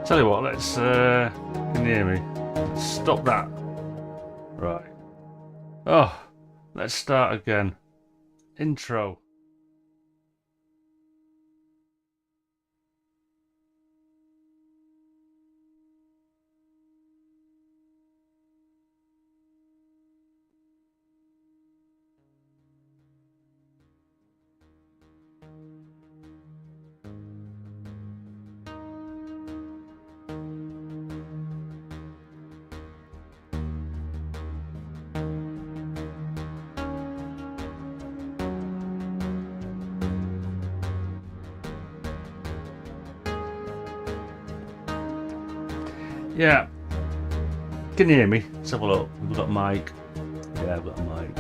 Tell you what, let's, can you hear me? Stop that. Right. Oh, let's start again. Intro. Yeah. Can you hear me? Let's have a look. We've got a mic. Yeah, I've got a mic.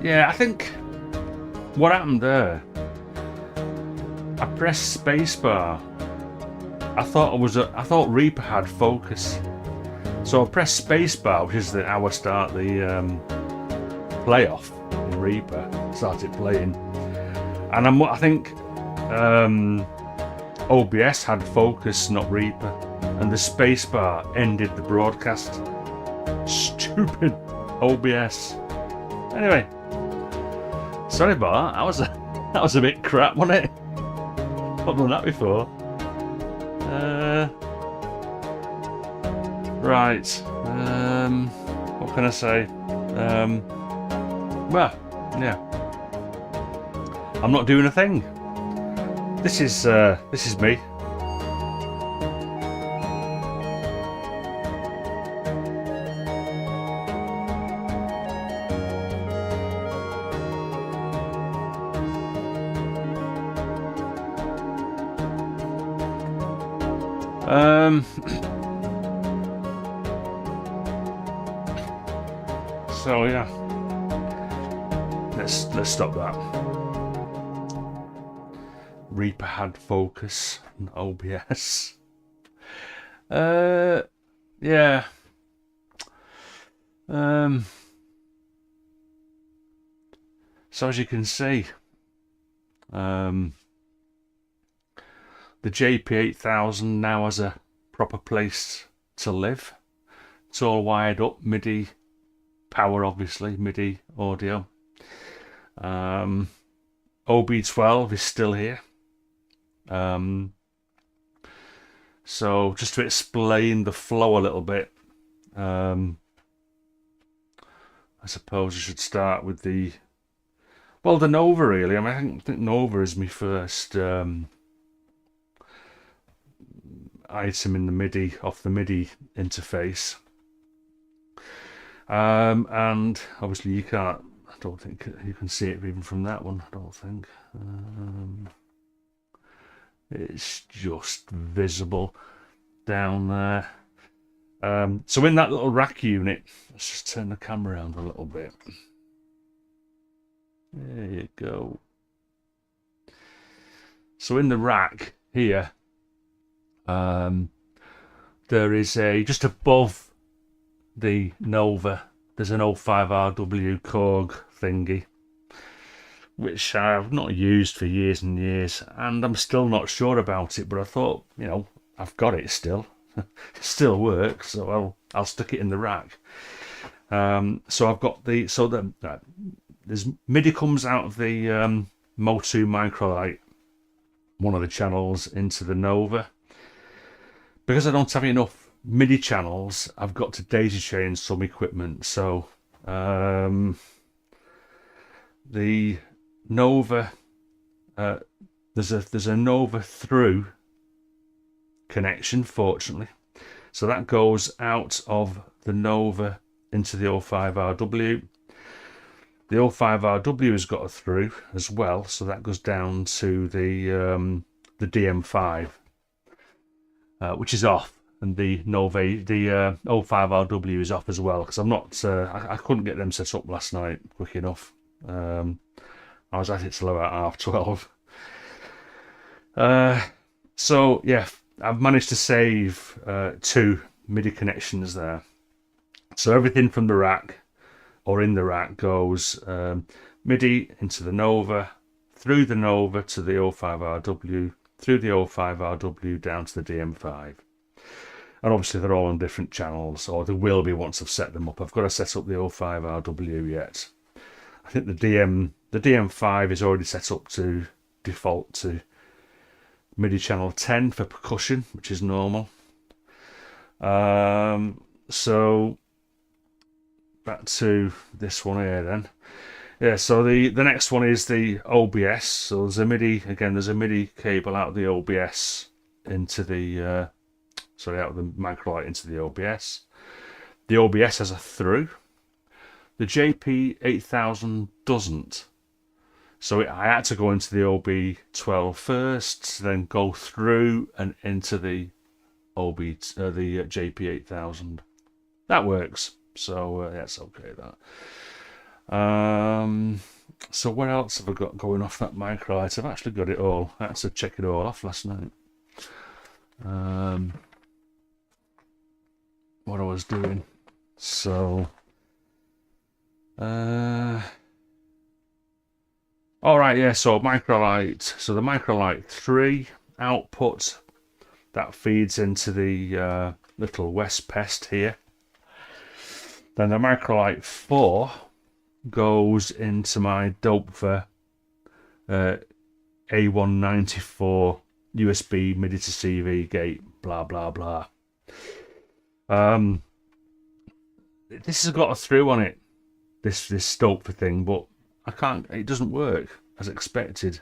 Yeah, I think what happened there, I pressed spacebar. I thought Reaper had focus. So I pressed spacebar, which is how I start the playoff in Reaper. Started playing. And I think OBS had focus, not Reaper, and the spacebar ended the broadcast. Stupid OBS. Anyway, sorry about that. That was a bit crap, wasn't it? I've done that before. Right. What can I say? Well, yeah. I'm not doing a thing. This is me. So yeah, let's stop that. Reaper had focus and OBS. Yeah. So as you can see, the JP8000 now has a proper place to live. It's all wired up, MIDI power, obviously, MIDI audio. OB12 is still here. So just to explain the flow a little bit, I suppose I should start with the Nova, really. I mean, I think Nova is my first item in the MIDI, off the MIDI interface. And obviously you can't, I don't think you can see it even from that one, I don't think. It's just visible down there. So in that little rack unit, let's just turn the camera around a little bit. There you go. So in the rack here, there is just above the Nova, there's an 05RW Korg thingy, which I've not used for years and years, and I'm still not sure about it, but I thought, you know, I've got it still. It still works, so I'll stick it in the rack. So I've got there's MIDI comes out of the Mo2 Microlite, one of the channels, into the Nova. Because I don't have enough MIDI channels, I've got to daisy chain some equipment. So the Nova, there's a Nova through connection, fortunately. So that goes out of the Nova into the 05RW. The 05RW has got a through as well, so that goes down to the DM5, which is off, and the Nova, the 05RW is off as well, because I'm not, I couldn't get them set up last night quick enough. I was at it till about 12:30. So yeah, I've managed to save 2 MIDI connections there. So everything from the rack or in the rack goes MIDI into the Nova, through the Nova to the 05RW, through the 05RW down to the DM5. And obviously they're all on different channels, or they will be once I've set them up. I've got to set up the 05RW yet. I think the DM5 is already set up to default to MIDI channel 10 for percussion, which is normal. So back to this one here then. Yeah, so the next one is the OBS. So there's a MIDI, again, there's a MIDI cable out of the OBS into the, out of the Microlight into the OBS. The OBS has a through. The JP8000 doesn't. So I had to go into the OB12 first, then go through and into the the JP8000. That works. So that's okay. That. So what else have I got going off that Microlight? I've actually got it all. I had to check it all off last night. What I was doing. So. Alright, yeah, so Microlight. So the Microlight 3 output that feeds into the little West Pest here. Then the Microlight 4 goes into my Dopefer A194 USB MIDI to CV gate, blah blah blah. This has got a through on it, this Dopefer thing, but I can't. It doesn't work as expected.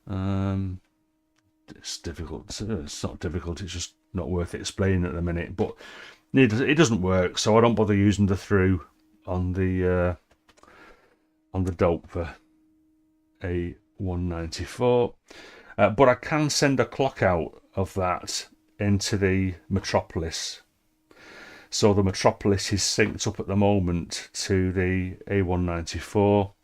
It's difficult. It's not difficult. It's just not worth explaining at the minute. But it doesn't work, so I don't bother using the through on the Dopefer A194. But I can send a clock out of that into the Metropolis. So the Metropolis is synced up at the moment to the A194.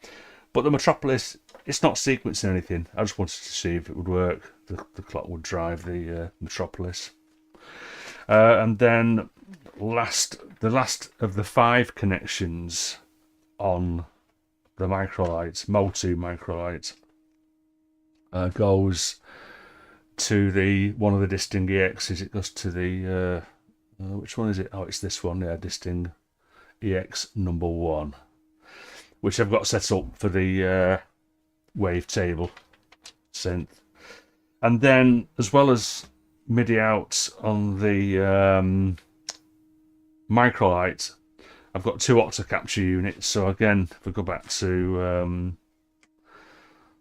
But the Metropolis, it's not sequencing anything. I just wanted to see if it would work. The clock would drive the Metropolis. And then the last of the 5 connections on the Microlight, Mo2 Microlight, goes to one of the Disting EXs. It goes to the which one is it? Oh, it's this one. Yeah, Disting EX number 1, which I've got set up for the wavetable synth. And then, as well as MIDI out on the Microlight, I've got 2 octocapture units. So again, if we go back to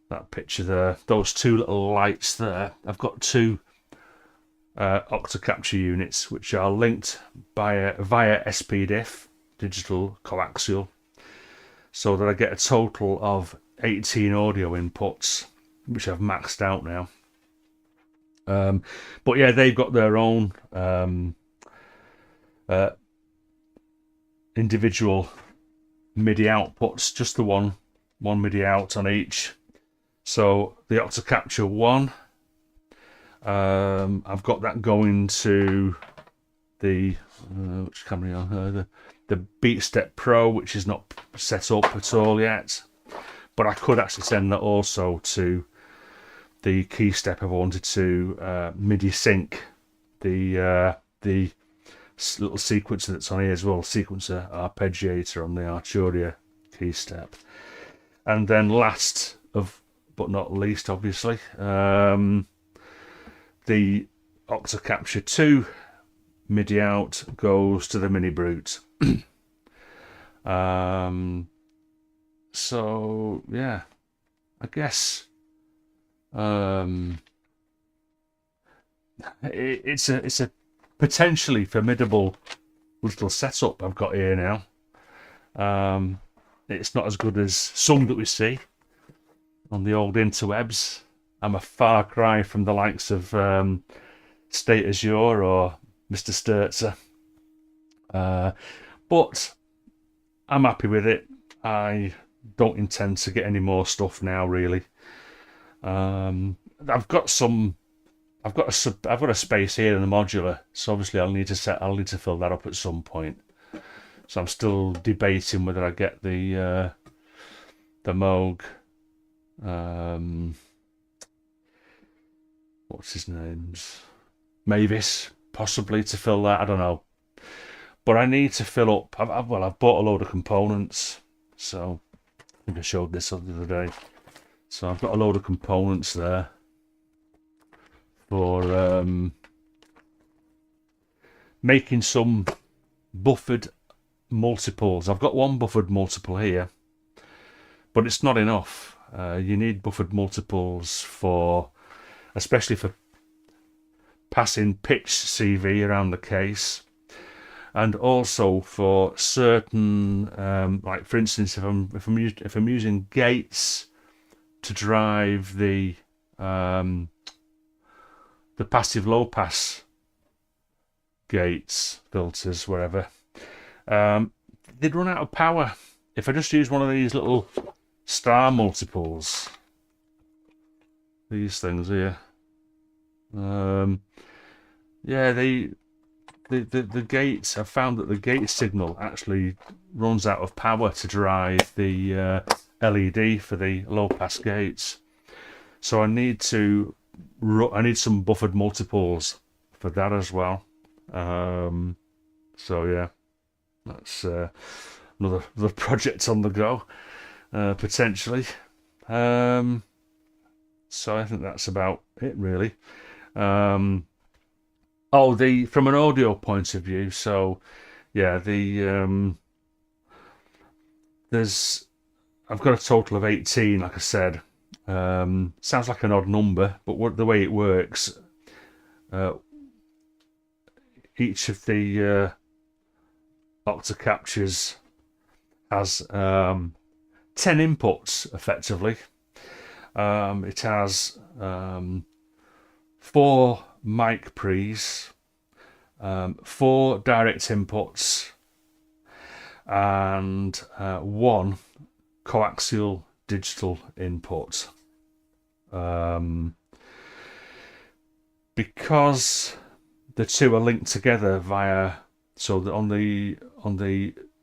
that picture there, those 2 little lights there, I've got 2 octocapture units which are linked via SPDIF, digital coaxial, so that I get a total of 18 audio inputs, which I've maxed out now. But yeah, they've got their own individual MIDI outputs, just the one MIDI out on each. So the octocapture 1, I've got that going to the which camera on her, the BeatStep Pro, which is not set up at all yet, but I could actually send that also to the KeyStep if I wanted to MIDI sync the little sequencer that's on here as well, sequencer arpeggiator on the Arturia KeyStep. And then last but not least, obviously, the octocapture 2 MIDI out goes to the Mini Brute. So yeah, I guess it's a potentially formidable little setup I've got here now. It's not as good as some that we see on the old interwebs. I'm a far cry from the likes of State Azure or Mr. Sturzer. But I'm happy with it. I don't intend to get any more stuff now, really. I've got a space here in the modular, so obviously I'll need to fill that up at some point. So I'm still debating whether I get the Moog what's his name's? Mavis, possibly, to fill that. I don't know. But I need to fill up. I've bought a load of components. So I think I showed this the other day. So I've got a load of components there for making some buffered multiples. I've got one buffered multiple here, but it's not enough. You need buffered multiples for, especially for passing pitch CV around the case, and also for certain, like for instance, if I'm using gates to drive the passive low pass gates, filters, wherever, they'd run out of power. If I just use one of these little star multiples, these things here, yeah, the gates, I've found that the gate signal actually runs out of power to drive the LED for the low pass gates. So I need some buffered multiples for that as well. So yeah, that's another project on the go, potentially. So I think that's about it, really. From an audio point of view, so yeah, I've got a total of 18, like I said. Sounds like an odd number, but the way it works, each of the octocaptures has 10 inputs, effectively. It has 4 mic pre's, 4 direct inputs, and 1 coaxial digital input. Because the two are linked together via, so that on the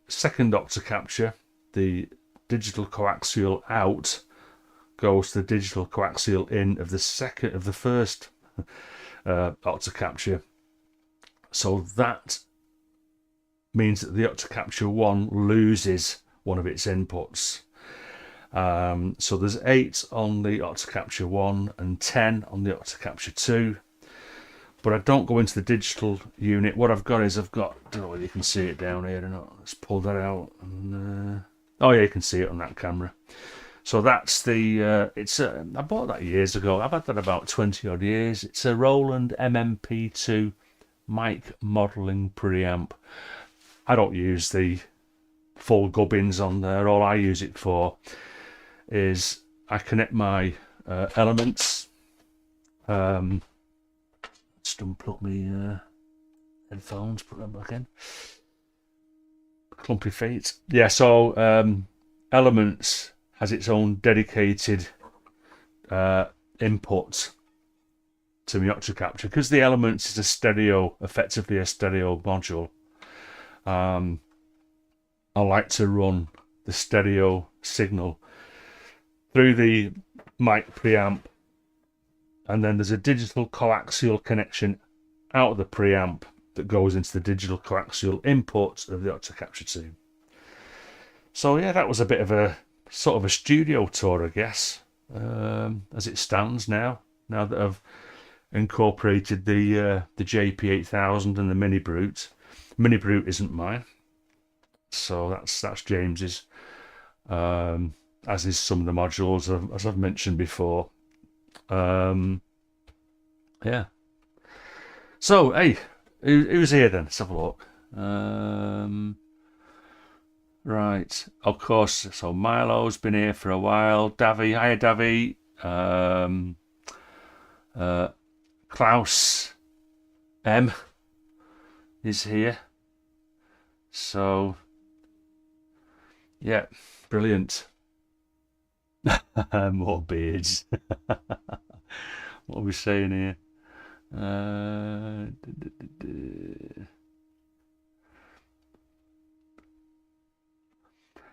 second octocapture, the digital coaxial out goes to the digital coaxial in of the first octocapture. So that means that the octocapture 1 loses one of its inputs. So there's 8 on the octocapture 1 and 10 on the octocapture 2. But I don't go into the digital unit. What I've got is I don't know whether you can see it down here or not. Let's pull that out. And, oh yeah, you can see it on that camera. So that's the, I bought that years ago. I've had that about 20 odd years. It's a Roland MMP2 mic modelling preamp. I don't use the full gubbins on there. All I use it for is I connect my elements. Just unplug my headphones, put them back in. Clumpy feet. Yeah, so elements has its own dedicated input to my octocapture, because the elements is effectively a stereo module. I like to run the stereo signal through the mic preamp, and then there's a digital coaxial connection out of the preamp that goes into the digital coaxial input of the octocapture 2. So yeah, that was a bit of a sort of a studio tour, I guess, as it stands now that I've incorporated the JP8000 and the Mini Brute. Mini Brute isn't mine, so that's James's, as is some of the modules, as I've mentioned before. Yeah. So hey, who's here then? Let's have a look. Right, of course. So Milo's been here for a while. Davy, hiya Davy. Klaus M is here. So yeah, brilliant. More beards. What are we saying here?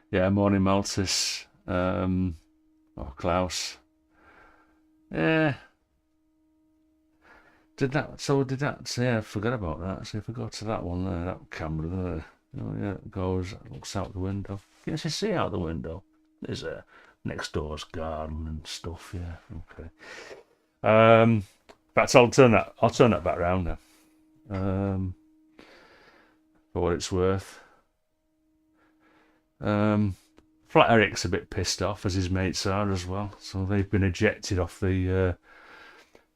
Yeah, morning Maltus. Oh, Klaus. Yeah. Did that? So yeah, I forgot about that. So if we go to that one there, that camera there. Oh yeah, it goes, looks out the window. You can actually see out the window. There's a next door's garden and stuff. Yeah, okay. But I'll turn that back round now. For what it's worth. Flat Eric's a bit pissed off, as his mates are as well. So they've been ejected off the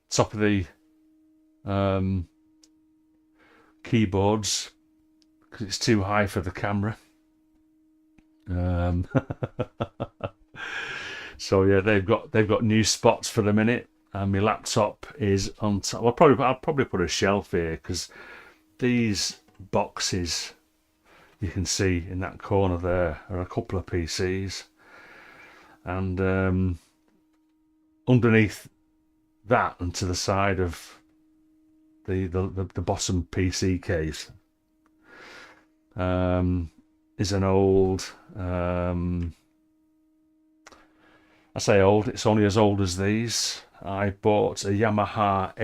top of the keyboards because it's too high for the camera. So yeah, they've got new spots for the minute, and my laptop is on top. I'll probably put a shelf here because these boxes you can see in that corner there are a couple of PCs, and underneath that and to the side of the bottom PC case is an old, I say old, it's only as old as these. I bought a Yamaha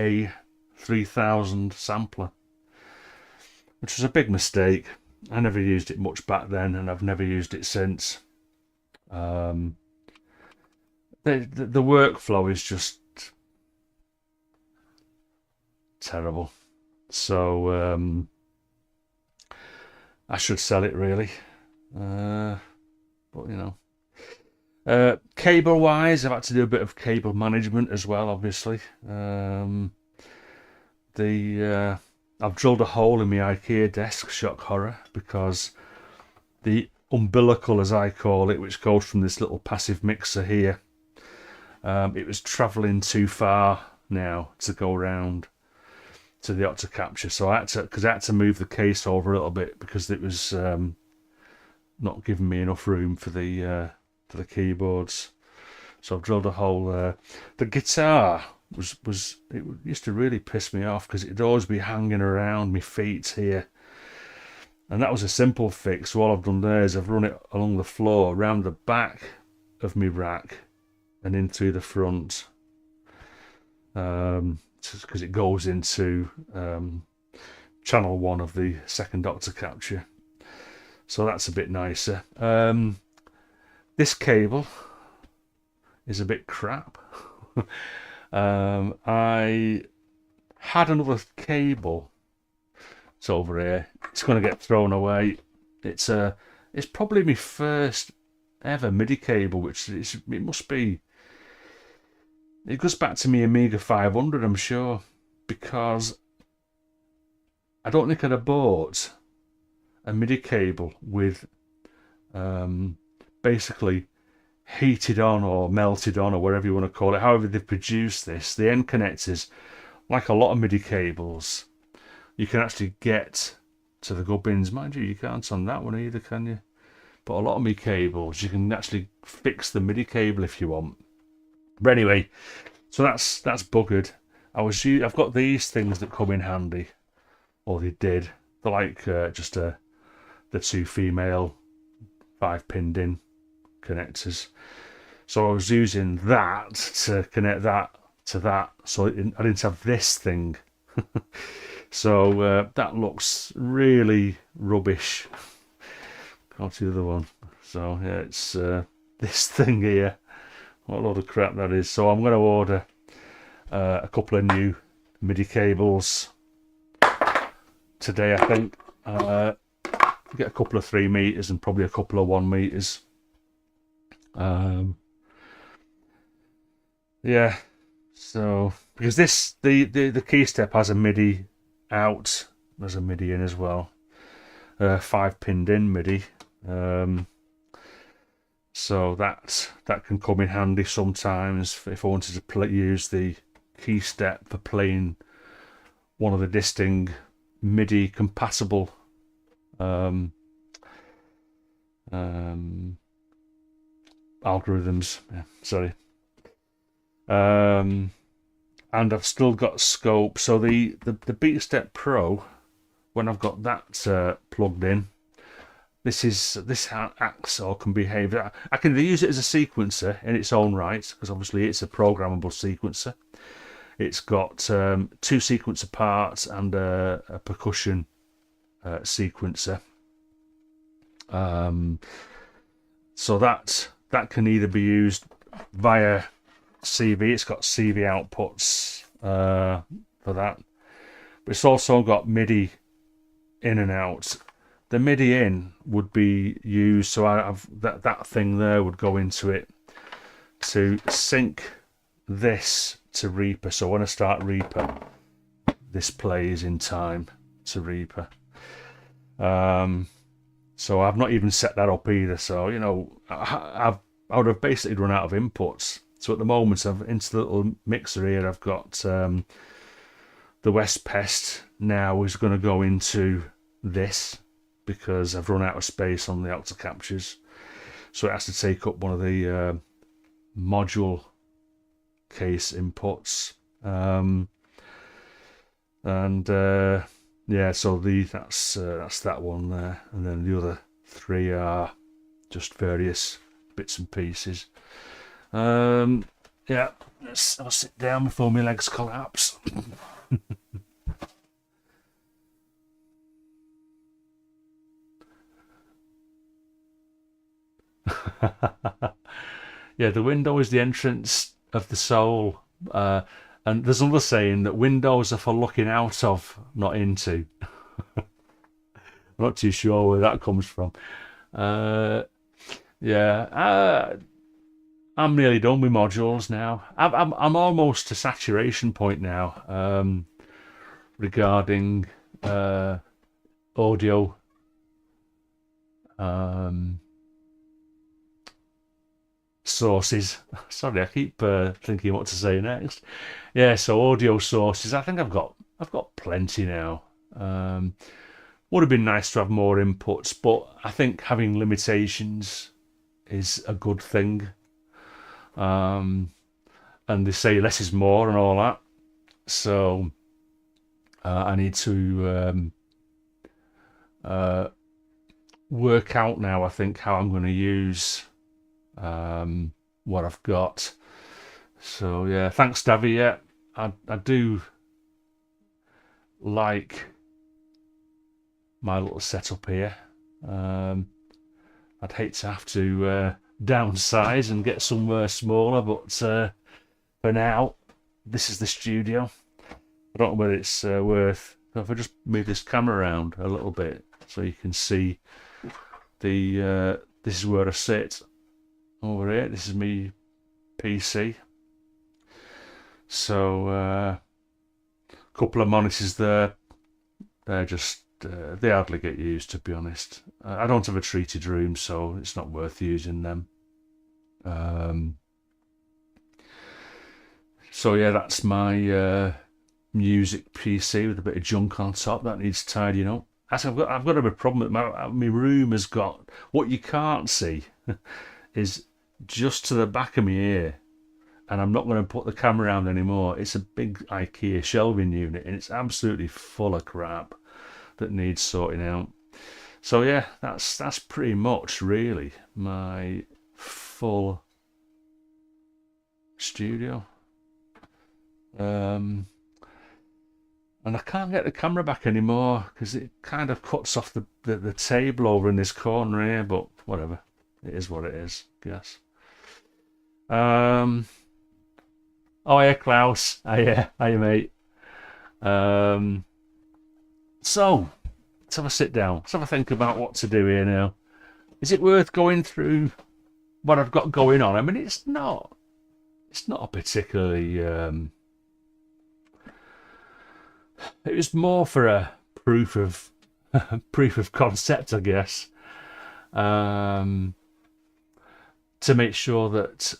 A3000 sampler, which was a big mistake. I never used it much back then, and I've never used it since. The workflow is just terrible. So I should sell it really. But you know. Cable wise, I've had to do a bit of cable management as well, obviously. I've drilled a hole in my IKEA desk, shock horror, because the umbilical, as I call it, which goes from this little passive mixer here, it was travelling too far now to go round to the Octocapture, so I had to move the case over a little bit because it was not giving me enough room for the keyboards. So I've drilled a hole there. The guitar it used to really piss me off because it'd always be hanging around my feet here, and that was a simple fix. So all I've done there is I've run it along the floor, around the back of my rack, and in through the front, because it goes into channel 1 of the second Octocapture. So that's a bit nicer. This cable is a bit crap. I had another cable. It's over here. It's going to get thrown away. It's probably my first ever MIDI cable, which it must be. It goes back to my Amiga 500, I'm sure, because I don't think I'd have bought a MIDI cable with basically heated on or melted on, or whatever you want to call it, however they produce this. The end connectors, like a lot of MIDI cables, you can actually get to the gubbins. Mind you, you can't on that one either, can you? But a lot of MIDI cables, you can actually fix the MIDI cable if you want. But anyway, so that's buggered. I've got these things that come in handy, or they did. They're like just the 2 female 5-pinned in connectors. So I was using that to connect that to that, so I didn't have this thing. So that looks really rubbish. Can't see the other one. So yeah, it's this thing here. What a load of crap that is. So I'm going to order a couple of new MIDI cables today, I think. Get a couple of 3 meters and probably a couple of 1 meters. Yeah, so because the key step has a MIDI out, there's a MIDI in as well, 5-pinned in MIDI. So that can come in handy sometimes if I wanted to use the key step for playing one of the distinct MIDI compatible algorithms. Yeah, sorry. And I've still got scope. So the Beat Step Pro, when I've got that plugged in, this acts or can behave. I can use it as a sequencer in its own right, because obviously it's a programmable sequencer. It's got 2 sequencer parts and a percussion sequencer. So that can either be used via CV. It's got CV outputs for that, but it's also got MIDI in and out. The MIDI in would be used, so that thing there would go into it to sync this to Reaper. So when I start Reaper, this plays in time to Reaper. So I've not even set that up either. So you know, I would have basically run out of inputs. So at the moment, I've into the little mixer here. I've got the West Pest now is going to go into this because I've run out of space on the octocaptures. So it has to take up one of the module case inputs. Yeah, so that's that one there, and then the other 3 are just various bits and pieces. Yeah, I'll sit down before my legs collapse. Yeah, the window is the entrance of the soul. And there's another saying that windows are for looking out of, not into. I'm not too sure where that comes from. Yeah, I'm nearly done with modules now. I'm almost to saturation point now regarding audio. Sources. Sorry, I keep thinking what to say next. Yeah, so audio sources. I think I've got plenty now. Would have been nice to have more inputs, but I think having limitations is a good thing. And they say less is more and all that. So I need to work out now, I think, how I'm going to use what I've got. So yeah, thanks Davy. Yeah, I do like my little setup here. I'd hate to have to downsize and get somewhere smaller, but for now this is the studio. I don't know whether it's worth, if I just move this camera around a little bit so you can see the this is where I sit over here. This is me PC. So a couple of monitors there. They're just they hardly get used, to be honest. I don't have a treated room, so it's not worth using them. So yeah, that's my music PC with a bit of junk on top that needs tidying up. Actually, I've got a bit of a problem. My room has got, what you can't see is just to the back of my ear, and I'm not going to put the camera around anymore. It's a big IKEA shelving unit, and it's absolutely full of crap that needs sorting out. So yeah, that's pretty much really my full studio. And I can't get the camera back anymore because it kind of cuts off the table over in this corner here, but whatever. It is what it is, I guess. Oh yeah, Klaus. Hiya, mate. So let's have a sit down. Let's have a think about what to do here now. Is it worth going through what I've got going on? I mean, it's not a particularly it was more for a proof of concept, I guess, to make sure that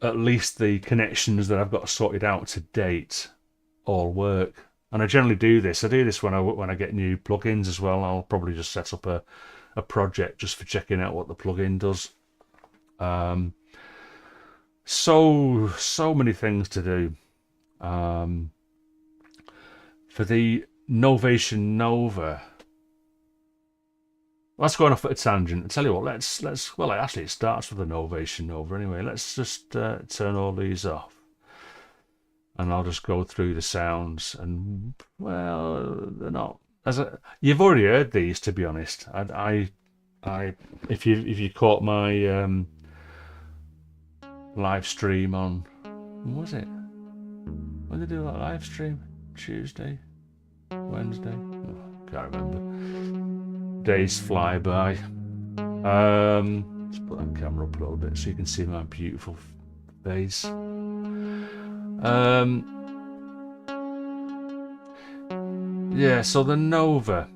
at least the connections that I've got sorted out to date all work. And I generally do this. I do this when I get new plugins as well. I'll probably just set up a project just for checking out what the plugin does. So many things to do. For the Novation Nova, Let's go on off at a tangent. I tell you what, well, actually, it starts with a Novation Nova anyway. Let's just turn all these off, and I'll just go through the sounds. And well, they're not you've already heard these, to be honest. If you caught my live stream on, when was it? When did they do that live stream? Tuesday, Wednesday? Oh, can't remember. Days fly by. Let's put that camera up a little bit so you can see my beautiful face. Yeah, so the Nova.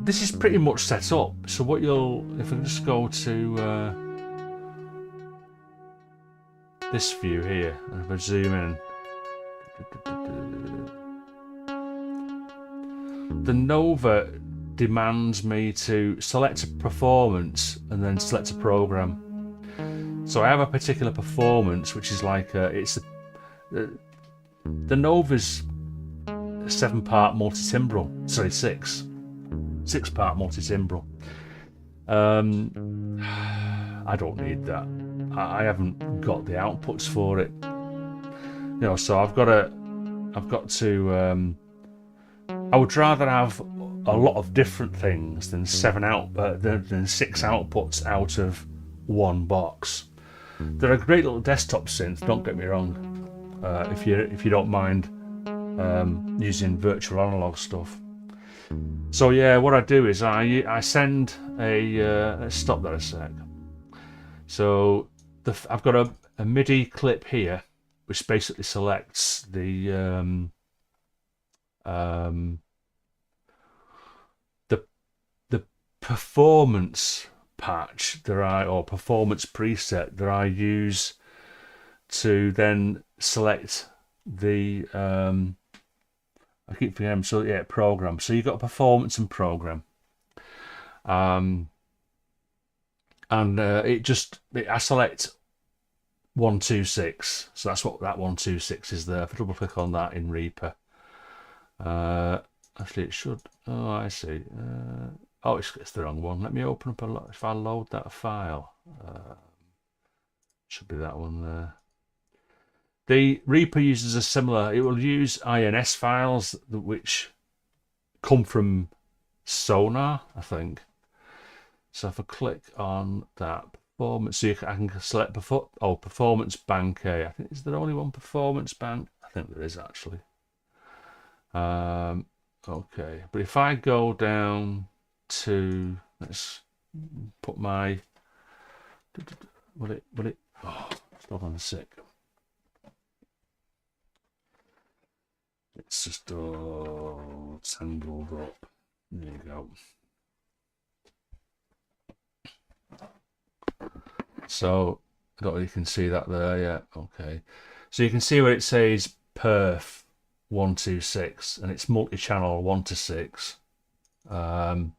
This is pretty much set up. So what if I just go to this view here, and if I zoom in, the Nova demands me to select a performance and then select a program. So I have a particular performance, which is like the Nova's 7-part multi-timbral. Sorry, 6-part multi-timbral. I don't need that. I haven't got the outputs for it. You know, so I've got to. I would rather have a lot of different things than 6 outputs out of one box. They're a great little desktop synth. Don't get me wrong. If you don't mind using virtual analog stuff. So yeah, what I do is I send a. Let's stop that a sec. So I've got a MIDI clip here, which basically selects the performance patch or performance preset that I use to then select the I keep forgetting. So yeah, program. So you've got performance and program, and I select 126. So that's what that 126 is there. If I double click on that in Reaper, actually it should. Oh, I see. Oh, it's the wrong one. Let me open up if I load that file, should be that one there. The Reaper uses a similar. It will use INS files which come from Sonar, I think. So if I click on that performance, so I can select performance bank A. I think is there only one performance bank? I think there is actually. Okay, but if I go down to, let's put my, will it? Oh, hold on a sec. It's just tangled up. There you go. So I don't know if you can see that there yet. Okay, so you can see where it says perf 126 and it's multi-channel 1 to 6. So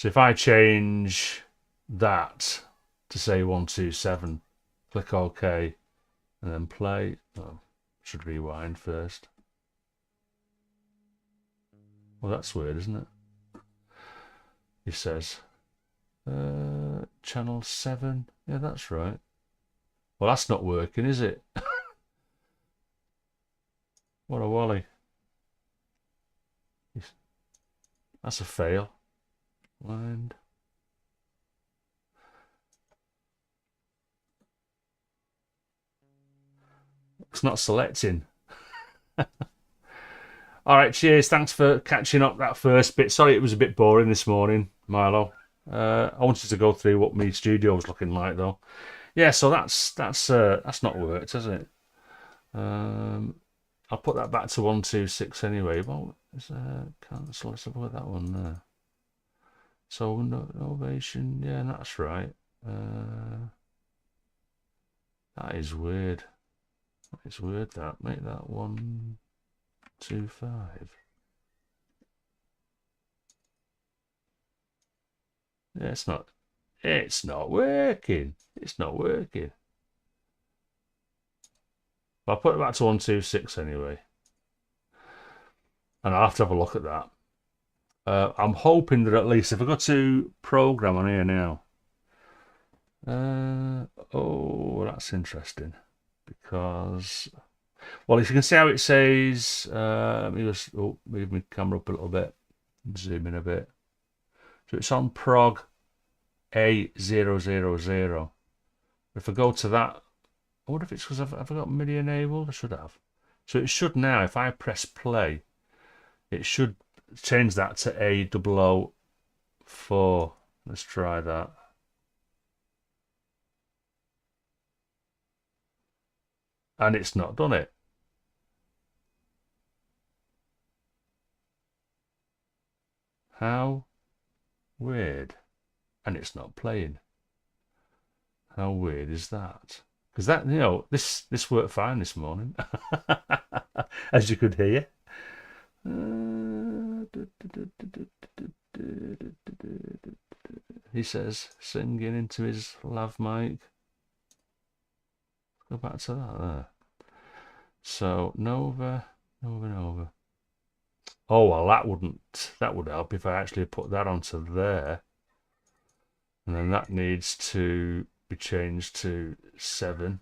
if I change that to say 127, click OK, and then play. Oh, should rewind first. Well, that's weird, isn't it? It says channel 7. Yeah, that's right. Well, that's not working, is it? What a wally. That's a fail. Wind. It's not selecting. All right, cheers. Thanks for catching up that first bit. Sorry it was a bit boring this morning, Milo. I wanted to go through what my studio was looking like, though. Yeah, so that's not worked, has it? I'll put that back to 126 anyway. Well, cancel. Let's have a look at that one there. So Novation, yeah, that's right. That is weird. It's weird that. Make that 125. Yeah, it's not working. It's not working. I'll put it back to 126 anyway. And I'll have to have a look at that. I'm hoping that at least if I go to program on here now, oh, that's interesting because, well, if you can see how it says, let me just move my camera up a little bit, zoom in a bit. So it's on prog A000. If I go to that, I wonder if it's because I've got MIDI enabled. I should have. So it should now, if I press play, it should change that to A004. Let's try that. And it's not done it. How weird. And it's not playing. How weird is that? Because that, you know, this worked fine this morning, as you could hear. He says, singing into his lav mic. Go back to that there. So Nova. Oh well, that would help if I actually put that onto there, and then that needs to be changed to 7.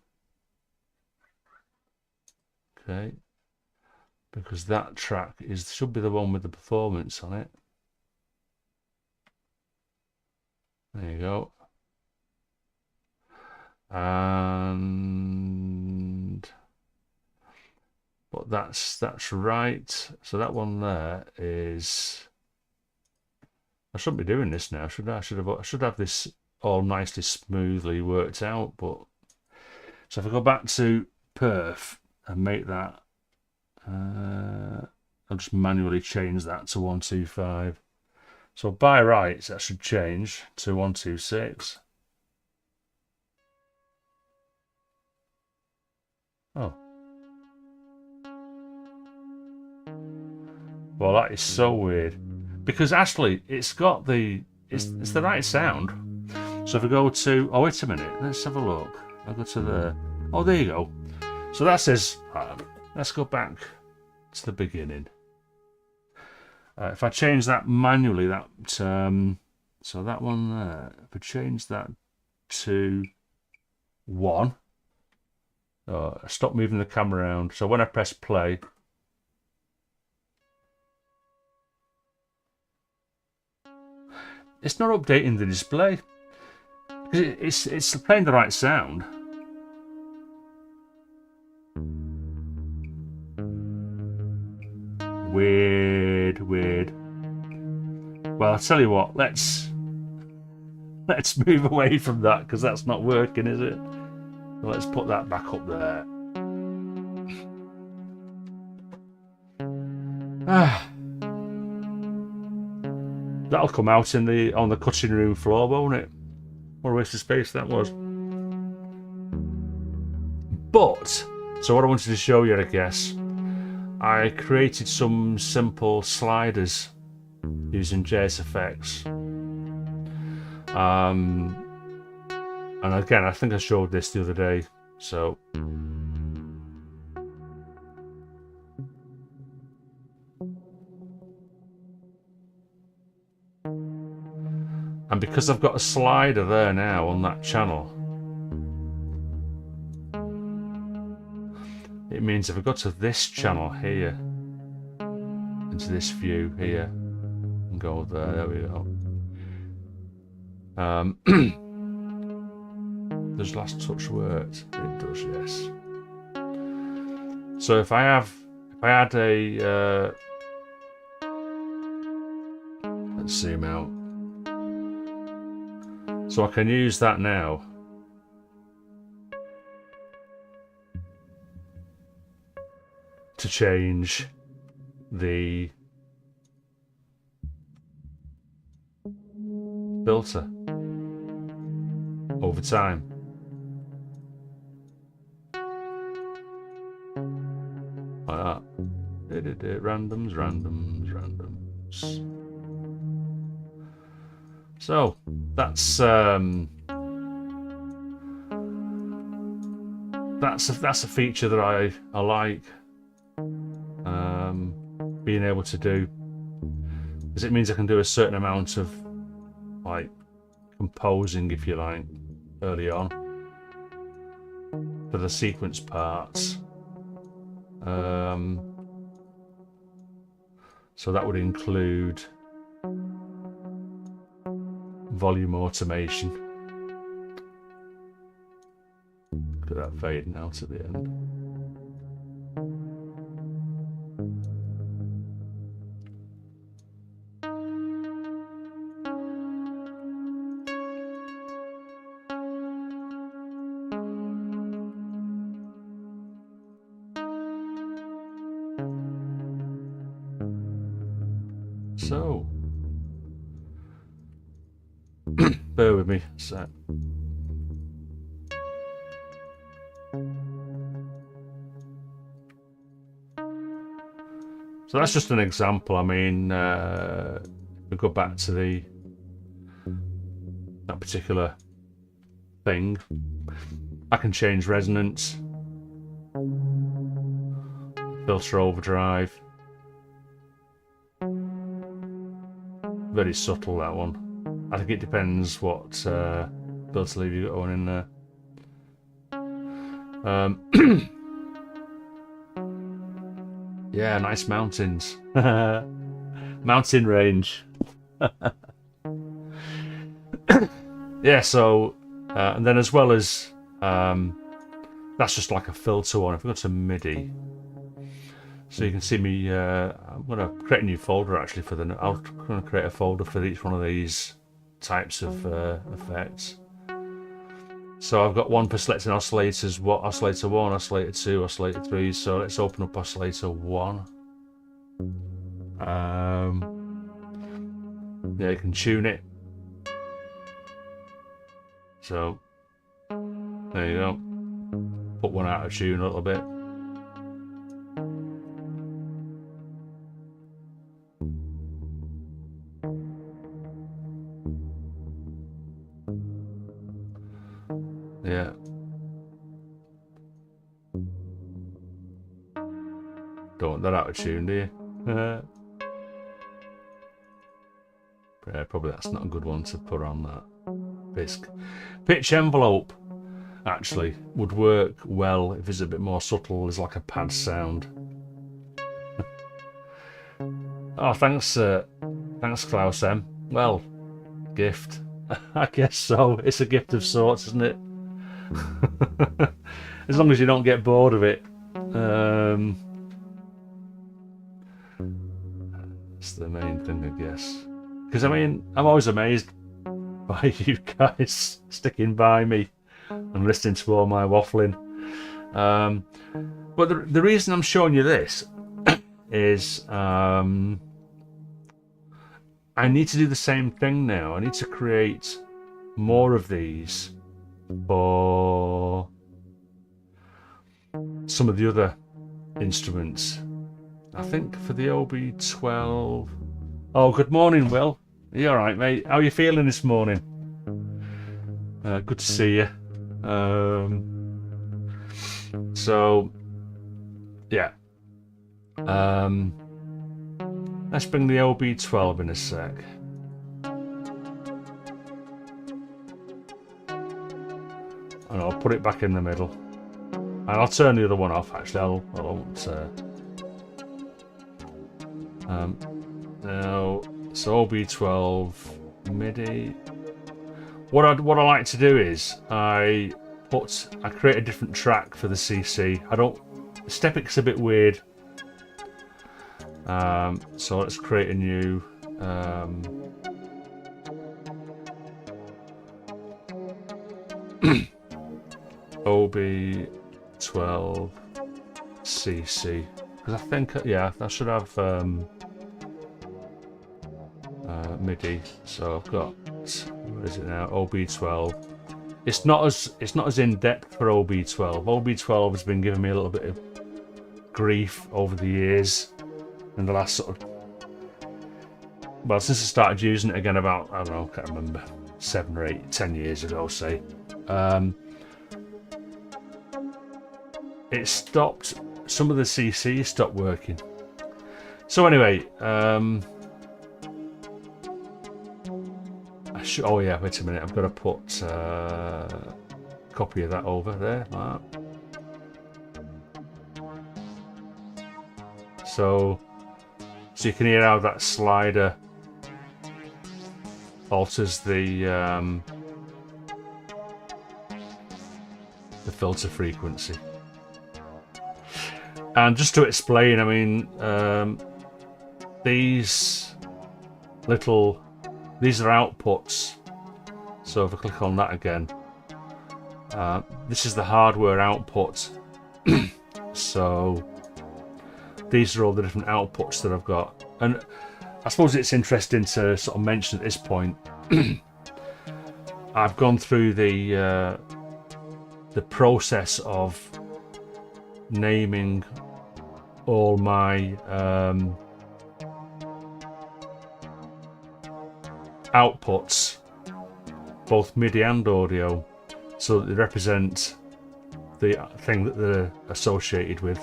Okay, because that track should be the one with the performance on it. There you go. And but that's right. So that one there is. I shouldn't be doing this now, should I? I should have this all nicely smoothly worked out. But so if I go back to perf and make that, I'll just manually change that to 125. So by rights that should change to 126. Oh. Well, that is so weird. Because actually, it's got it's the right sound. So if I go to, oh wait a minute, let's have a look. I'll go to the, oh there you go. So that says, let's go back to the beginning. If I change that manually, that so that one there, if I change that to 1, stop moving the camera around. So when I press play, it's not updating the display. It's playing the right sound. Weird. Well, I'll tell you what, let's move away from that because that's not working, is it? So let's put that back up there. That'll come out on the cutting room floor, won't it? What a waste of space that was. But, so what I wanted to show you, I guess, I created some simple sliders using JSFX. And again, I think I showed this the other day. So, and because I've got a slider there now on that channel, it means if I go to this channel here, into this view here, and go there we go. Does last touch worked? It does, yes. So if I had a, let's zoom out. So I can use that now. To change the filter over time. Like that. Randoms. So that's a feature that I like, being able to do. because it means I can do a certain amount of like composing, if you like, early on for the sequence parts. So that would include volume automation. Look at that fading out at the end. So, bear with me a sec. So that's just an example. I mean, we go back to that particular thing. I can change resonance, filter overdrive. Very subtle, that one. I think it depends what filter lever you got on in there. Yeah, nice mountains. Mountain range. Yeah, so and then as well as that's just like a filter one. If we go to MIDI, so you can see me. I'm going to create a new folder actually for the. I'm going to create a folder for each one of these types of effects. So I've got one for selecting oscillators. What oscillator 1, oscillator 2, oscillator 3. So let's open up oscillator 1. Yeah, you can tune it. So there you go. Put one out of tune a little bit. Yeah. Don't want that out of tune, do you? Yeah, probably that's not a good one to put on that. Pitch envelope actually would work well if it's a bit more subtle. There's like a pad sound. Oh, thanks Klaus M. Well, gift. I guess so. It's a gift of sorts, isn't it? As long as you don't get bored of it. It's the main thing, I guess. Because I mean, I'm always amazed by you guys sticking by me and listening to all my waffling. But the reason I'm showing you this is I need to do the same thing now. I need to create more of these for some of the other instruments. I think for the OB12. Oh, good morning, Will. Are you alright, mate? How are you feeling this morning? Good to see you. So, yeah. Let's bring the OB12 in a sec. And I'll put it back in the middle. And I'll turn the other one off, actually. I won't. Now, so OB12 MIDI. What I like to do is I create a different track for the CC. Stepic's a bit weird. So let's create a new OB12 CC, because I think I should have MIDI. So I've got, where is it now? OB12. It's not as in depth for OB12. OB12 has been giving me a little bit of grief over the years, in the last sort of, well, since I started using it again about, I don't know, I can't remember, 7 or 8, 10 years ago, say. It stopped, some of the CC stopped working. So anyway, Oh yeah, wait a minute. I've got to put a copy of that over there. Like that. So you can hear how that slider alters the filter frequency. And just to explain, I mean, these are outputs. So if I click on that again, this is the hardware output. So these are all the different outputs that I've got. And I suppose it's interesting to sort of mention at this point, I've gone through the process of naming all my outputs, both MIDI and audio, so that they represent the thing that they're associated with.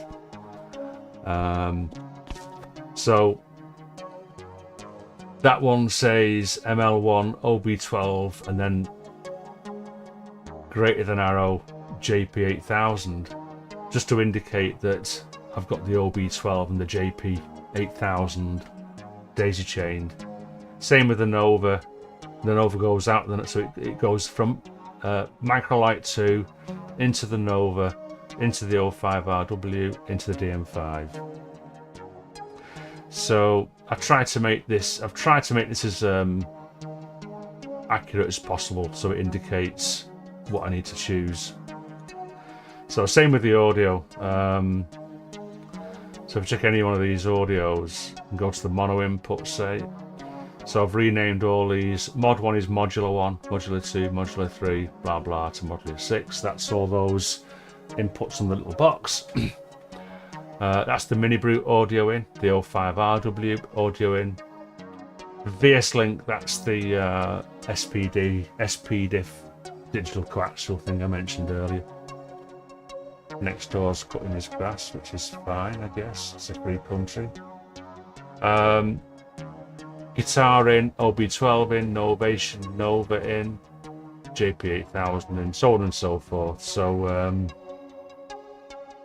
So that one says ML1 OB12 and then greater than arrow JP8000, just to indicate that I've got the OB12 and the JP8000 daisy chained. Same with the Nova. The Nova goes out, so it goes from Microlight 2 into the Nova, into the 05RW, into the DM5. So I've tried to make this as accurate as possible, so it indicates what I need to choose. So same with the audio. So if I check any one of these audios and go to the mono input, say, so I've renamed all these. Mod 1 is modular 1, modular 2, modular 3, blah blah, to modular 6. That's all those inputs on the little box. That's the mini brute audio in, the 05RW audio in. VS Link, that's the SPDIF digital coaxial thing I mentioned earlier. Next door's cutting his grass, which is fine, I guess. It's a free country. Guitar in, OB12 in, Novation, Nova in, JP8000 in, so on and so forth. So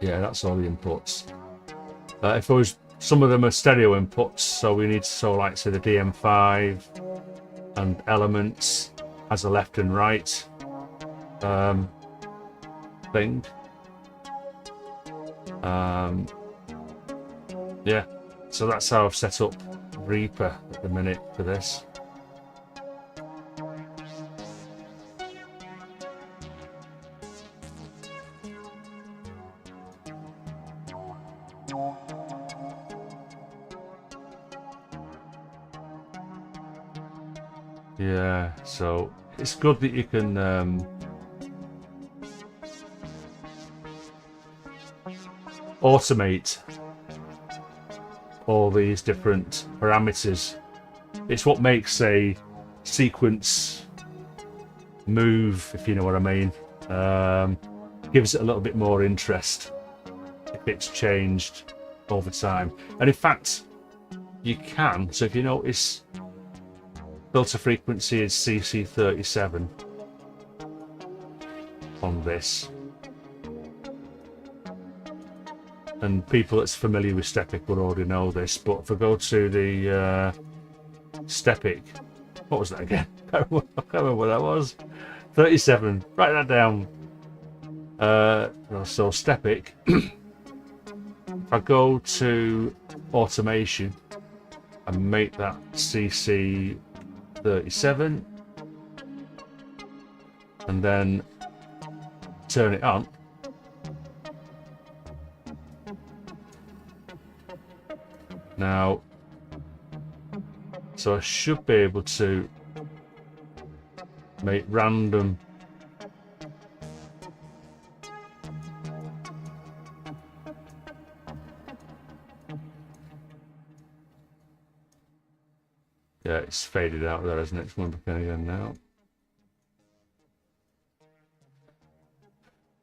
yeah, that's all the inputs. If it was, some of them are stereo inputs, so we need to, like say the DM5 and Elements as a left and right thing. Yeah, so that's how I've set up Reaper at the minute for this. Yeah, so it's good that you can automate all these different parameters. It's what makes a sequence move, if you know what I mean. Gives it a little bit more interest if it's changed over time. And in fact, you can. So if you notice, filter frequency is CC37 on this. And people that's familiar with Stepic would already know this, but if I go to the Stepic, what was that again? I can't remember what that was. 37, write that down. So Stepic, if I go to automation and make that CC37 and then turn it on, now, so I should be able to make random yeah, it's faded out there, isn't it? It's going back in again now.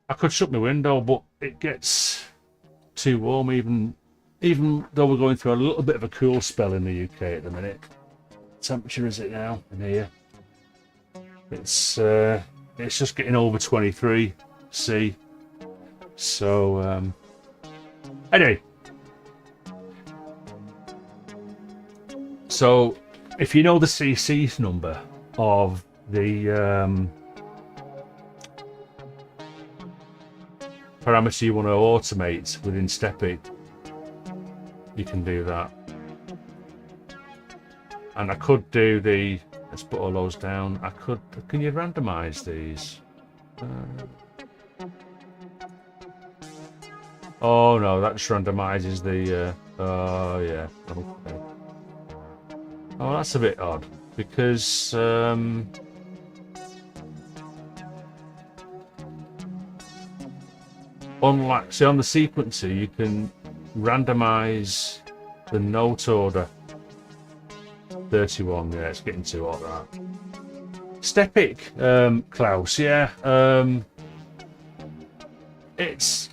I could shut my window, but it gets too warm even though we're going through a little bit of a cool spell in the UK at the minute. What temperature is it now in here? It's just getting over 23C. So anyway, so if you know the CC number of the parameter you want to automate within Steppy, you can do that. And I could do the, let's put all those down. I could, can you randomize these? Oh no, that just randomizes the, oh yeah, okay. Oh, that's a bit odd, because, unlike, see on the sequencer, you can randomize the note order. 31, yeah, it's getting too hot that. Stepic, Klaus, yeah, it's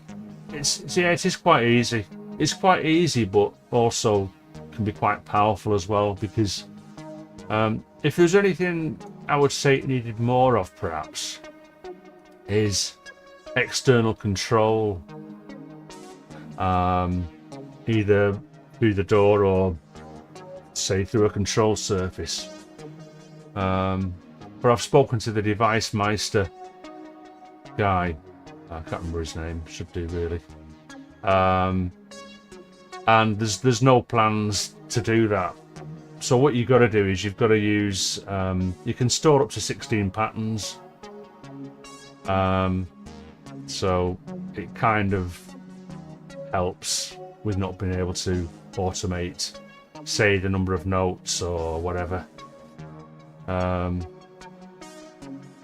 yeah, it is quite easy. It's quite easy, but also can be quite powerful as well, because if there's anything I would say it needed more of, perhaps, is external control, either through the door or say through a control surface. But I've spoken to the Device Meister guy. I can't remember his name. Should do really. And there's no plans to do that. So what you've got to do is you've got to use. You can store up to 16 patterns. So it kind of helps with not being able to automate, say, the number of notes or whatever.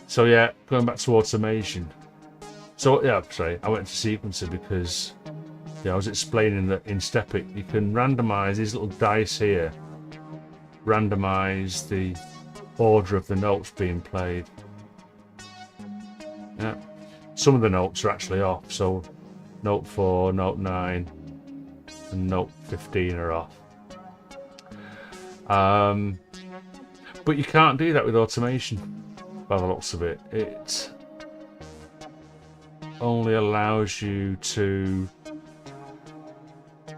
So yeah, going back to automation. So yeah, sorry, I went to sequencer because yeah, I was explaining that in Stepic you can randomize these little dice here, randomize the order of the notes being played. Yeah, some of the notes are actually off, so note 4, note 9 and note 15 are off. But you can't do that with automation by the looks of it. It only allows you to,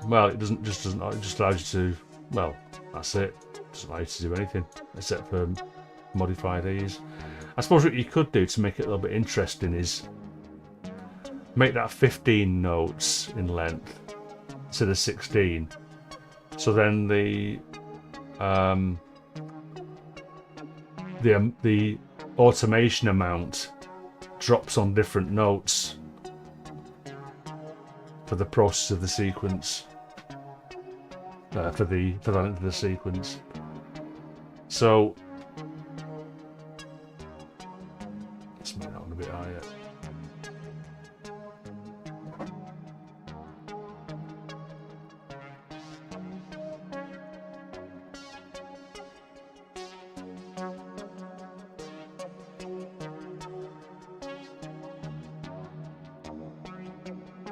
well, it just allows you to, well, that's it. It doesn't allow you to do anything except for modify these. I suppose what you could do to make it a little bit interesting is make that 15 notes in length instead of 16. So then the automation amount drops on different notes for the process of the sequence, for the length of the sequence. So let's make that one a bit higher.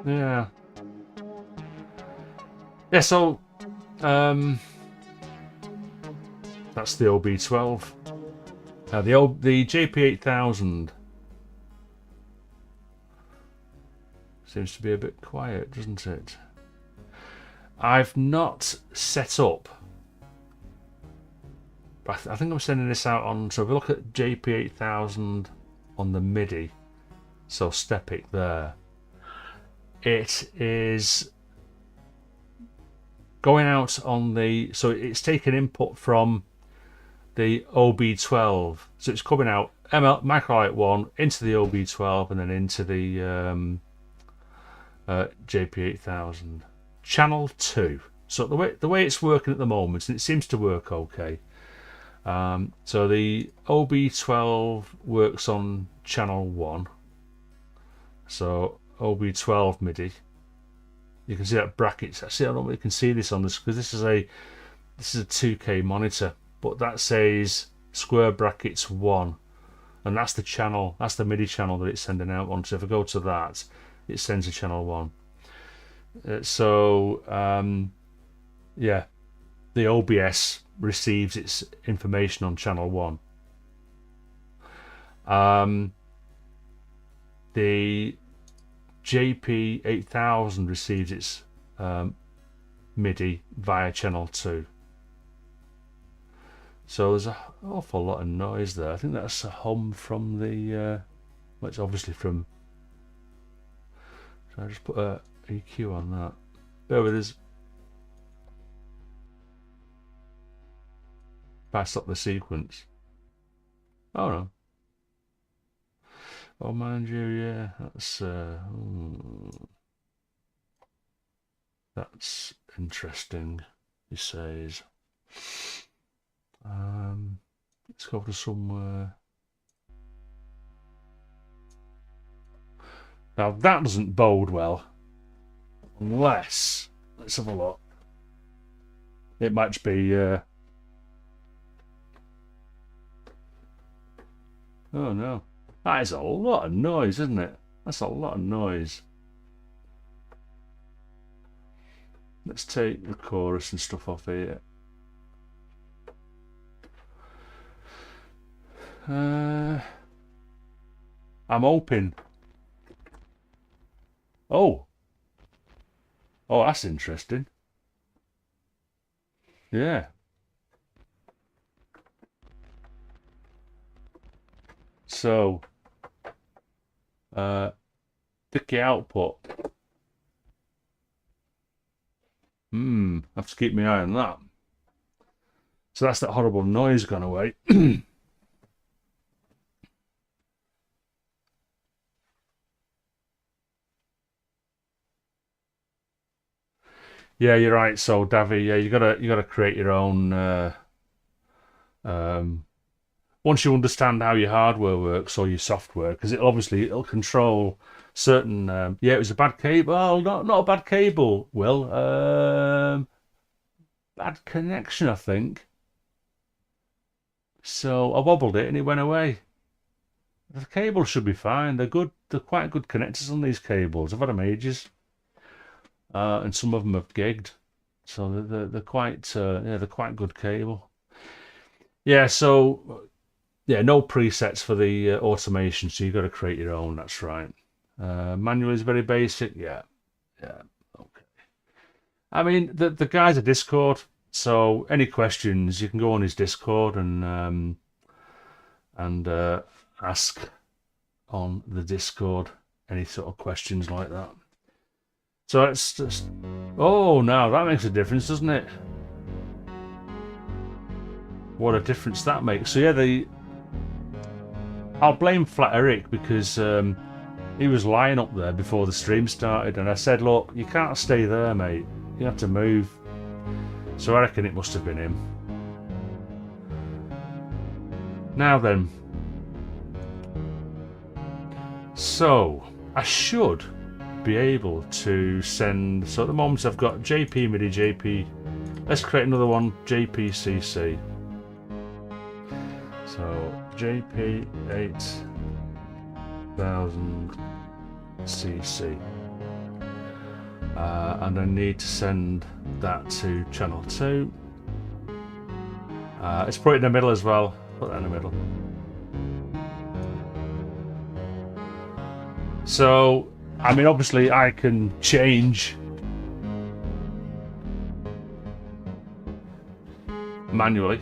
Yeah. Yeah, so that's the OB12. The JP8000 seems to be a bit quiet, doesn't it? I've not set up, but I think I'm sending this out on, so if we look at JP8000 on the MIDI, so Stepic there, it is going out on the, so it's taking input from the OB12, so it's coming out Microlight 1 into the OB12 and then into the JP8000 channel 2. So the way it's working at the moment, and it seems to work okay. So the OB12 works on channel 1. So OB12 MIDI. You can see that brackets. Actually, I don't know if you can see this on this because this is a 2K monitor, but that says square brackets 1, and that's the channel. That's the MIDI channel that it's sending out on. So if I go to that, it sends to channel 1. Yeah, the OBS receives its information on channel 1. The JP8000 receives its MIDI via channel 2. So there's an awful lot of noise there. I think that's a hum from the, well, it's obviously from, so I just put a EQ on that. Bear with us. If I stop the sequence. Oh no. Oh, mind you, yeah, that's interesting, he says. Let's go to somewhere. Now that doesn't bode well, unless, let's have a look. It might be, oh no. That is a lot of noise, isn't it? That's a lot of noise. Let's take the chorus and stuff off here. I'm hoping. Oh, that's interesting. Yeah. So, sticky output. I have to keep my eye on that. So that's that horrible noise gone away. Yeah, you're right. So, Davy, yeah, you gotta create your own. Once you understand how your hardware works or your software, because it'll control certain. Yeah, it was a bad cable. Oh, not a bad cable. Will bad connection, I think. So I wobbled it and it went away. The cable should be fine. They're good. They're quite good connectors on these cables. I've had them ages. And some of them have gigged, so they're quite yeah, they're quite good cable. Yeah, so yeah, no presets for the automation, so you've got to create your own. That's right. Manual is very basic. Yeah, okay. I mean, the guy's a Discord, so any questions you can go on his Discord and ask on the Discord any sort of questions like that. So it's just, oh, now that makes a difference, doesn't it? What a difference that makes. So yeah, I'll blame Flat Eric because he was lying up there before the stream started, and I said, look, you can't stay there, mate. You have to move. So I reckon it must have been him. Now then. So I should be able to send, so at the moment I've got JP MIDI, JP, let's create another one, JPCC. So JP8000cc, and I need to send that to channel 2. Let's put it in the middle as well, put that in the middle. So I mean, obviously I can change manually.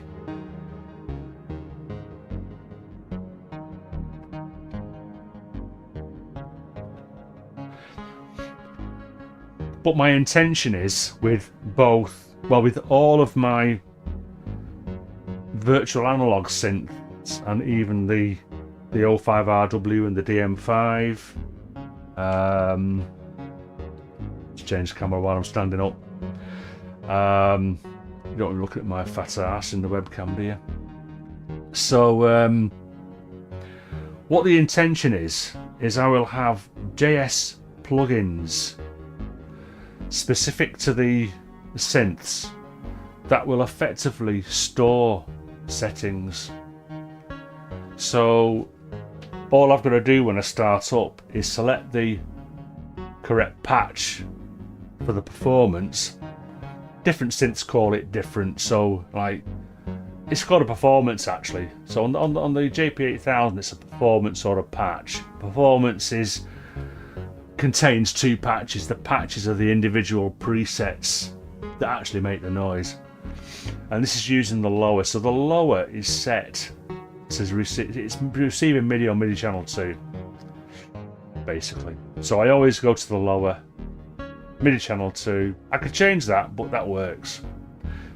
But my intention is with both, well, with all of my virtual analog synths and even the 05RW and the DM5. Let's change the camera while I'm standing up. You don't want to look at my fat ass in the webcam, do you? So what the intention is I will have JS plugins specific to the synths that will effectively store settings. So all I've got to do when I start up is select the correct patch for the performance. Different synths call it different, so like it's called a performance actually. So on the JP8000, it's a performance sort of patch. Performance contains two patches. The patches are the individual presets that actually make the noise, and this is using the lower. So the lower is set. It's receiving MIDI on MIDI channel 2, basically. So I always go to the lower, MIDI channel 2. I could change that, but that works.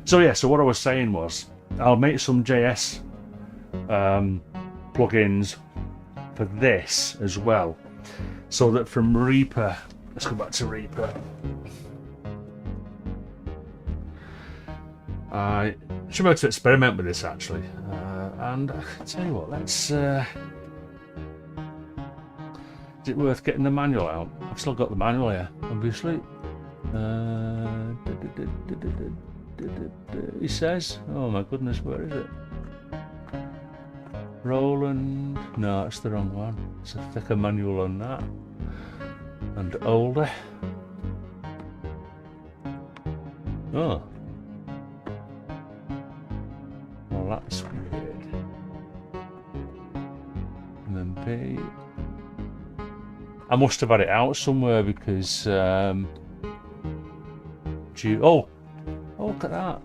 So yeah, so what I was saying was, I'll make some JS plugins for this as well, so that from Reaper, let's go back to Reaper. I should be able to experiment with this actually, and I tell you what, let's. Is it worth getting the manual out? I've still got the manual here, obviously. He says, oh my goodness, where is it? Roland, no, it's the wrong one. It's a thicker manual on that, and older. Oh, well, that's weird. MP. I must have had it out somewhere because oh, look at that.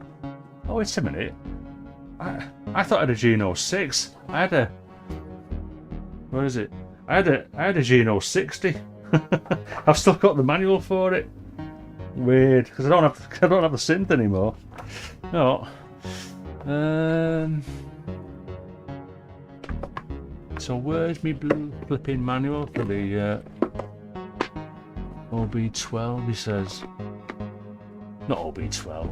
Oh, wait a minute. I thought I had a Geno 6. I had a, where is it? I had a Geno 60. I've still got the manual for it. Weird, because I don't have the synth anymore. No. So where's my blue flipping manual for the OB12? He says. Not OB12.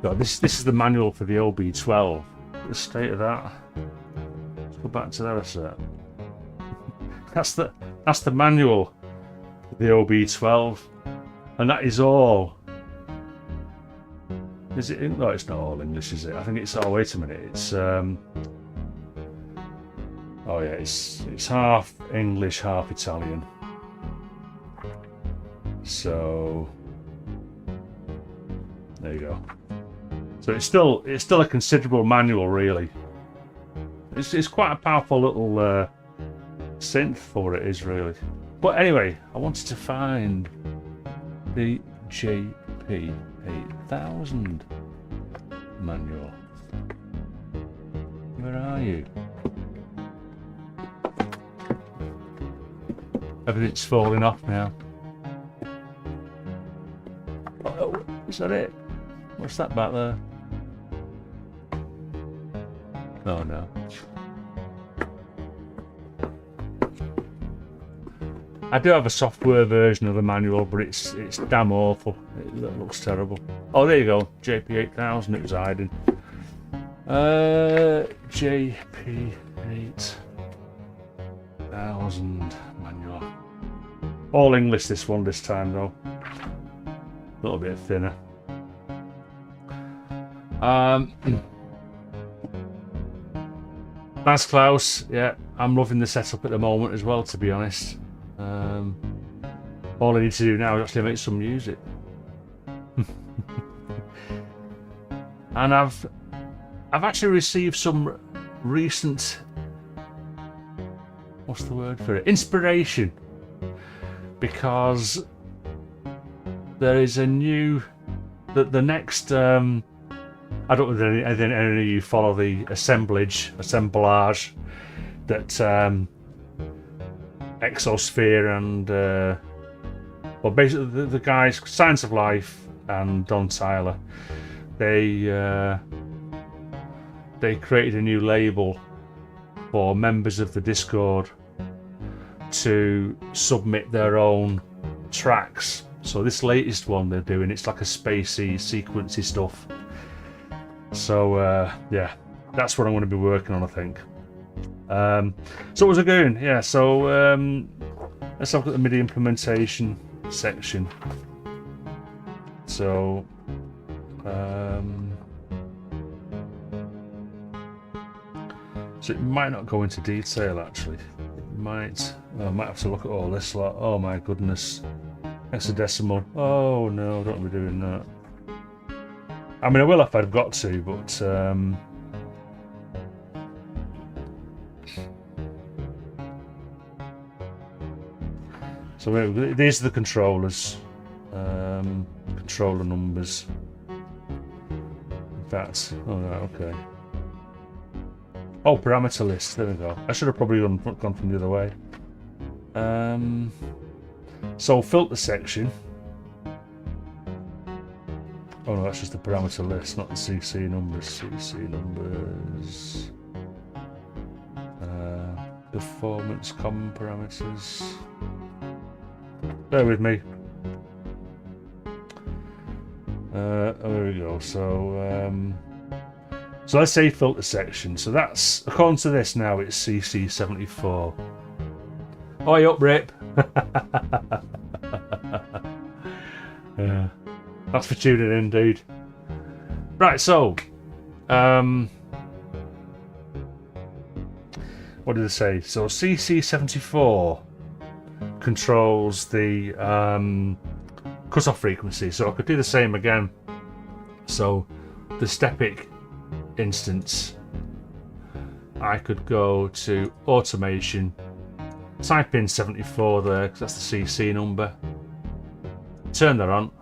No, this is the manual for the OB12. The state of that. Let's go back to that a sec. That's the manual for the OB12, and that is all. Is it? No, it's not all English, is it? I think it's. Oh, wait a minute. It's. Oh yeah, it's half English, half Italian. So there you go. So it's still a considerable manual, really. It's quite a powerful little synth for it is, really. But anyway, I wanted to find the JP8000 manual. Where are you? Everything's falling off now. Oh, is that it? What's that back there? Oh no. I do have a software version of the manual, but it's damn awful. It looks terrible. Oh, there you go. JP8000, it was hiding. JP8000 manual. All English this one this time though. A little bit thinner. That's Klaus. Yeah, I'm loving the setup at the moment as well, to be honest. All I need to do now is actually make some music. And I've actually received some recent, what's the word for it? Inspiration. Because there is a new, the next, I don't know if any of you follow the assemblage that Exosphere and well, basically the guys Science of Life and Don Tyler, they created a new label for members of the Discord to submit their own tracks. So this latest one they're doing, it's like a spacey, sequency stuff. So yeah, that's what I'm going to be working on, I think. So what was I doing? Yeah, so let's have a look at the MIDI implementation section. So so it might not go into detail actually. It might. I might have to look at all this lot. Oh my goodness. Hexadecimal. Oh no, don't be doing that. I mean, I will if I've got to, but so these are the controllers, controller numbers. In fact, oh no, okay. Oh, parameter list. There we go. I should have probably gone from the other way. So filter section. Oh no, that's just the parameter list, not the CC numbers. CC numbers. Performance common parameters. Bear with me. Oh, there we go. So let's say filter section. So that's, according to this now, it's CC74. Oi up, Rip. Yeah. That's for tuning in, dude. Right, so what did I say? So CC74 controls the cutoff frequency. So I could do the same again. So the Stepic instance, I could go to automation, type in 74 there because that's the CC number, turn that on,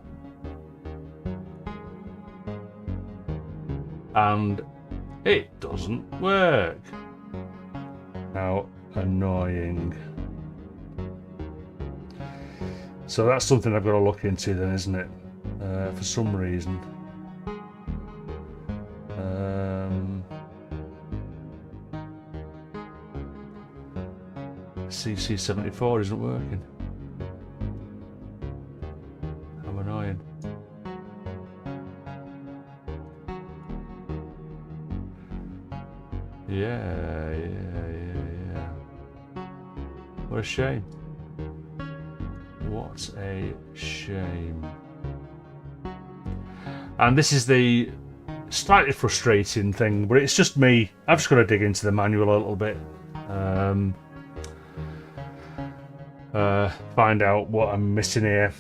and it doesn't work. How annoying. So that's something I've got to look into then, isn't it? For some reason. CC74 isn't working. How annoying. Yeah. What a shame. What a shame. And this is the slightly frustrating thing, but it's just me. I've just got to dig into the manual a little bit. Find out what I'm missing here.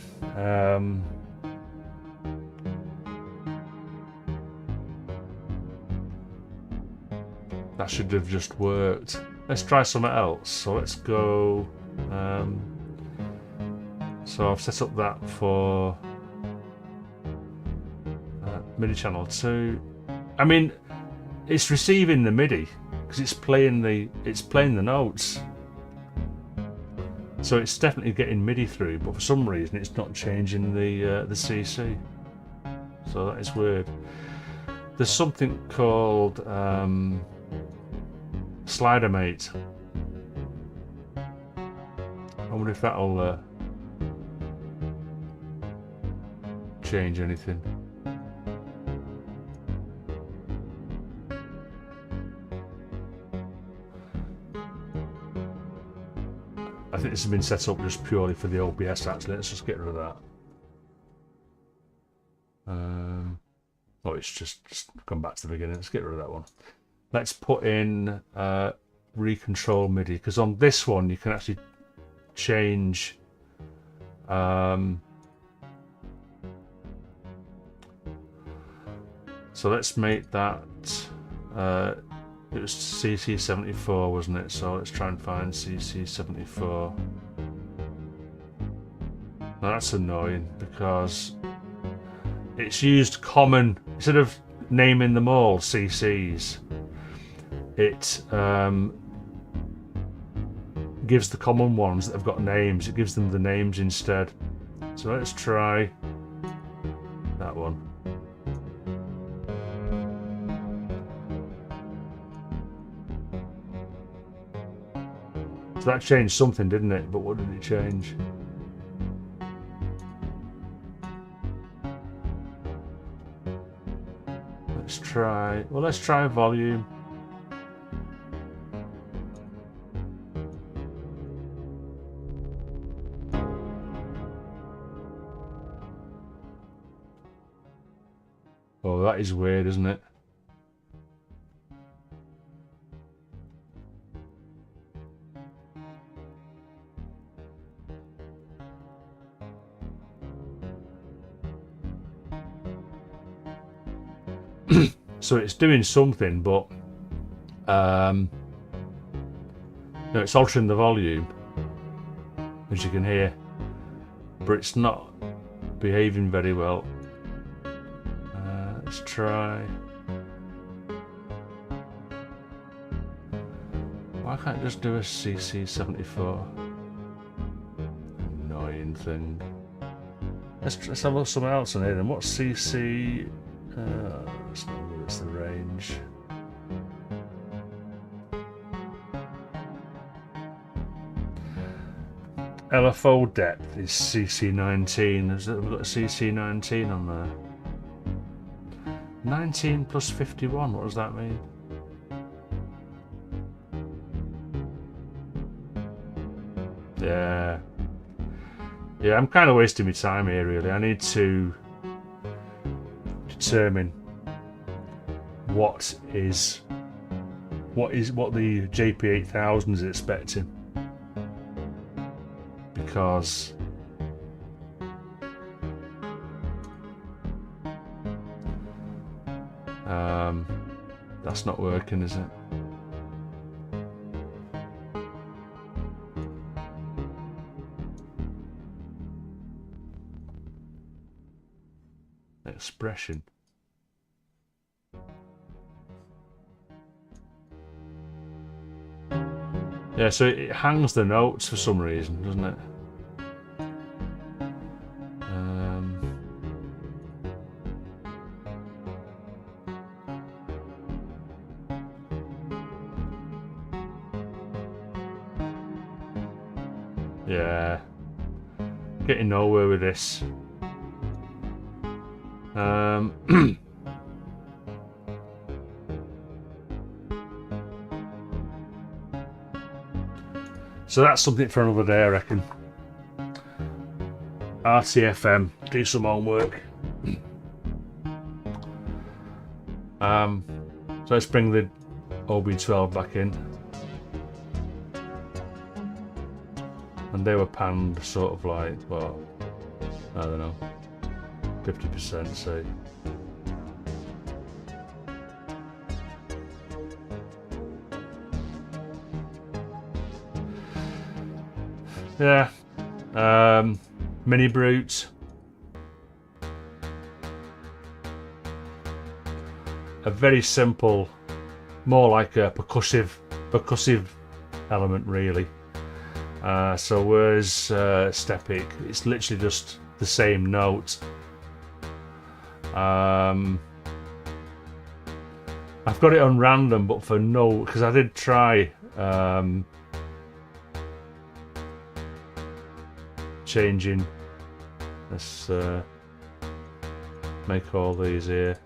That should have just worked. Let's try something else. So let's go. So I've set up that for MIDI channel 2. I mean, it's receiving the MIDI because it's playing the notes. So it's definitely getting MIDI through, but for some reason it's not changing the CC. So that is weird. There's something called Slider Mate. I wonder if that'll change anything. I think this has been set up just purely for the OBS actually. Let's just get rid of that. Oh, it's just come back to the beginning. Let's get rid of that one. Let's put in recontrol MIDI, because on this one you can actually change so let's make that it was CC74, wasn't it? So let's try and find CC74. Now that's annoying because it's used common, instead of naming them all CCs, it gives the common ones that have got names, it gives them the names instead. So let's try that one. So that changed something, didn't it? But what did it change? Let's try volume. Oh, that is weird, isn't it? So it's doing something, but no, it's altering the volume, as you can hear, but it's not behaving very well. Let's try. Why can't I just do a CC74? Annoying thing. Let's have a look something else on here then. What's CC? Let's not know it's the range. LFO depth is CC19. We've got a CC19 on there. 19 plus 51, what does that mean? Yeah. Yeah, I'm kind of wasting my time here, really. I need to determine what the JP8000 is expecting. Because that's not working, is it? Expression. Yeah, so it hangs the notes for some reason, doesn't it? Yeah, getting nowhere with this. So that's something for another day, I reckon. RTFM, do some homework. So let's bring the OB12 back in. And they were panned sort of like, well, I don't know, 50%, say. Yeah. Mini Brute. A very simple, more like a percussive element, really. So whereas Stepic, it's literally just the same note. I've got it on random, but for no, because I did try changing. Let's make all these here.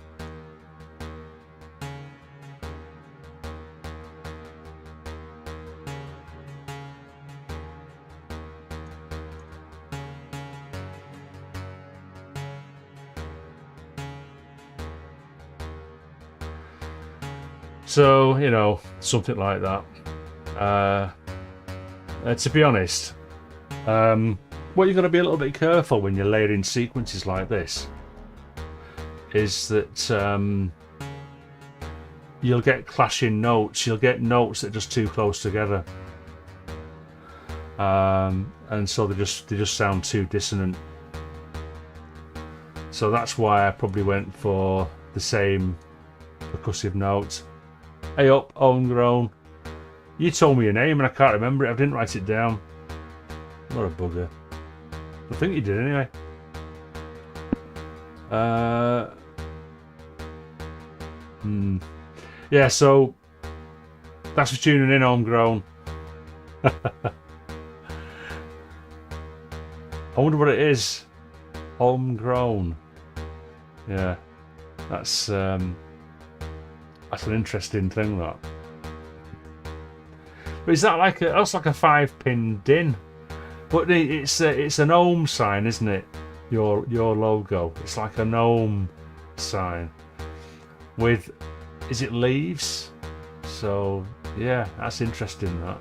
So, you know, something like that. To be honest, what you've got to be a little bit careful when you're layering sequences like this is that you'll get clashing notes. You'll get notes that are just too close together, and so they just sound too dissonant. So that's why I probably went for the same percussive note. Hey up, homegrown. You told me your name and I can't remember it. I didn't write it down. What a bugger. I think you did anyway. Yeah, so thanks for tuning in, homegrown. I wonder what it is. Homegrown. Yeah, that's an interesting thing, that. But is that like that's like a 5-pin DIN? But it's an ohm sign, isn't it? Your logo. It's like an ohm sign with, is it leaves? So yeah, that's interesting, that.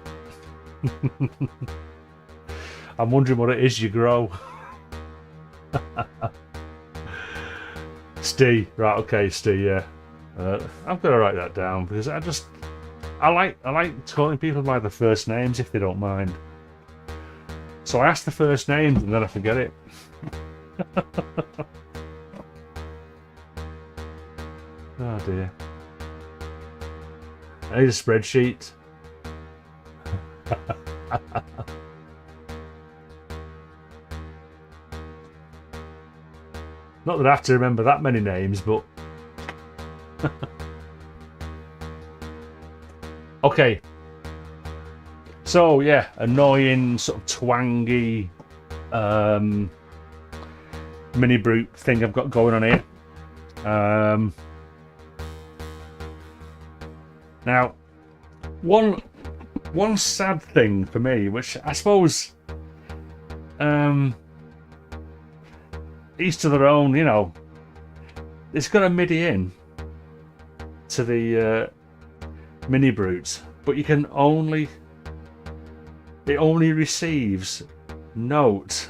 I'm wondering what it is you grow. Steve, right? Okay, Steve. Yeah. I'm gonna write that down because I like calling people by their first names if they don't mind. So I ask the first names and then I forget it. Oh dear. I need a spreadsheet. Not that I have to remember that many names, but okay. So yeah, annoying sort of twangy mini brute thing I've got going on here. Now, one sad thing for me, which I suppose each to their own, you know, it's got a MIDI in to the mini brute, but you can only it only receives note,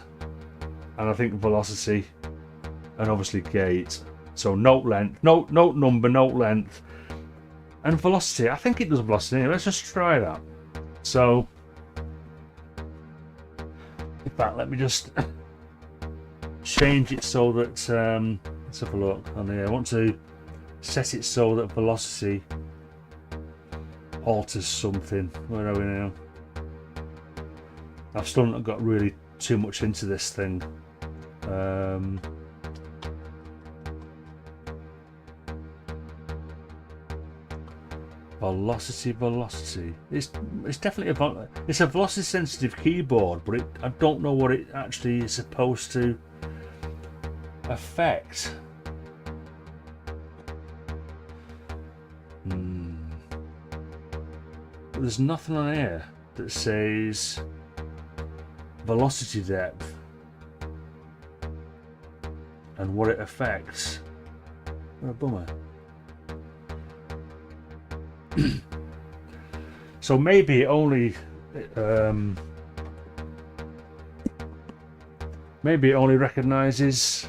and I think velocity, and obviously gate. So note length, note number, note length, and velocity. I think it does velocity. Let's just try that. So, in fact, let me just change it so that let's have a look on here. I want to set it so that velocity alters something. Where are we now? I've still not got really too much into this thing. Velocity. It's definitely it's a velocity sensitive keyboard, but I don't know what it actually is supposed to affect. There's nothing on here that says velocity depth and what it affects. What a bummer. So maybe it only recognizes.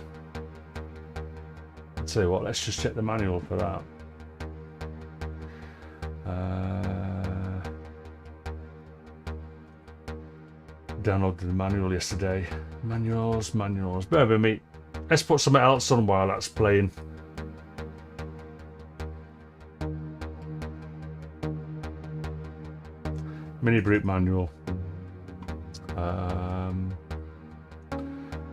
I'll tell you what, let's just check the manual for that. Downloaded the manual yesterday. Manuals. Bear with me. Let's put something else on while that's playing. Mini brute manual.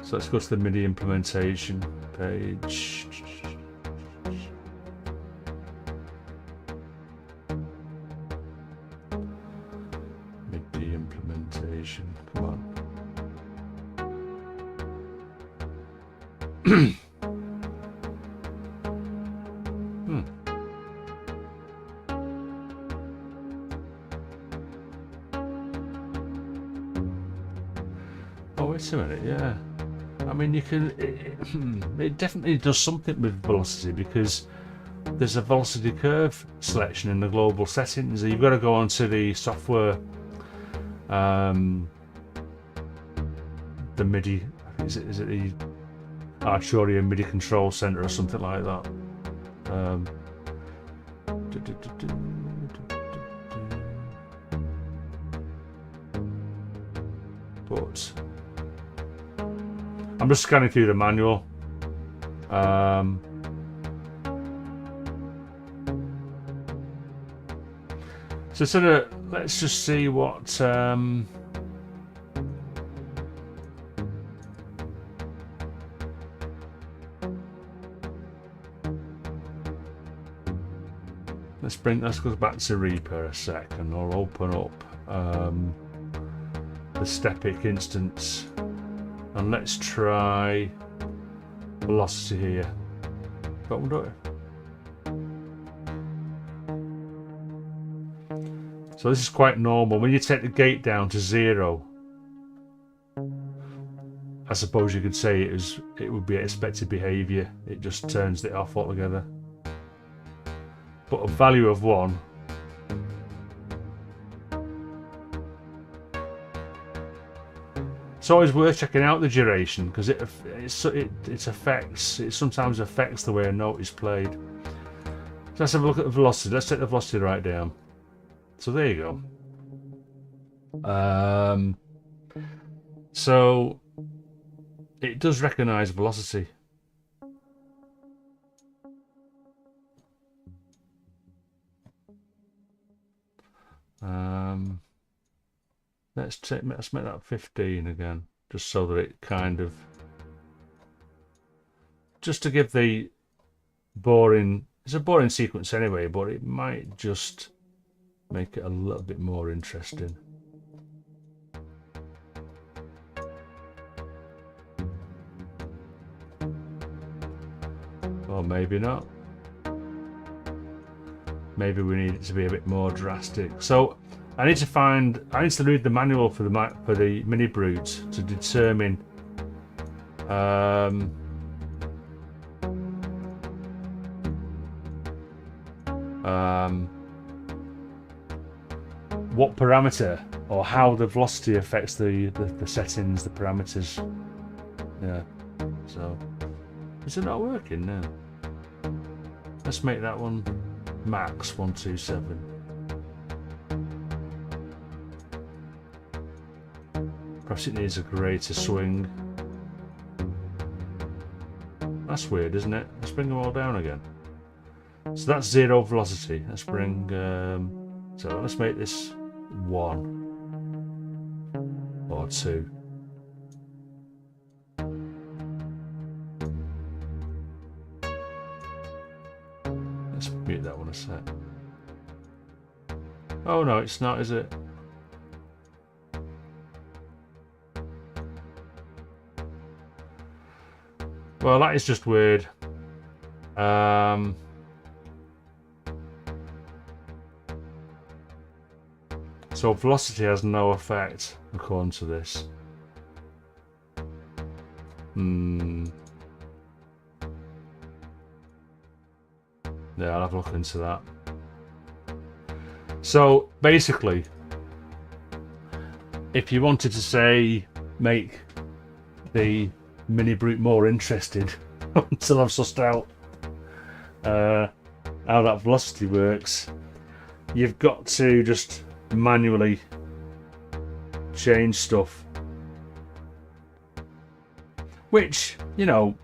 So let's go to the MIDI implementation page. MIDI implementation. Come on. Oh, wait a minute, yeah. I mean, you can. It definitely does something with velocity because there's a velocity curve selection in the global settings. You've got to go onto the software, the MIDI. Is it the Arturia MIDI control center or something like that? But I'm just scanning through the manual. So sort of, let's just see what let's go back to Reaper a sec, and I'll open up the Stepic instance, and let's try velocity here. Got one, don't you? So this is quite normal. When you take the gate down to 0, I suppose you could say it would be expected behaviour. It just turns it off altogether. But a value of 1. It's always worth checking out the duration because it sometimes affects the way a note is played. let's have a look at the velocity. Let's take the velocity right down. So there you go. So it does recognise velocity. Let's make that 15 again, just so that it kind of, just to give the boring, it's a boring sequence anyway, but it might just make it a little bit more interesting. Or maybe not. Maybe we need it to be a bit more drastic. So I need to read the manual for the mini brute to determine what parameter or how the velocity affects the settings, the parameters. Yeah. So is it not working now? Let's make that one max 127. Perhaps it needs a greater swing. That's weird, isn't it? Let's bring them all down again. So that's 0 velocity. Let's bring so let's make this 1 or 2. Let's mute that one a sec. Oh no, it's not, is it? Well, that is just weird. So velocity has no effect according to this. Yeah, I'll have a look into that. So basically, if you wanted to say make the mini brute more interested until I've sussed out how that velocity works, you've got to just manually change stuff, which, you know,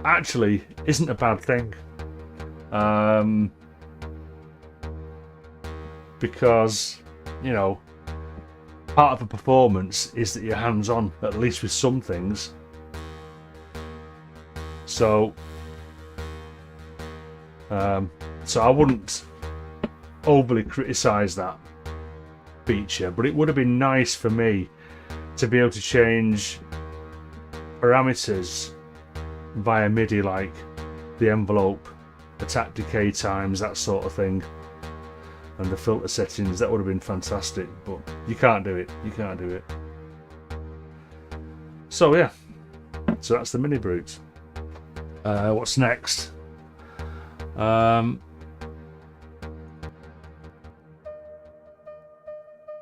actually isn't a bad thing, because, you know, part of a performance is that you're hands-on, at least with some things. So I wouldn't overly criticize that feature, but it would have been nice for me to be able to change parameters via MIDI, like the envelope, attack decay times, that sort of thing, and the filter settings. That would have been fantastic, but you can't do it. You can't do it. So yeah, so that's the mini brute. What's next?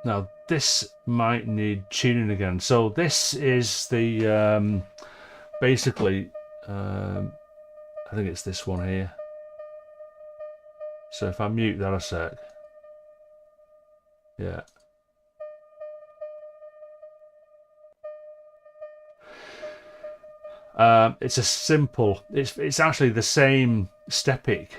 Now this might need tuning again. So this is the basically I think it's this one here. So if I mute that a sec, yeah. It's a simple. It's actually the same stepic.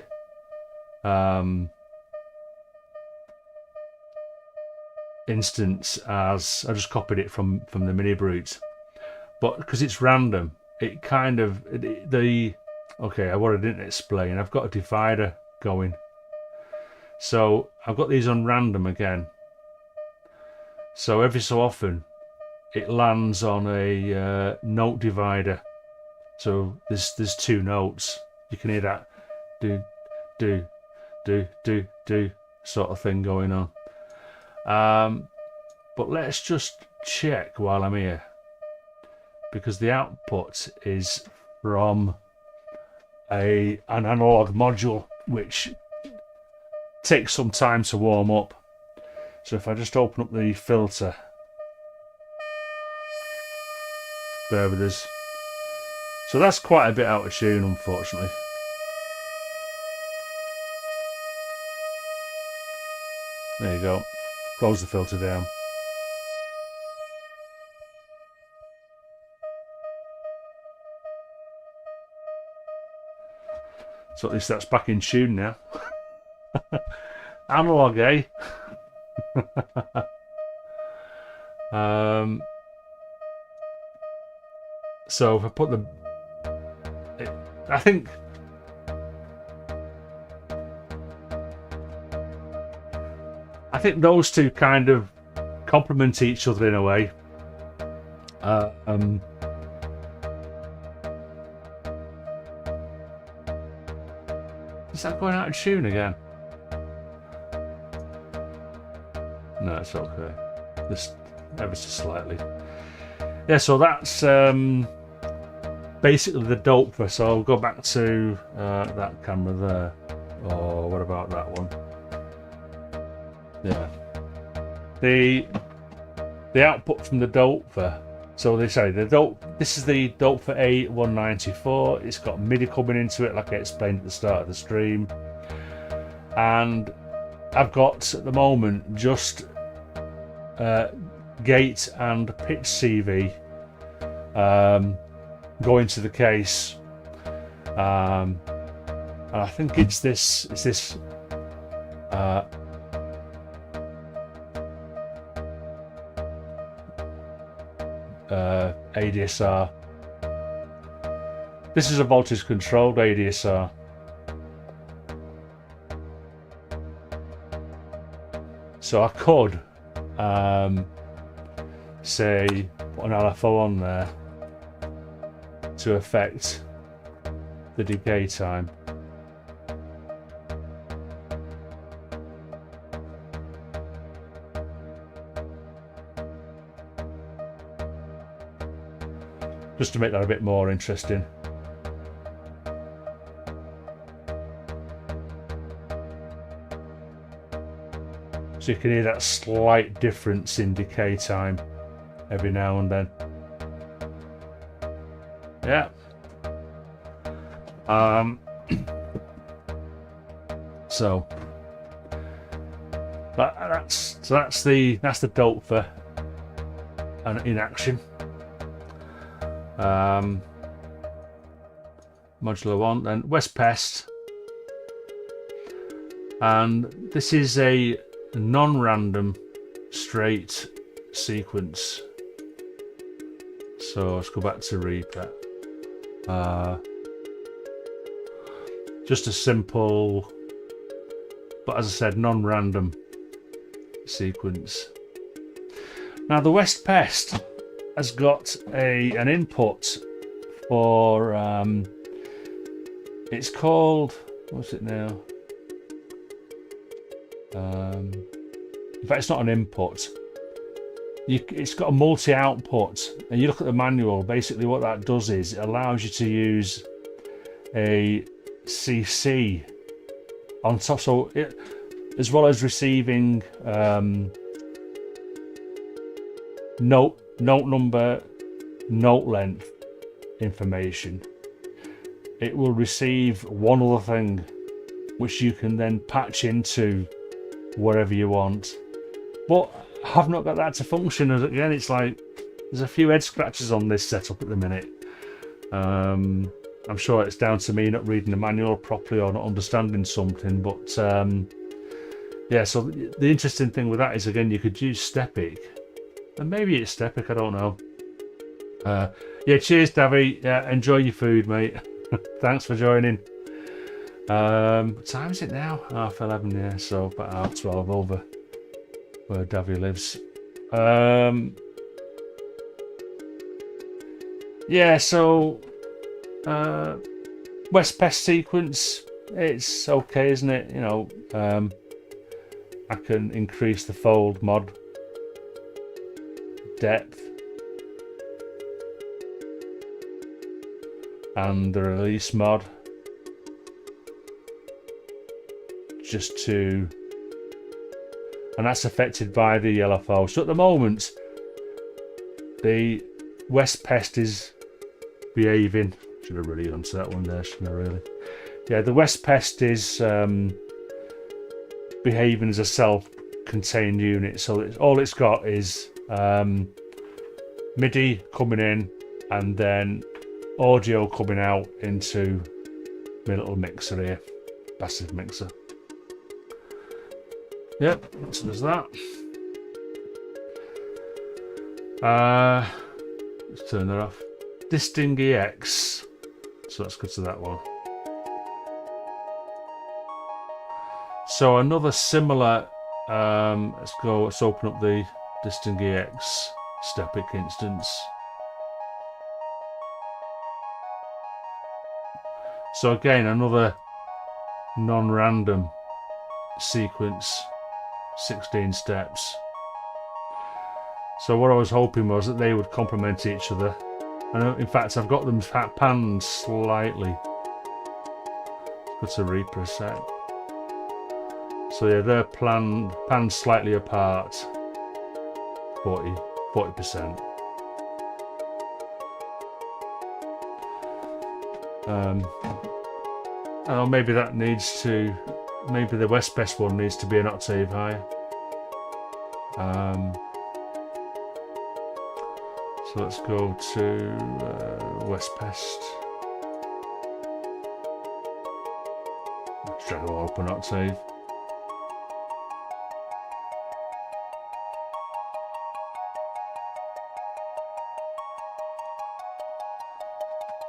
Instance as I just copied it from the mini brute, but because it's random, it kind of okay. What I didn't explain, I've got a divider going, so I've got these on random again. So every so often, it lands on a note divider. So there's 2 notes. You can hear that do do do do do sort of thing going on. But let's just check while I'm here, because the output is from an analog module, which takes some time to warm up. So if I just open up the filter, bear with us. So that's quite a bit out of tune, unfortunately. There you go. Close the filter down. So at least that's back in tune now. Analog, eh? So if I put I think those two kind of complement each other in a way. Is that going out of tune again? No, it's okay. Just ever so slightly. Yeah, so that's basically the doper. So I'll go back to that camera there. Oh, what about that one? Yeah. The output from the doper. So they say this is the doper A194. It's got MIDI coming into it, like I explained at the start of the stream. And I've got at the moment just gate and pitch CV going to the case, and I think it's this ADSR. This is a voltage controlled ADSR. So I could say put an LFO on there to affect the decay time. Just to make that a bit more interesting. So you can hear that slight difference in decay time every now and then. Yeah. So that's the doper and in action. Modular 1, then West Pest, and this is a non-random straight sequence. So let's go back to Reaper. Just a simple, but as I said, non-random sequence. Now the West Pest has got an input for it's called, what's it now? In fact, it's not an input. It's got a multi-output, and you look at the manual. Basically, what that does is it allows you to use a CC on top, so it, as well as receiving note number, note length information, it will receive one other thing, which you can then patch into wherever you want. But I've not got that to function. As again, it's like there's a few head scratches on this setup at the minute. I'm sure it's down to me not reading the manual properly or not understanding something, but yeah, so the interesting thing with that is, again, you could use Stepic, and maybe it's Stepic, I don't know. Yeah, cheers Davy, yeah, enjoy your food, mate. Thanks for joining. What time is it now? 11:30, yeah, so about 12 over where Davy lives. Yeah, so West Pest sequence, it's okay, isn't it? You know, I can increase the fold mod depth and the release mod just to, and that's affected by the LFO. So at the moment the West Pest is behaving, should have really answered that one there, shouldn't I really? Yeah, the West Pest is behaving as a contained unit. So all it's got is MIDI coming in and then audio coming out into my little mixer here, passive mixer. Yep, so there's that. Let's turn that off. Disting EX. So let's go to that one. So another similar, let's open up the Disting EX Stepic instance. So again, another non-random sequence, 16 steps. So what I was hoping was that they would complement each other. And in fact, I've got them panned slightly. Go to represet. So yeah, they're panned slightly apart. 40%. I don't know, maybe that needs to, maybe the West Best one needs to be an octave higher. So let's go to West Best. Let's try to open octave.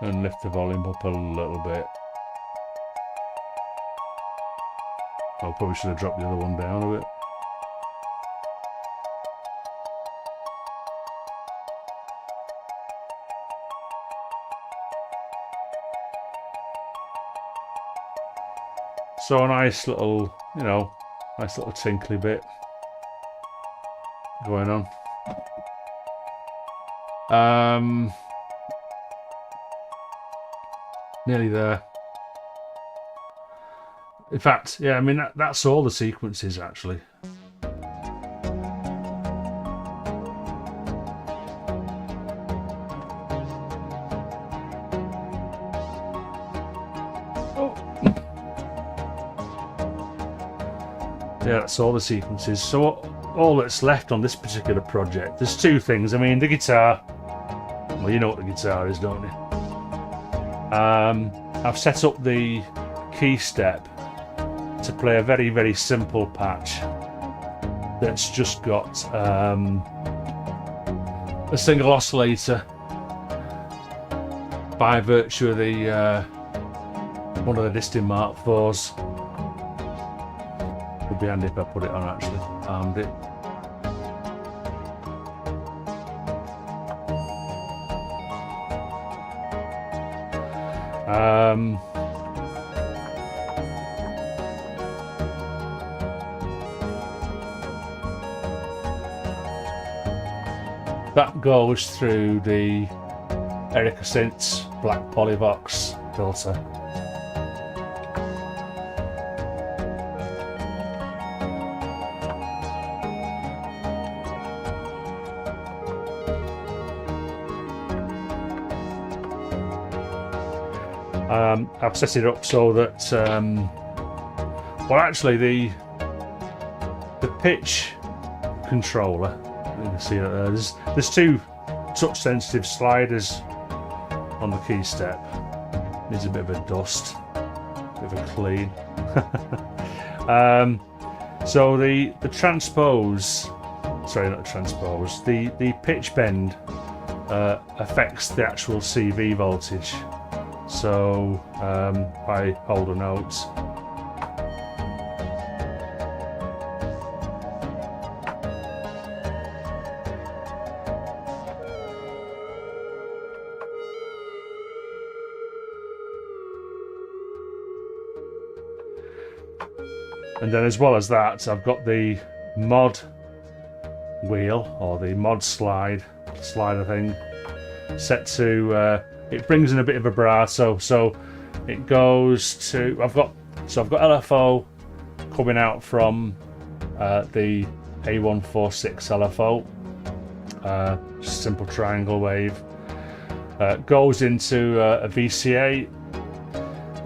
And lift the volume up a little bit. I probably should have dropped the other one down a bit. So a nice little, nice little tinkly bit going on. Nearly there. In fact, yeah, I mean, that's all the sequences, actually. Oh. Yeah, that's all the sequences. So all that's left on this particular project, there's two things. I mean, the guitar, well, you know what the guitar is, don't you? I've set up the key step to play a very, very simple patch that's just got a single oscillator by virtue of the one of the Disting Mark IVs. Would be handy if I put it on, actually. Armed it. That goes through the Erica Synths Black Polyvox filter. I've set it up so that, well, actually the pitch controller, you can see that there's two touch sensitive sliders on the key step. Needs a bit of a dust, a bit of a clean. So the transpose, sorry, not transpose, the pitch bend affects the actual CV voltage. So I hold a note. And then as well as that, I've got the mod wheel, or the mod slider thing, set to it brings in a bit of vibrato, so it goes to, I've got LFO coming out from the A146 LFO, just simple triangle wave, goes into a VCA,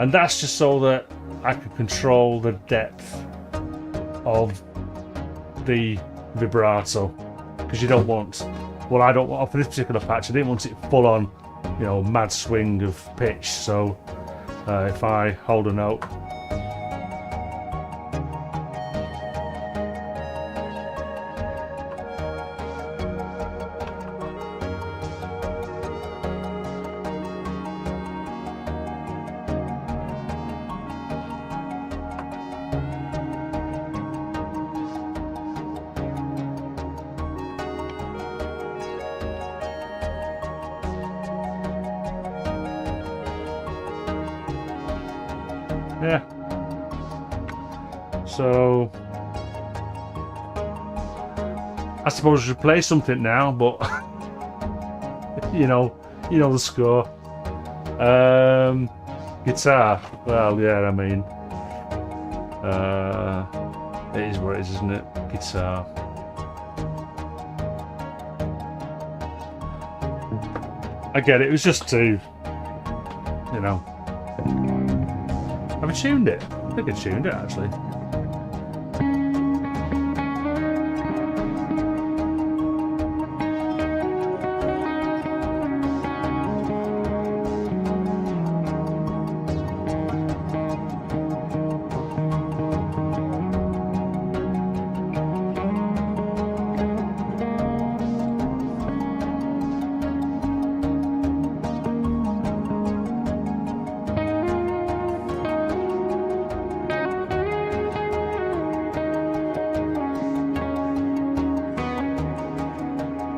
and that's just so that I can control the depth of the vibrato, because you don't want, well, I don't want, for this particular patch, I didn't want it full on, you know, mad swing of pitch. So if I hold a note, yeah. So I suppose we should play something now, but you know the score. Guitar. Well, yeah. I mean, it is what it is, isn't it? Guitar. I get it. It was just to, you know. Have I tuned it? I think I tuned it actually.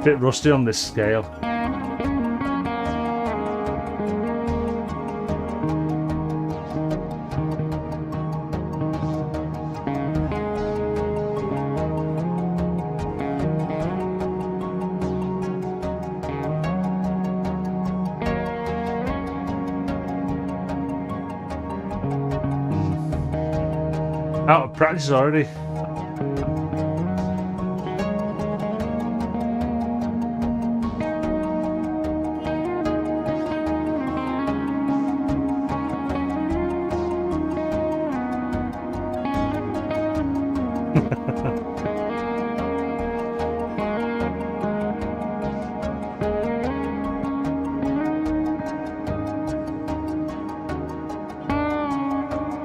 Bit rusty on this scale. Out of practice already.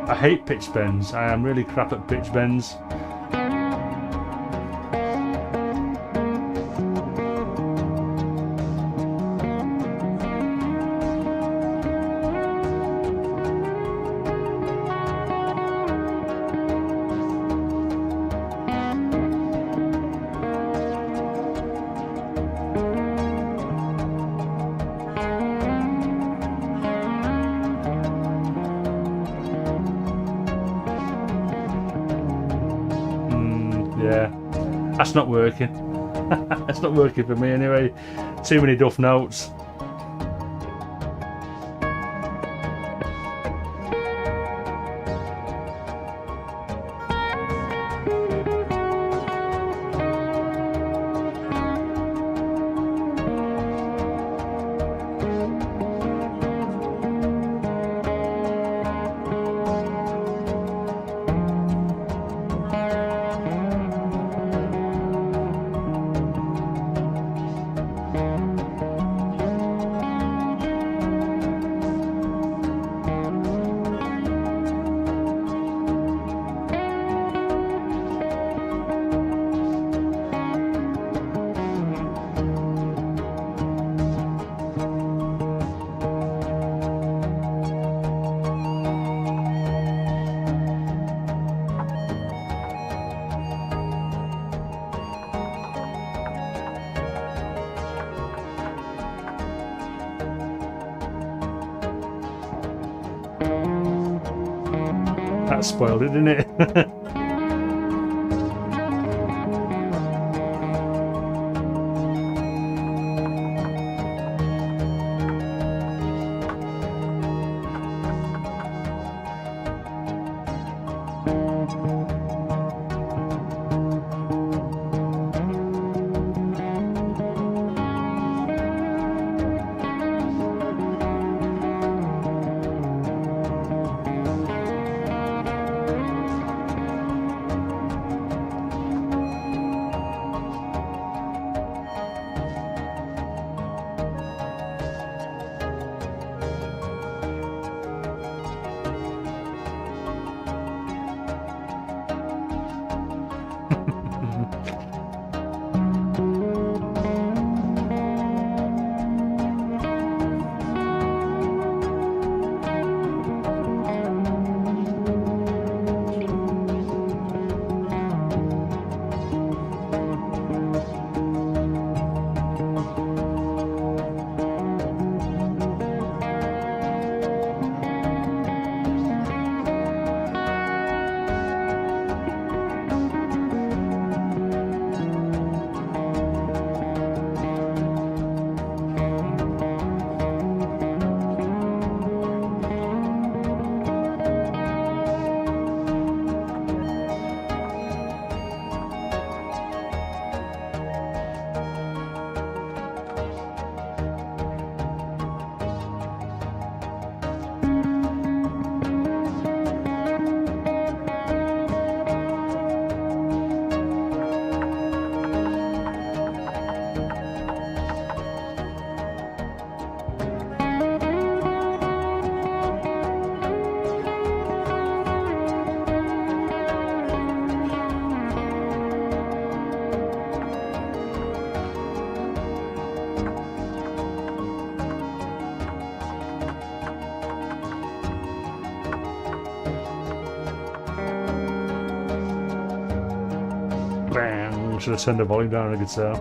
I hate pitch bends. I am really crap at pitch bends. Yeah, that's not working. That's not working for me anyway. Too many duff notes. That spoiled it, didn't it? Bang! Should have turned the volume down on the guitar.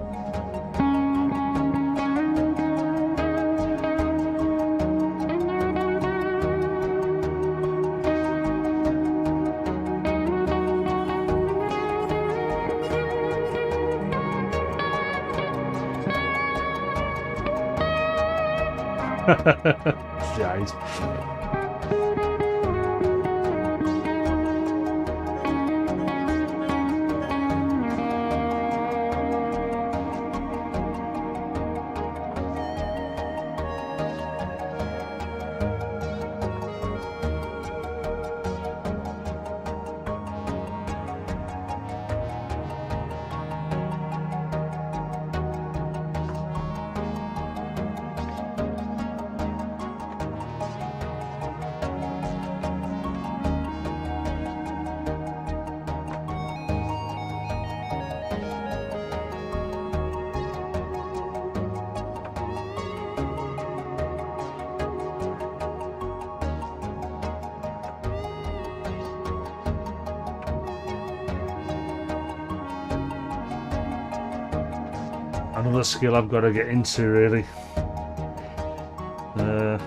Giant. Another skill I've got to get into, really. Yeah.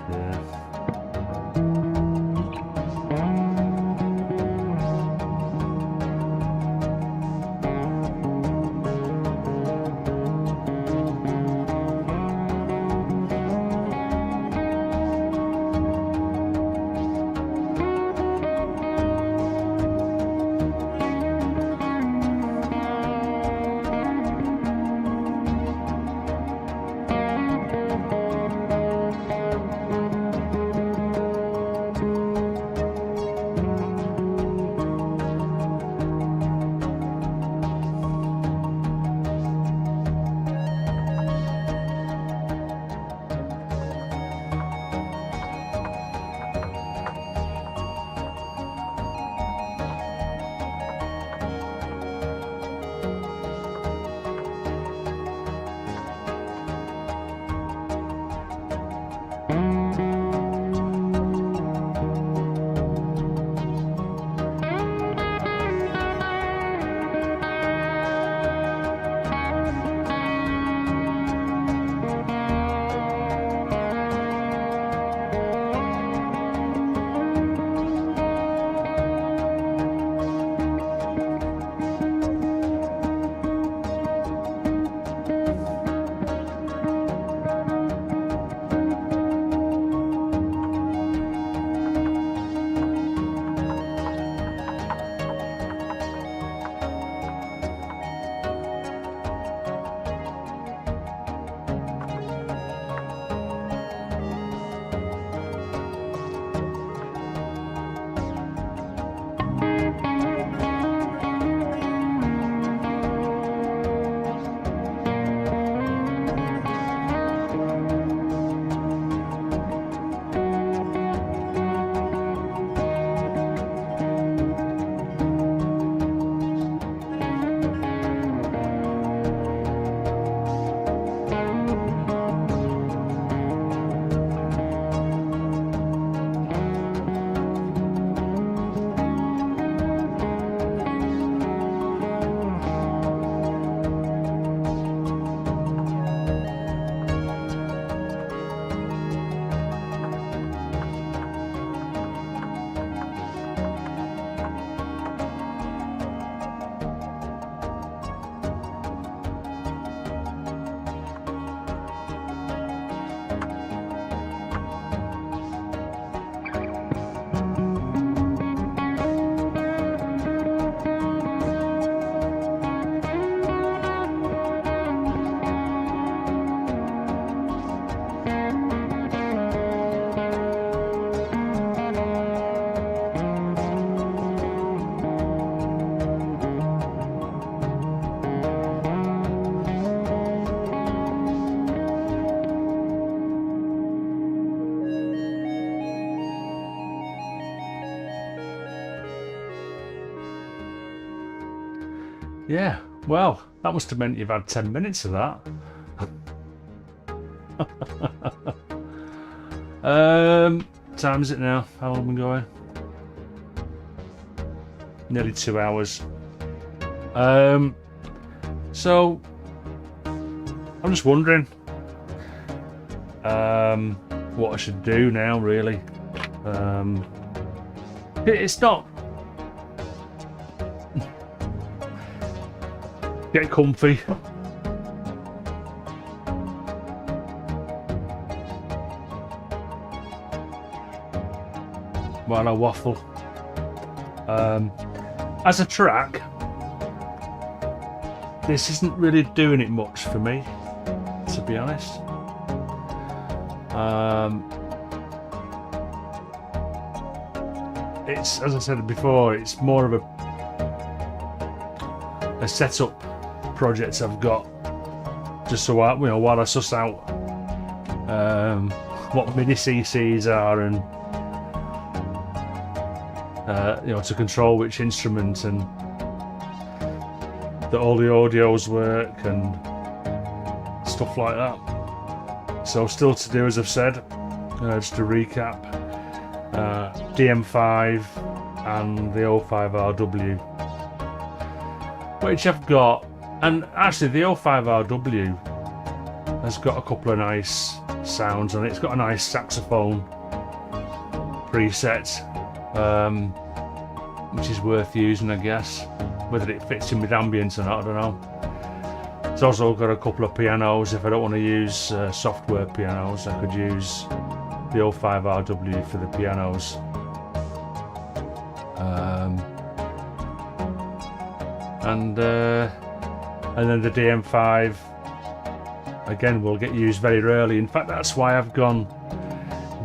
Yeah, well, that must have meant you've had 10 minutes of that. Time is it now? How long have we been going? Nearly 2 hours. So I'm just wondering what I should do now, really. It's not... Get comfy. While I waffle. As a track, this isn't really doing it much for me, to be honest. It's, as I said before, it's more of a setup project I've got, just so I, while I suss out what MIDI CCs are and to control which instrument and that all the audios work and stuff like that. So still to do, as I've said, just to recap, DM5 and the 05RW, which I've got, and actually the 05RW has got a couple of nice sounds on it. It's got a nice saxophone preset, which is worth using, I guess. Whether it fits in with ambience or not, I don't know. It's also got a couple of pianos. If I don't want to use software pianos, I could use the 05RW for the pianos. And then the DM5 again will get used very rarely. In fact, that's why I've gone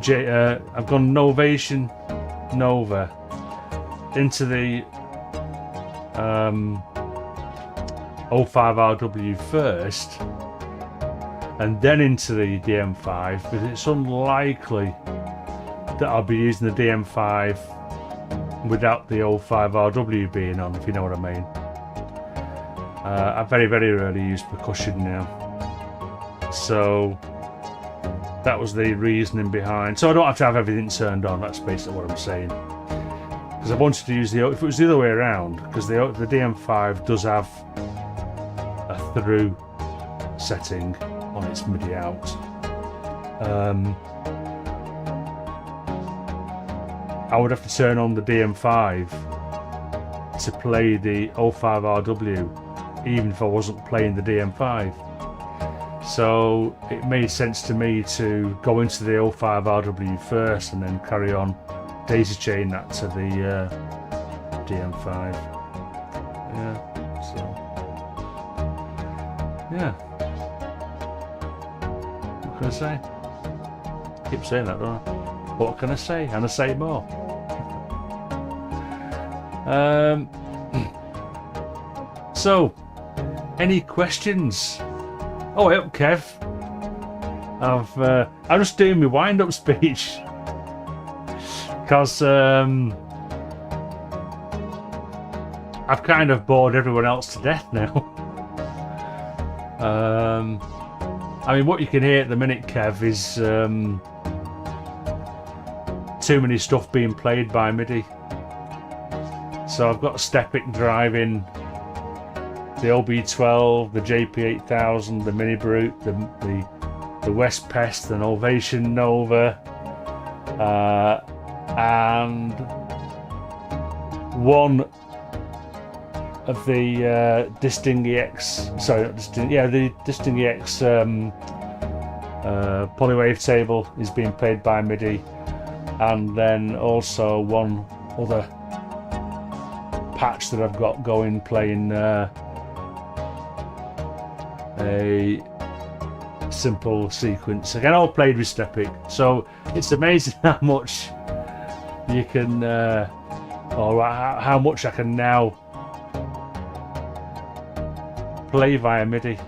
Novation Nova into the 05RW first and then into the DM5, because it's unlikely that I'll be using the DM5 without the 05RW being on, if you know what I mean. I very, very rarely use percussion now, so that was the reasoning behind. So I don't have to have everything turned on. That's basically what I'm saying. Because I wanted to use the, if it was the other way around, because the DM5 does have a through setting on its MIDI out. I would have to turn on the DM5 to play the 05RW, even if I wasn't playing the DM5. So it made sense to me to go into the 05RW first and then carry on daisy chain that to the DM5. Yeah, so yeah. What can I say? I keep saying that, don't I? What can I say? And I say more. So, any questions? Oh, hey up, Kev. I'm just doing my wind-up speech because I've kind of bored everyone else to death now. I mean, what you can hear at the minute, Kev, is too many stuff being played by MIDI. So I've got Stepic driving the OB12, the JP8000, the Mini Brute, the West Pest, the Novation Nova, and one of the Disting EX, sorry, not Disting, yeah, the Disting EX polywave table is being played by MIDI, and then also one other patch that I've got going playing a simple sequence, again all played with Stepic. So it's amazing how much you can or how much I can now play via MIDI.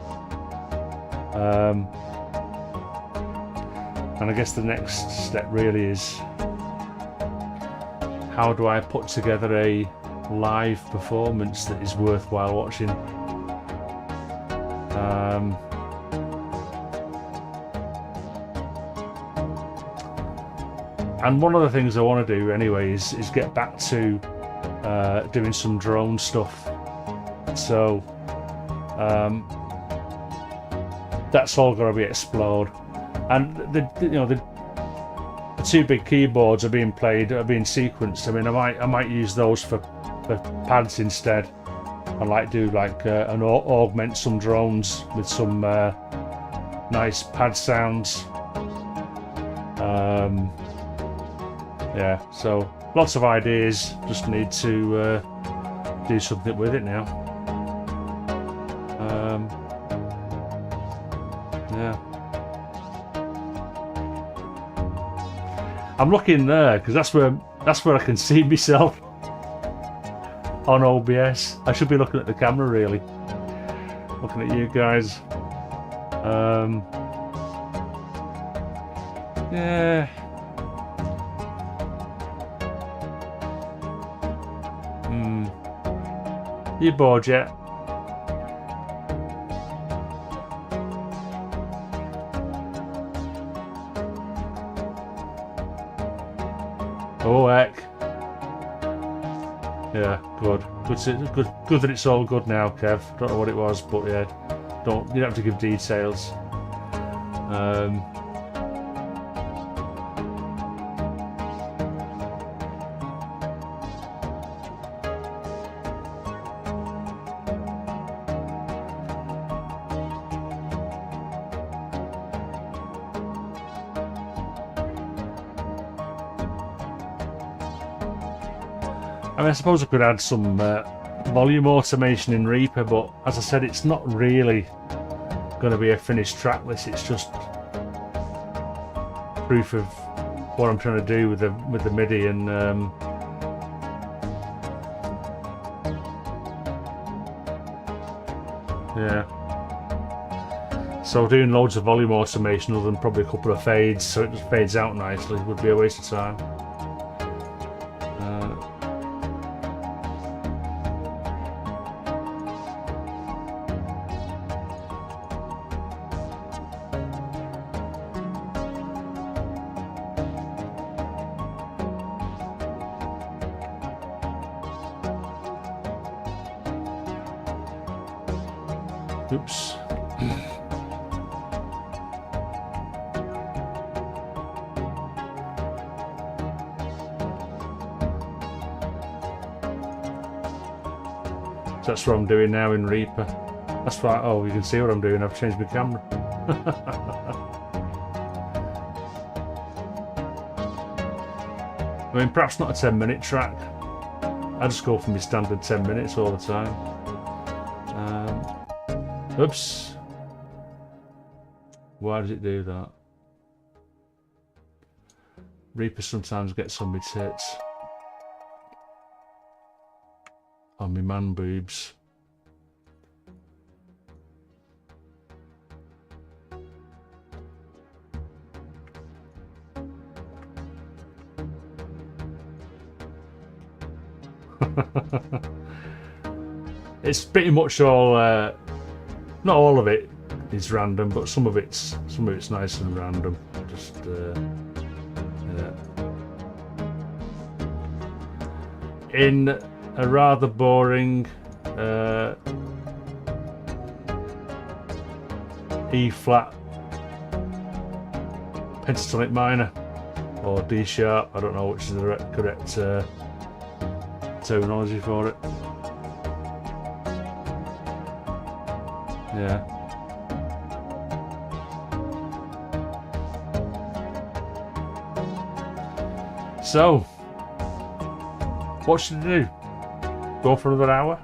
And I guess the next step really is, how do I put together a live performance that is worthwhile watching? And one of the things I want to do anyway is get back to doing some drone stuff. So That's all got to be explored. And the two big keyboards are being sequenced. I mean, I might use those for pads instead. I like do like augment some drones with some nice pad sounds. Yeah, so lots of ideas. Just need to do something with it now. Yeah, I'm looking there because that's where I can see myself on OBS. I should be looking at the camera, really. Looking at you guys. Yeah. You bored yet? Oh heck. Yeah, good. Good that it's all good now, Kev. Don't know what it was, but yeah. You don't have to give details. I mean, I suppose I could add some volume automation in Reaper, but as I said, it's not really going to be a finished track list. It's just proof of what I'm trying to do with the MIDI, and yeah. So doing loads of volume automation other than probably a couple of fades, so it just fades out nicely, would be a waste of time. Oops. So that's what I'm doing now in Reaper. That's right. Oh, you can see what I'm doing. I've changed my camera. I mean, perhaps not a 10-minute track. I just go for my standard 10 minutes all the time. Oops. Why does it do that? Reaper sometimes gets on my tits. On my man boobs. It's pretty much all not all of it is random, but some of it's nice and random. Just yeah. In a rather boring E flat pentatonic minor or D sharp. I don't know which is the correct terminology for it. Yeah. So, what should I do? Go for another hour?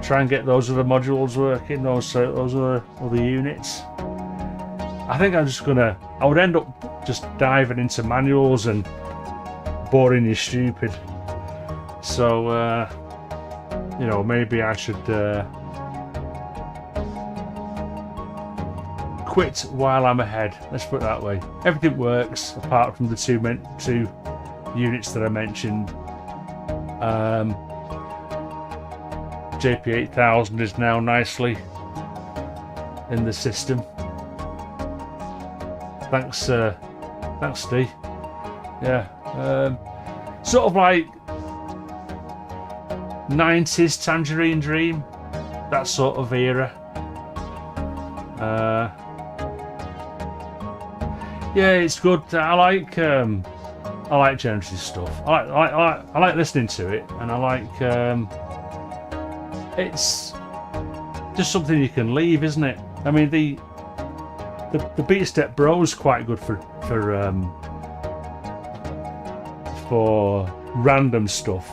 Try and get those other modules working, those other units? I think I'm just gonna. I would end up just diving into manuals and boring you stupid. So, you know, maybe I should. Quit while I'm ahead. Let's put it that way. Everything works apart from the two units that I mentioned. JP8000 is now nicely in the system. Thanks, Steve. Yeah, sort of like 90s Tangerine Dream. that sort of era. Yeah, it's good. I like Genesis stuff. I like listening to it, and I like it's just something you can leave, isn't it? I mean, the Beat Step Bro's quite good for random stuff,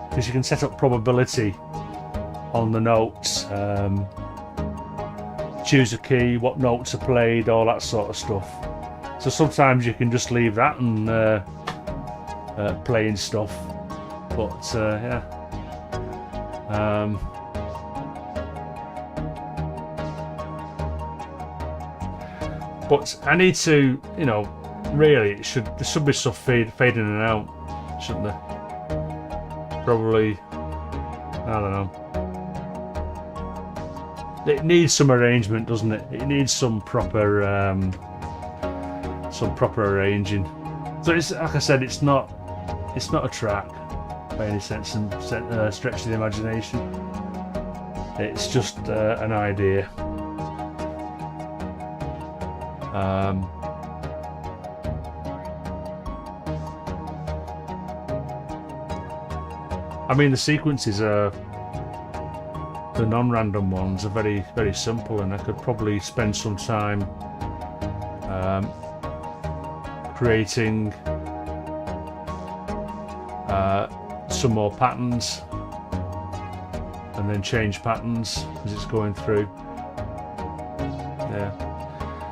because you can set up probability on the notes, choose a key, what notes are played, all that sort of stuff. So sometimes you can just leave that and playing stuff, but yeah. But I need to, you know, really, there should be stuff fading in and out, shouldn't there? Probably, I don't know. It needs some arrangement, doesn't it? It needs some proper arranging. So it's, like I said, it's not a track by any sense and stretch of the imagination. It's just an idea. I mean, the sequences are, the non-random ones are very, very simple, and I could probably spend some time creating some more patterns, and then change patterns as it's going through. Yeah,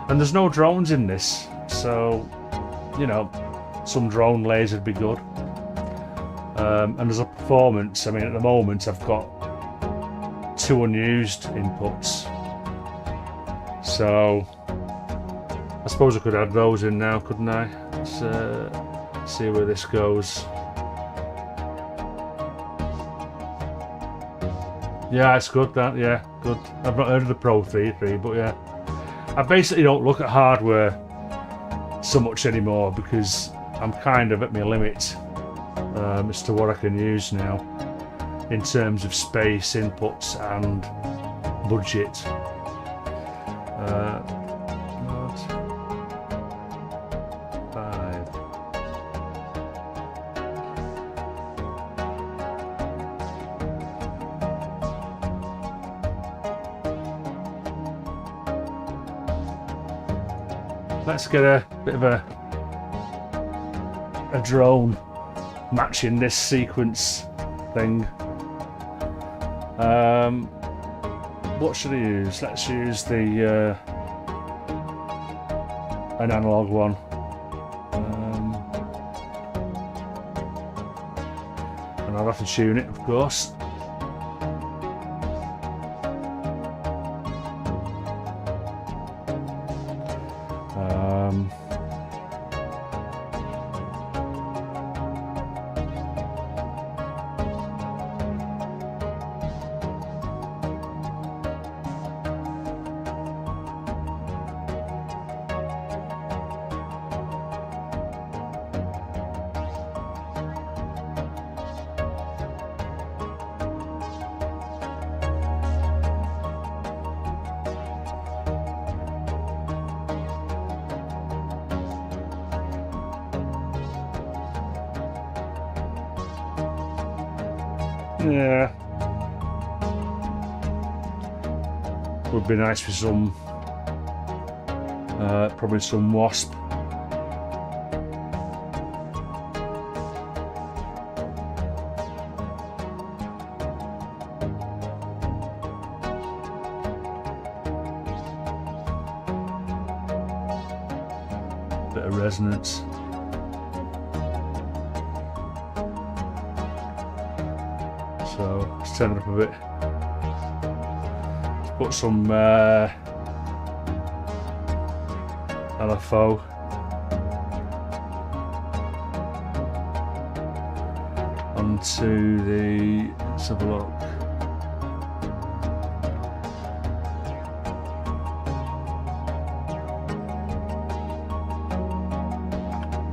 and there's no drones in this, so you know, some drone layers would be good. And as a performance, I mean, at the moment I've got 2 unused inputs, so I suppose I could add those in now, couldn't I? Let's see where this goes. Yeah, it's good, that, yeah, good. I've not heard of the Pro 3, but yeah. I basically don't look at hardware so much anymore, because I'm kind of at my limit as to what I can use now in terms of space, inputs and budget. Note 5. Let's get a bit of a drone matching this sequence thing. What should I use? Let's use the an analog one. And I'll have to tune it, of course. Yeah, would be nice for some, probably some wasp. Bit of resonance. So let's turn it up a bit. Let's put some LFO. Onto the, let's have a look.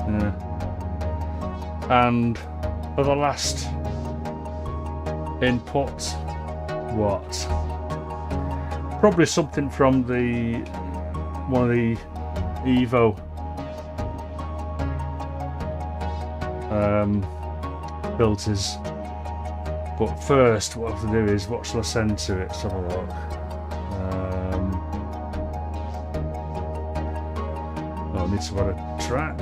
Yeah. And for the last input, what? probably something from the one of the Evo filters. But first, what I have to do is, what shall I send to it? Let's have a look. I need to add a track.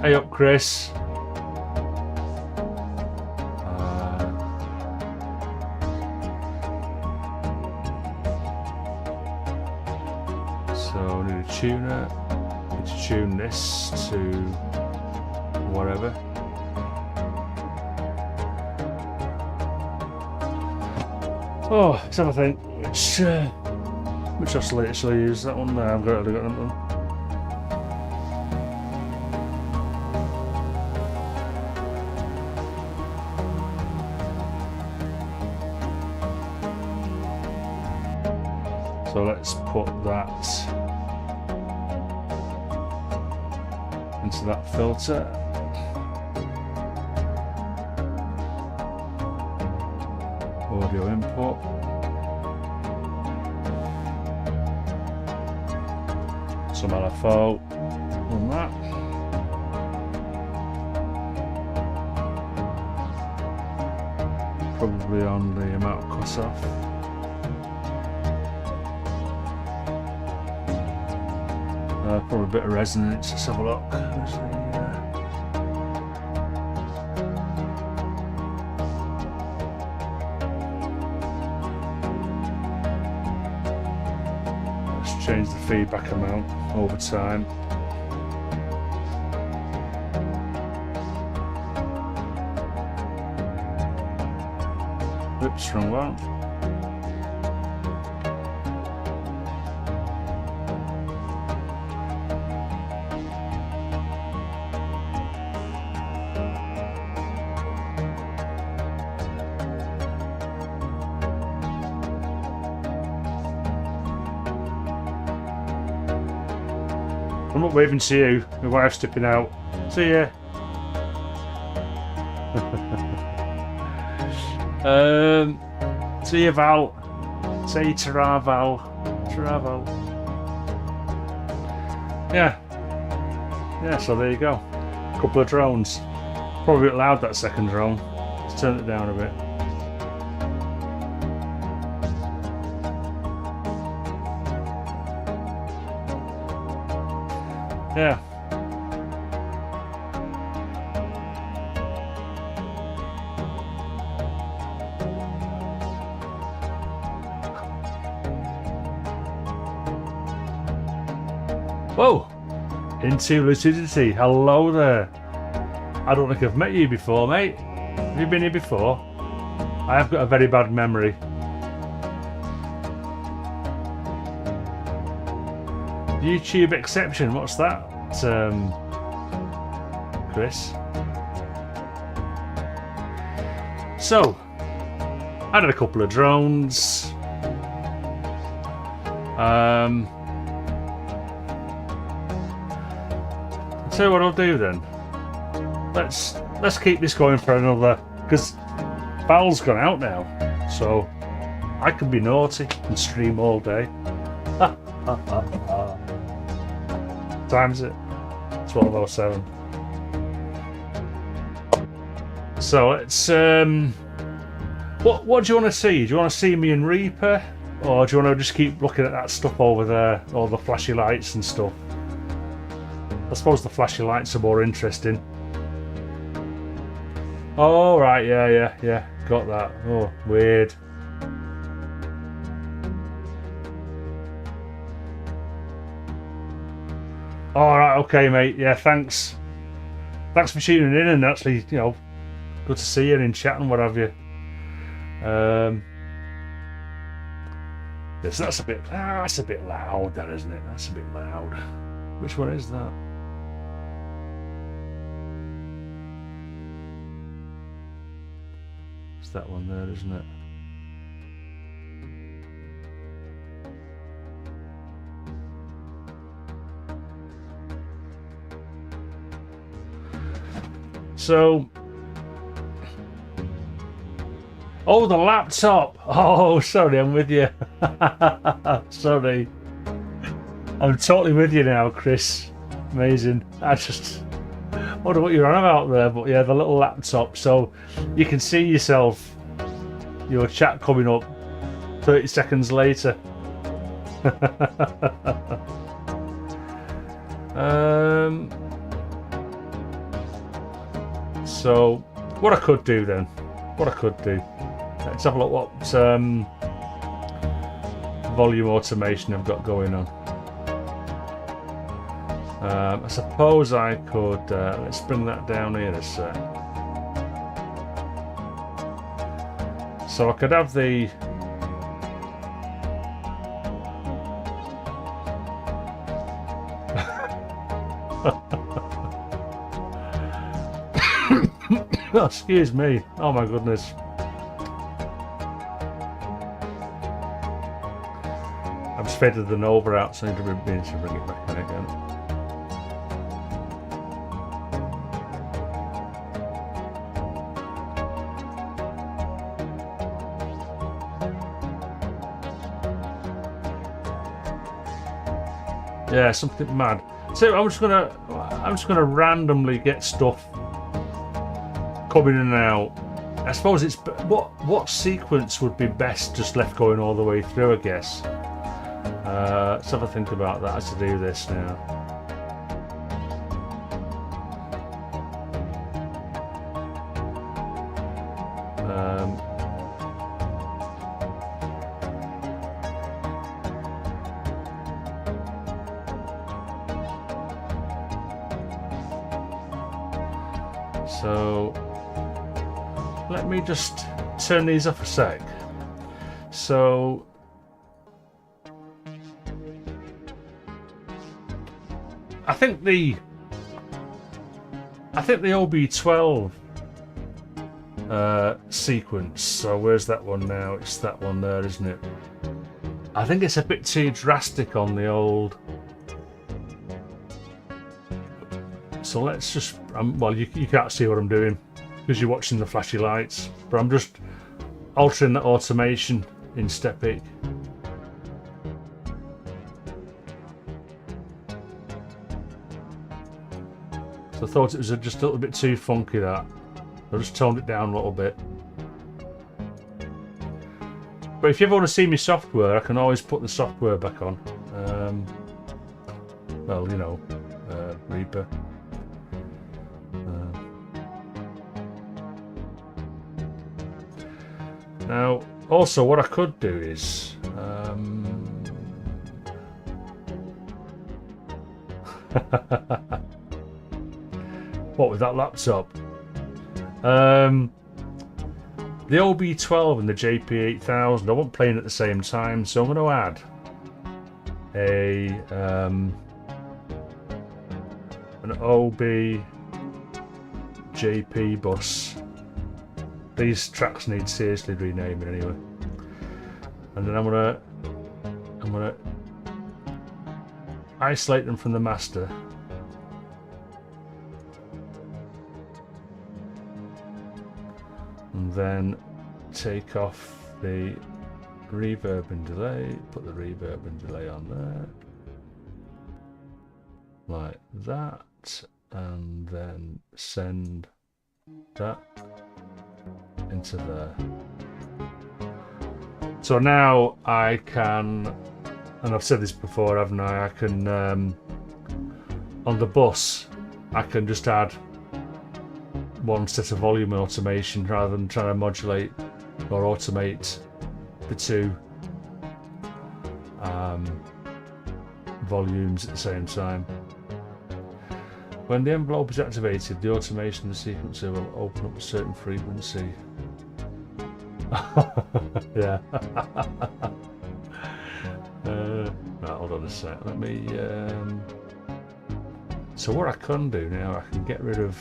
Hey up, Chris. So I need a tuner. I need to tune this to whatever. Oh, let's have a think. Which oscillator shall I use? That one there. I've got that one. So let's put that into that filter. Audio input. Some LFO on that. Probably on the amount of cutoff. Probably a bit of resonance. Let's have a look. Let's change the feedback amount over time. Oops, wrong one. I'm not waving to you, my wife's tipping out. See ya. See ya, Val. Say ta-ra, Val. Ta-ra, Val. Yeah. Yeah, so there you go. A couple of drones. Probably a bit loud, that second drone. Let's turn it down a bit. Yeah. Whoa! Into Lucidity. Hello there. I don't think I've met you before, mate. Have you been here before? I have got a very bad memory. YouTube exception, what's that, Chris? So, I did a couple of drones. I'll tell you what I'll do then. Let's keep this going for another, because Val's gone out now, so I can be naughty and stream all day. Time's it? 12:07. So it's what do you want to see? Do you want to see me in Reaper, or do you want to just keep looking at that stuff over there, all the flashy lights and stuff? I suppose the flashy lights are more interesting. Oh right, yeah, got that. Oh, weird. Alright, okay mate, yeah, thanks for tuning in, and actually, you know, good to see you in chat and what have you. Yes, that's a bit. That's a bit loud, that isn't it? That's a bit loud. Which one is that? It's that one there, isn't it? So, oh, the laptop. Oh, sorry, I'm with you. Sorry, I'm totally with you now, Chris. Amazing. I just wonder what you're on about there, but yeah, the little laptop. So you can see yourself, your chat coming up 30 seconds later. So what I could do then, let's have a look what volume automation I've got going on. I suppose I could, let's bring that down here a sec. So I could have the oh, excuse me. Oh my goodness. I've just faded the Nova out, so I need to bring it back in again. Yeah, something mad. So I'm just gonna randomly get stuff coming in and out. I suppose it's what sequence would be best just left going all the way through, I guess. Let's have a think about that as to do this now. So let me just turn these off a sec. So I think the OB12 sequence. So where's that one now? It's that one there, isn't it? I think it's a bit too drastic on the old. So let's just, well, you can't see what I'm doing because you're watching the flashy lights, but I'm just altering the automation in Stepic. So I thought it was just a little bit too funky, that. I just toned it down a little bit. But if you ever want to see my software, I can always put the software back on. Well, you know, Reaper. Now, also what I could do is what with that laptop? The OB12 and the JP8000 I want playing at the same time, so I'm going to add an OB JP bus. These tracks need seriously renaming anyway. And then I'm gonna isolate them from the master. And then take off the reverb and delay, put the reverb and delay on there. Like that. And then send that into there. So now I can, and I've said this before, haven't I? I can on the bus I can just add one set of volume automation rather than trying to modulate or automate the two volumes at the same time. When the envelope is activated, the automation of the sequencer will open up a certain frequency. Yeah. a sec. Let me. So what I can do now, I can get rid of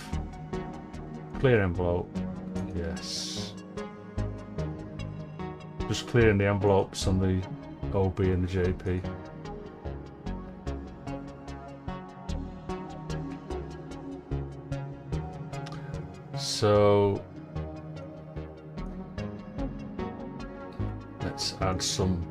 clear envelope. Yes. Just clearing the envelopes on the OB and the JP. So let's add some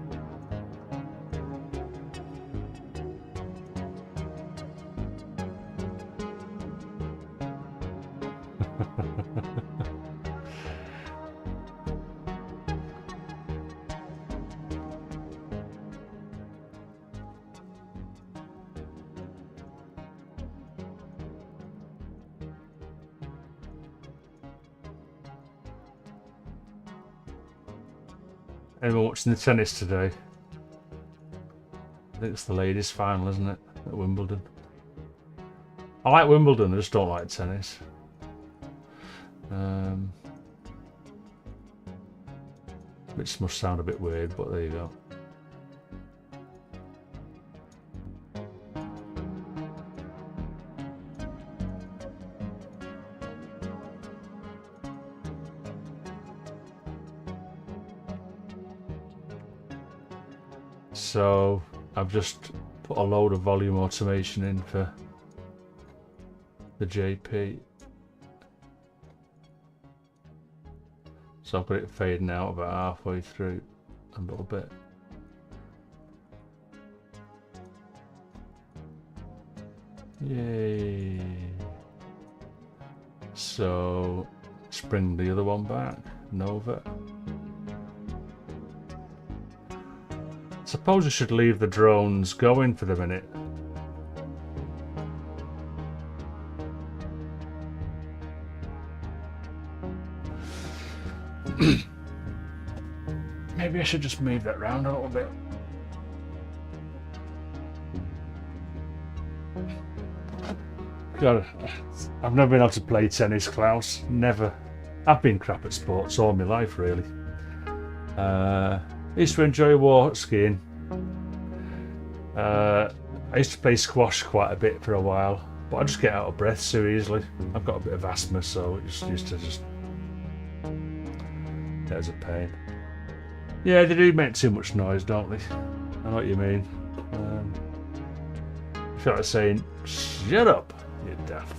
Anyone watching the tennis today? I think it's the ladies' final, isn't it, at Wimbledon? I like Wimbledon, I just don't like tennis. Which must sound a bit weird, but there you go. So I've just put a load of volume automation in for the JP. So I've got it fading out about halfway through a little bit. Yay. So let's bring the other one back, Nova. Suppose I should leave the drones going for the minute. Maybe I should just move that round a little bit. God, I've never been able to play tennis, Klaus. Never. I've been crap at sports all my life, really. I used to enjoy water skiing. I used to play squash quite a bit for a while, but I just get out of breath so easily. I've got a bit of asthma, so it just used to just... There's a pain. Yeah, they do make too much noise, don't they? I know what you mean. I feel like saying, shut up, you daft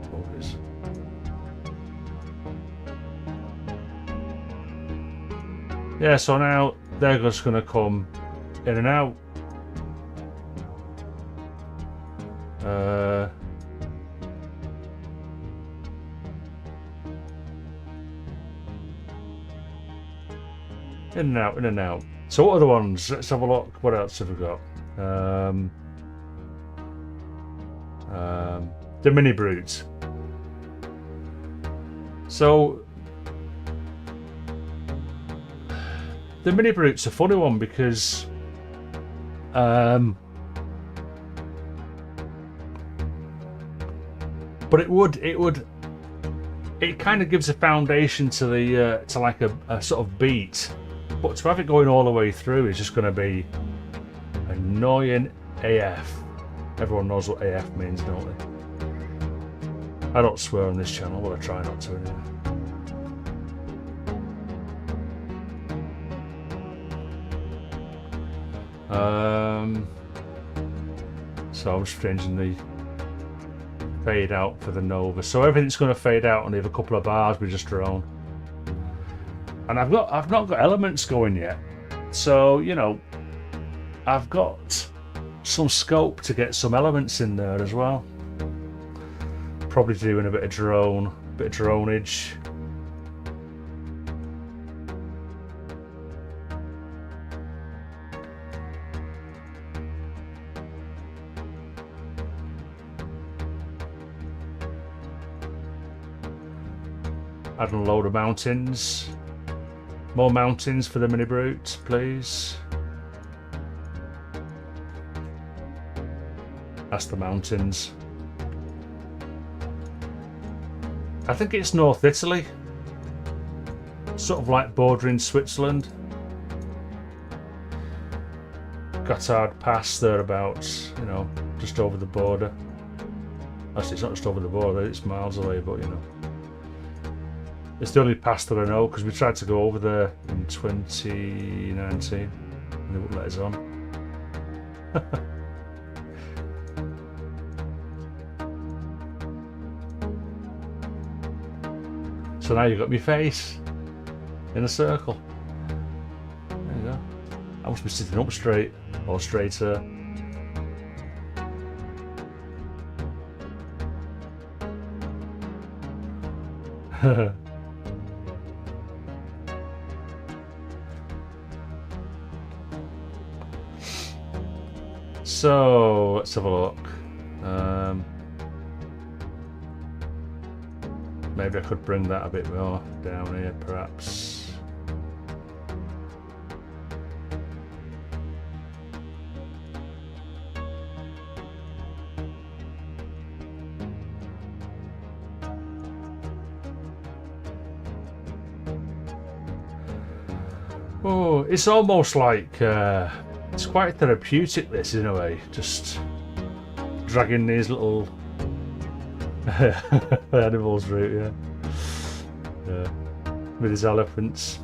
boys. Yeah, so now they're just going to come in and out. In and out, in and out. So what other ones? Let's have a look. What else have we got? The mini brutes. So the mini brute's a funny one because but it kind of gives a foundation to the to like a sort of beat, but to have it going all the way through is just going to be annoying AF. Everyone knows what AF means, don't they? I don't swear on this channel, but I try not to anyway. So I'm just changing the fade out for the Nova. So everything's going to fade out and leave a couple of bars with just drone. And I've not got elements going yet. So, you know, I've got some scope to get some elements in there as well. Probably doing a bit of drone, bit of droneage. Adding a load of mountains. More mountains for the mini brute, please. That's the mountains. I think it's North Italy. Sort of like bordering Switzerland. Gotthard Pass thereabouts, you know, just over the border. Actually, it's not just over the border, it's miles away, but you know. It's the only pass that I know, because we tried to go over there in 2019 and they wouldn't let us on. So now you've got my face in a circle. There you go. I must be sitting up straight, or straighter. So let's have a look. Maybe I could bring that a bit more down here, perhaps. Oh, it's almost like it's quite therapeutic, this, in a way. Just dragging these little animals through, yeah, with his elephants.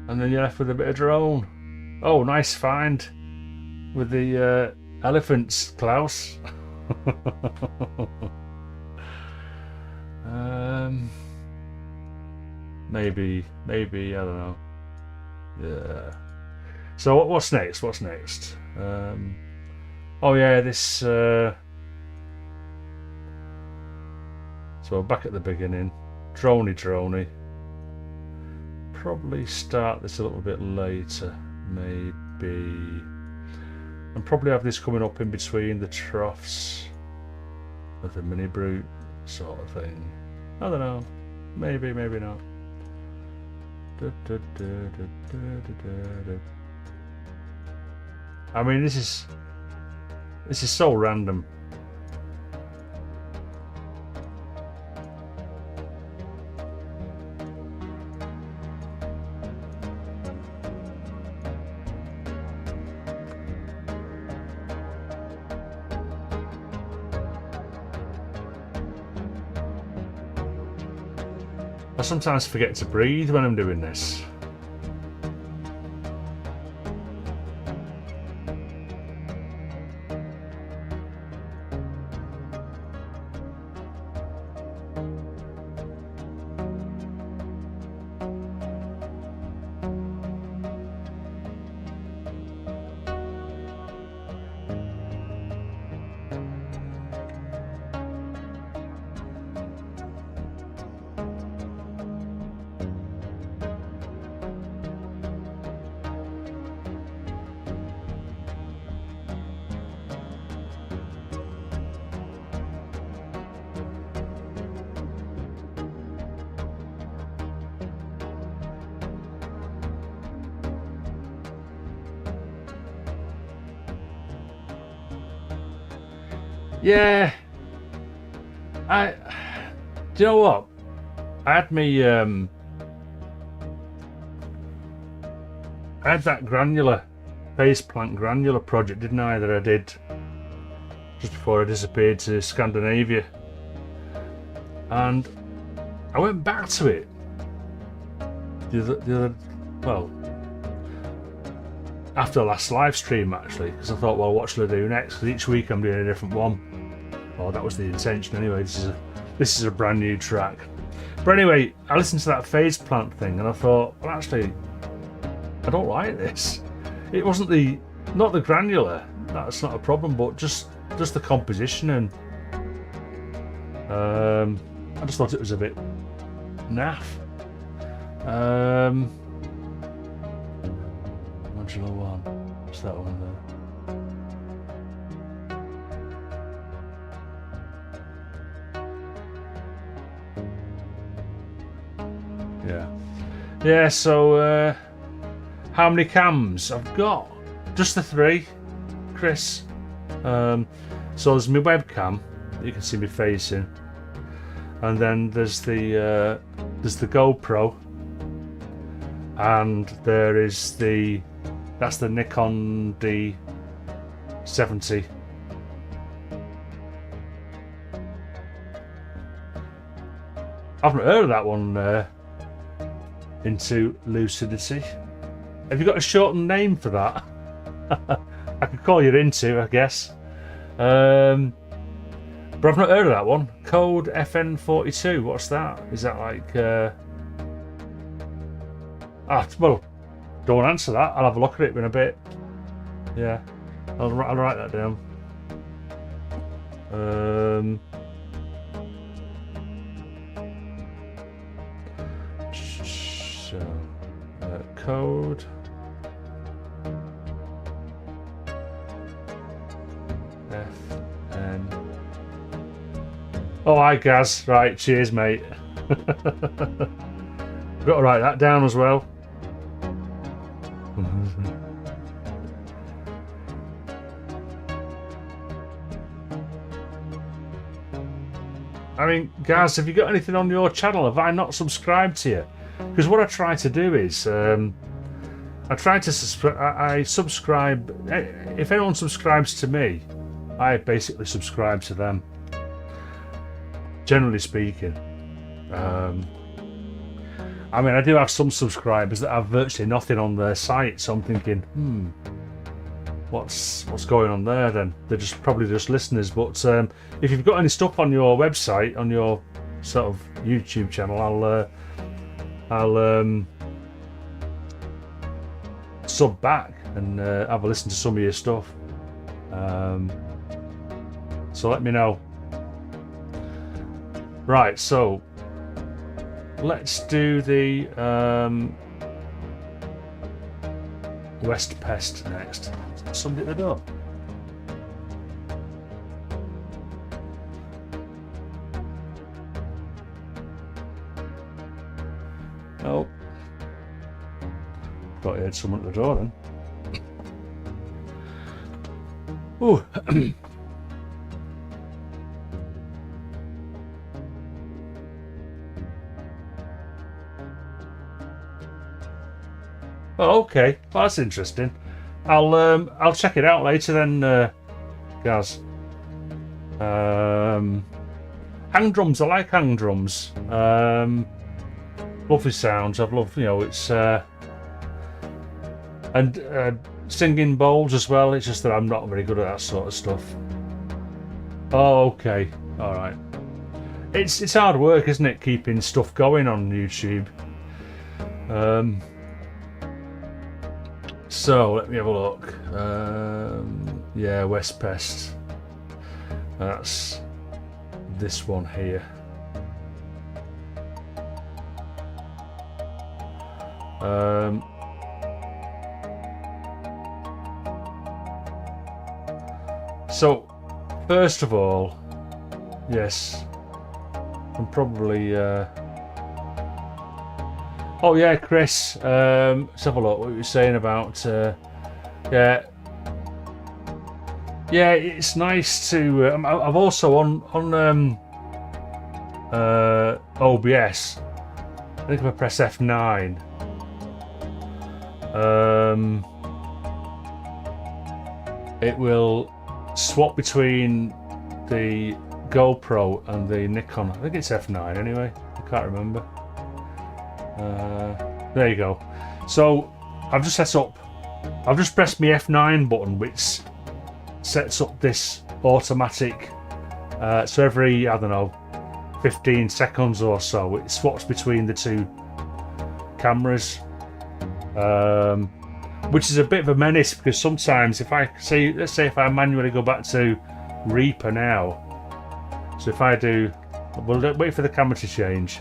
And then you're left with a bit of drone. Oh, nice find with the elephants, Klaus. Maybe, I don't know. Yeah. So what's next? What's next? Oh yeah, this. So back at the beginning, droney. Probably start this a little bit later, maybe, and probably have this coming up in between the troughs of the mini brute sort of thing. I don't know, maybe not. I mean, this is so random. I sometimes forget to breathe when I'm doing this. Yeah, do you know what? I had that granular face plant granular project, didn't I? That I did just before I disappeared to Scandinavia, and I went back to it the other well, after the last live stream, actually, because I thought, well, what shall I do next? Because each week I'm doing a different one. Well, that was the intention anyway. This is a brand new track. But anyway, I listened to that phase plant thing and I thought, well, actually, I don't like this. It wasn't not the granular. That's not a problem, but just the composition, and I just thought it was a bit naff. Modular 1. What's that one there? Yeah. Yeah, so how many cams I've got? Just the 3, Chris. So there's my webcam that you can see me facing, and then there's the GoPro, and there is that's the Nikon D70. I've not heard of that one. Into lucidity. Have you got a shortened name for that? I could call you Into, I guess. But I've not heard of that one. Code FN42. What's that? Is that like? Well, don't answer that. I'll have a look at it in a bit. Yeah, I'll write that down. So, code. FN. Oh, hi, Gaz. Right, cheers, mate. Got to write that down as well. I mean, Gaz, have you got anything on your channel? Have I not subscribed to you? Because what I try to do is, I subscribe. If anyone subscribes to me, I basically subscribe to them. Generally speaking, I mean, I do have some subscribers that have virtually nothing on their site, so I'm thinking, what's going on there? Then they're probably just listeners. But if you've got any stuff on your website, on your sort of YouTube channel, I'll sub back and have a listen to some of your stuff. So let me know. Right, so let's do the West Pest next. Somebody at the door. Oh, thought you had someone at the door then. Ooh. Oh, okay. Well, that's interesting. I'll check it out later then, Gaz. Hang drums. I like hang drums. Lovely sounds. I've loved, it's and singing bowls as well. It's just that I'm not very good at that sort of stuff. Oh, okay. All right. It's hard work, isn't it? Keeping stuff going on YouTube. So let me have a look. Yeah, West Pest. That's this one here. So first of all, yes, I'm probably. Oh yeah, Chris. Let's have a look. What you were saying about? Yeah, it's nice to. I've also on OBS. I think if I press F9, it will swap between the GoPro and the Nikon. I think it's F9 anyway. I can't remember. There you go. So I've just pressed my F9 button, which sets up this automatic. So every, I don't know, 15 seconds or so, it swaps between the two cameras, which is a bit of a menace because sometimes if let's say if I manually go back to Reaper now, so if I do, we'll wait for the camera to change.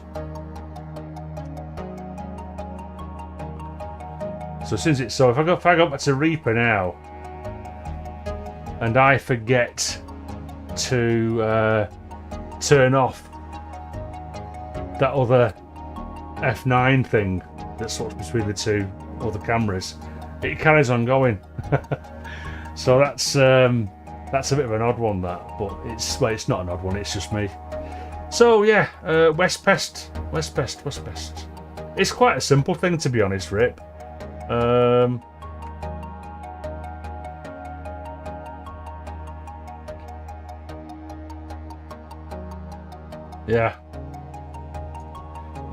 So if I go back to Reaper now, and I forget to turn off that other F9 thing, that swaps between the two other cameras, it carries on going. So that's a bit of an odd one, that, but it's not an odd one, it's just me. So yeah, West Pest. It's quite a simple thing, to be honest, Rip.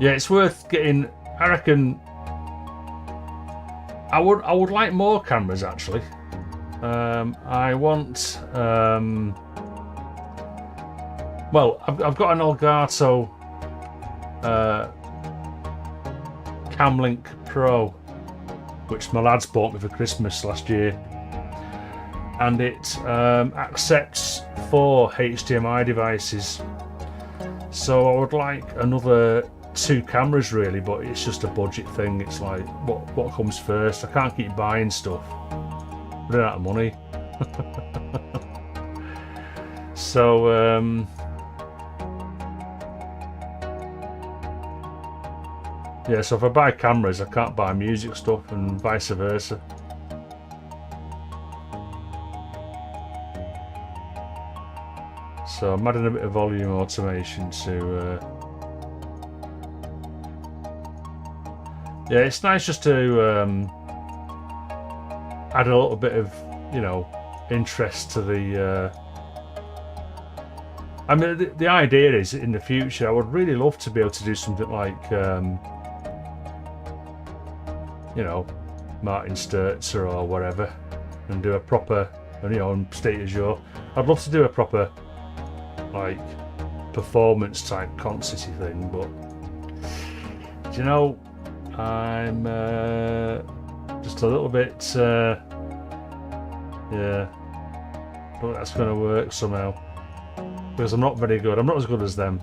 Yeah, it's worth getting. I reckon I would like more cameras, actually. I want well, I've got an Elgato Camlink Pro, which my lads bought me for Christmas last year, and it accepts 4 HDMI devices. So I would like another 2 cameras, really, but it's just a budget thing. It's like, what comes first? I can't keep buying stuff. I run out of money. So yeah, so if I buy cameras, I can't buy music stuff, and vice versa. So I'm adding a bit of volume automation to yeah, it's nice just to add a little bit of, you know, interest to the I mean, the idea is, in the future, I would really love to be able to do something like you know, Martin Sturzer or whatever, and do a proper, you know, State Azure. I'd love to do a proper, like, performance type concerty thing, but do you know, I'm just a little bit yeah, but that's going to work somehow, because I'm not very good. I'm not as good as them,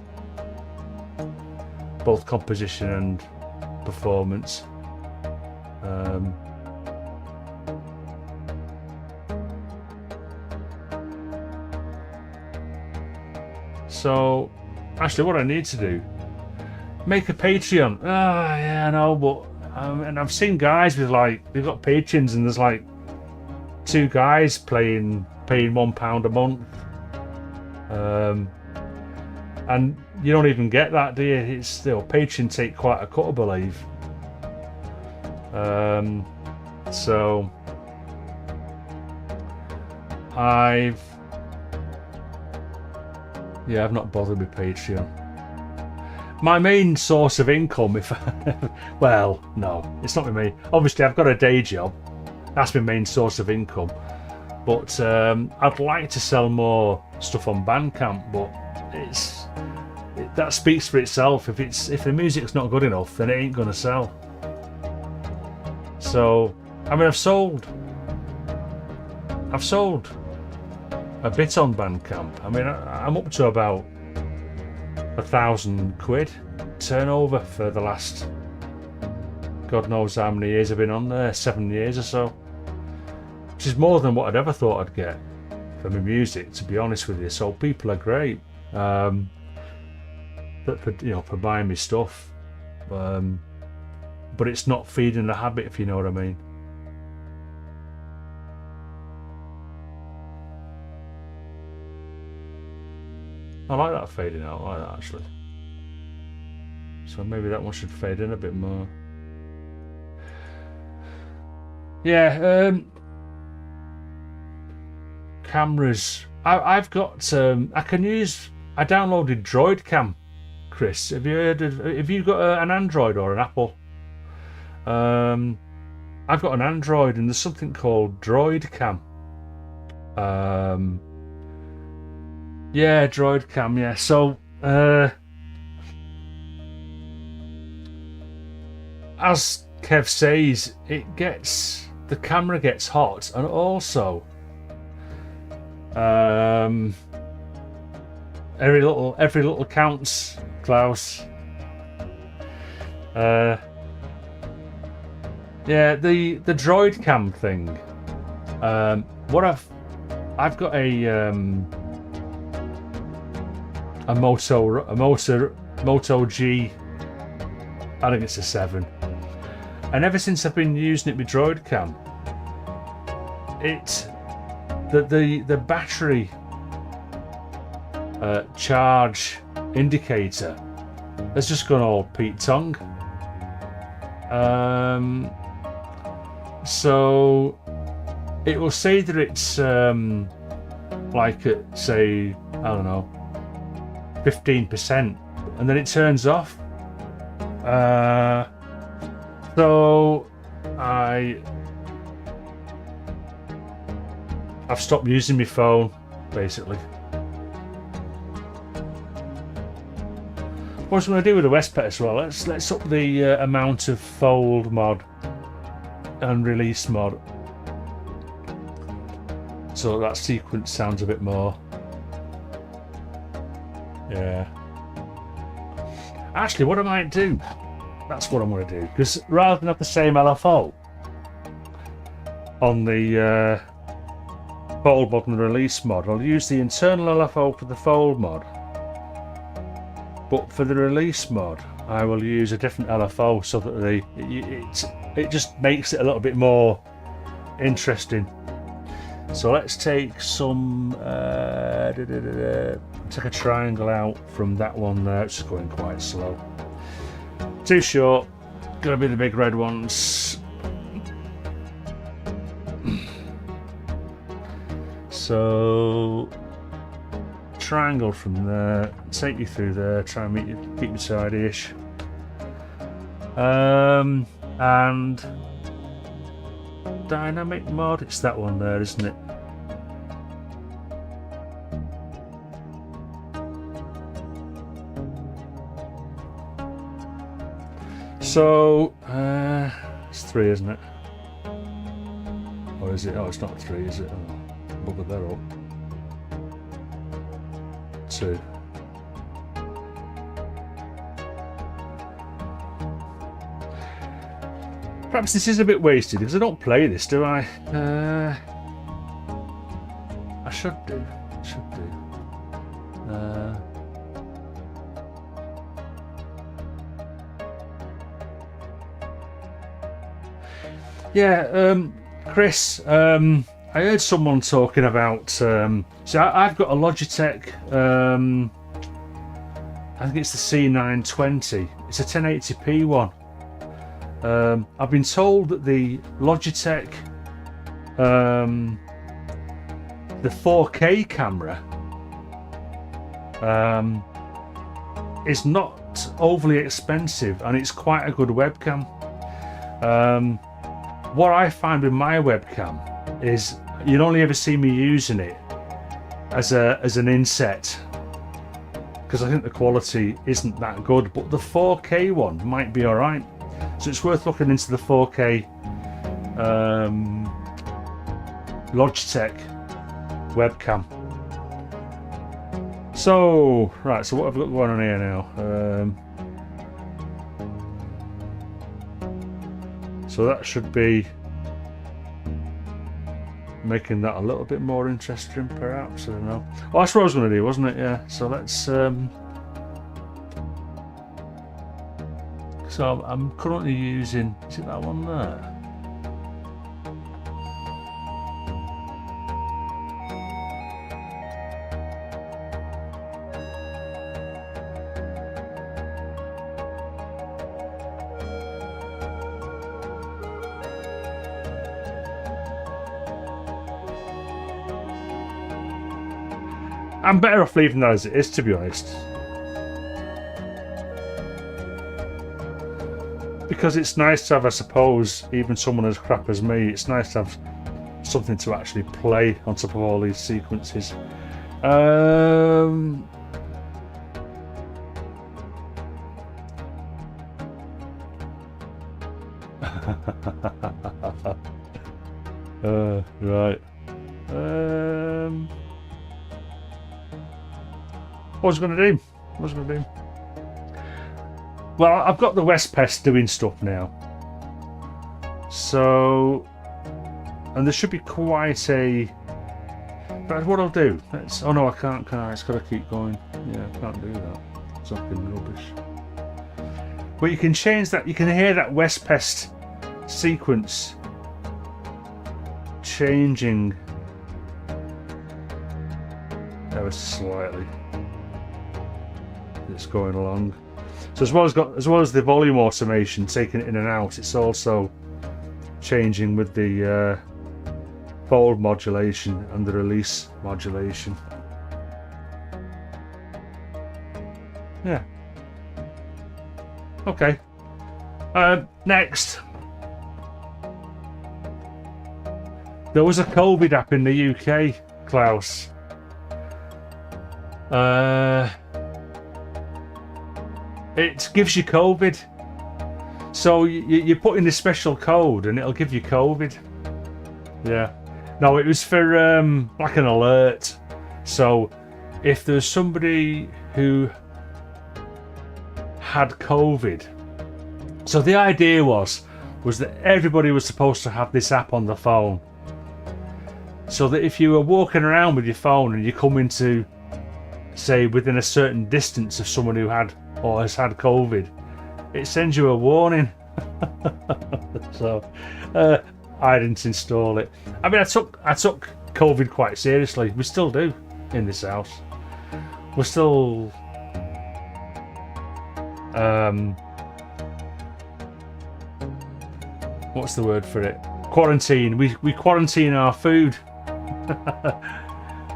both composition and performance. So actually, what I need to do, make a Patreon. Ah, yeah, I know, but and I've seen guys with, like, they've got Patreons, and there's like 2 guys paying £1 a month, and you don't even get that, do you? It's still, Patreon take quite a cut, I believe. So I've not bothered with Patreon. My main source of income, if well, no, it's not with me. Obviously, I've got a day job. That's my main source of income. But I'd like to sell more stuff on Bandcamp, but that speaks for itself. If the music's not good enough, then it ain't gonna sell. So, I mean, I've sold a bit on Bandcamp. I mean, I'm up to about £1,000 turnover for the last, God knows how many years I've been on there, 7 years or so, which is more than what I'd ever thought I'd get for my music, to be honest with you. So people are great, for buying me stuff, but it's not feeding the habit, if you know what I mean. I like that fading out, I like that, actually. So maybe that one should fade in a bit more. Yeah, cameras. I've got, I downloaded Droid Cam, Chris. Have you got an Android or an Apple? I've got an Android, and there's something called Droid Cam. Yeah, Droid Cam, yeah. So, as Kev says, the camera gets hot, and also every little counts, Klaus. Yeah, the Droid Cam thing. What I've got a Moto G. I think it's a 7. And ever since I've been using it with Droid Cam, the battery charge indicator has just gone all Pete Tong. So it will say that it's like at, say, I don't know, 15%, and then it turns off. So I've stopped using my phone, basically. What I'm going to do with the Westpet as well, let's up the amount of fold mod and release mod, so that sequence sounds a bit more. Yeah. Actually, what I might do, that's what I'm going to do, because rather than have the same LFO on the fold mod and the release mod, I'll use the internal LFO for the fold mod, but for the release mod I will use a different LFO, so that it just makes it a little bit more interesting. So let's take some take a triangle out from that one there. It's going quite slow, too short, gotta be the big red ones. So triangle from there, take you through there, try and keep you tidy-ish. And dynamic mod, it's that one there, isn't it? So it's 3, isn't it? Or is it? Oh, it's not 3, is it? Oh, bugger that up. 2. Perhaps this is a bit wasted because I don't play this, do I? I should do. Yeah, Chris, I heard someone talking about. So I've got a Logitech. I think it's the C920. It's a 1080p one. I've been told that the Logitech, the 4K camera, is not overly expensive, and it's quite a good webcam. What I find with my webcam is you'd only ever see me using it as an inset, because I think the quality isn't that good, but the 4K one might be alright. So it's worth looking into the 4K Logitech webcam. So, right, so what have I got going on here now? So that should be making that a little bit more interesting, perhaps. I don't know. Oh, that's what I was going to do, wasn't it? Yeah. So let's. So I'm currently using. Is it that one there? I'm better off leaving that as it is, to be honest. Because it's nice to have, I suppose, even someone as crap as me, it's nice to have something to actually play on top of all these sequences. Right. What was I going to do? Well, I've got the Westpest doing stuff now. So, and there should be quite a. But what I'll do? Oh no, I can't. Can I? It's got to keep going. Yeah, I can't do that. It's fucking rubbish. But you can change that. You can hear that Westpest sequence changing ever slightly. It's going along. So as well as the volume automation taking it in and out, it's also changing with the fold modulation and the release modulation. Yeah. Okay. Next. There was a COVID app in the UK, Klaus. It gives you COVID. So you put in this special code and it'll give you COVID. Yeah. No, it was for like an alert. So if there's somebody who had COVID. So the idea was that everybody was supposed to have this app on the phone. So that if you were walking around with your phone and you come into, say, within a certain distance of someone who had or has had COVID, it sends you a warning. So I didn't install it. I mean, I took COVID quite seriously. We still do in this house. We're still what's the word for it? Quarantine. We quarantine our food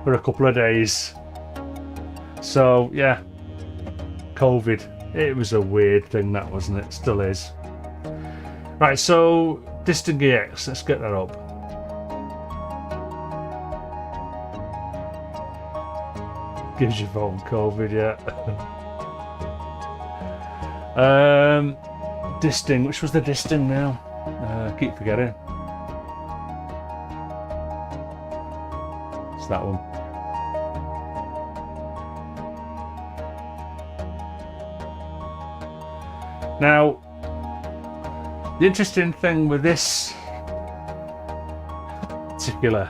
for a couple of days. So yeah, COVID. It was a weird thing, that, wasn't it? Still is. Right, so Distant EX, let's get that up. Gives your phone COVID, yeah. Disting, which was the Disting now? Keep forgetting. It's that one. Now, the interesting thing with this particular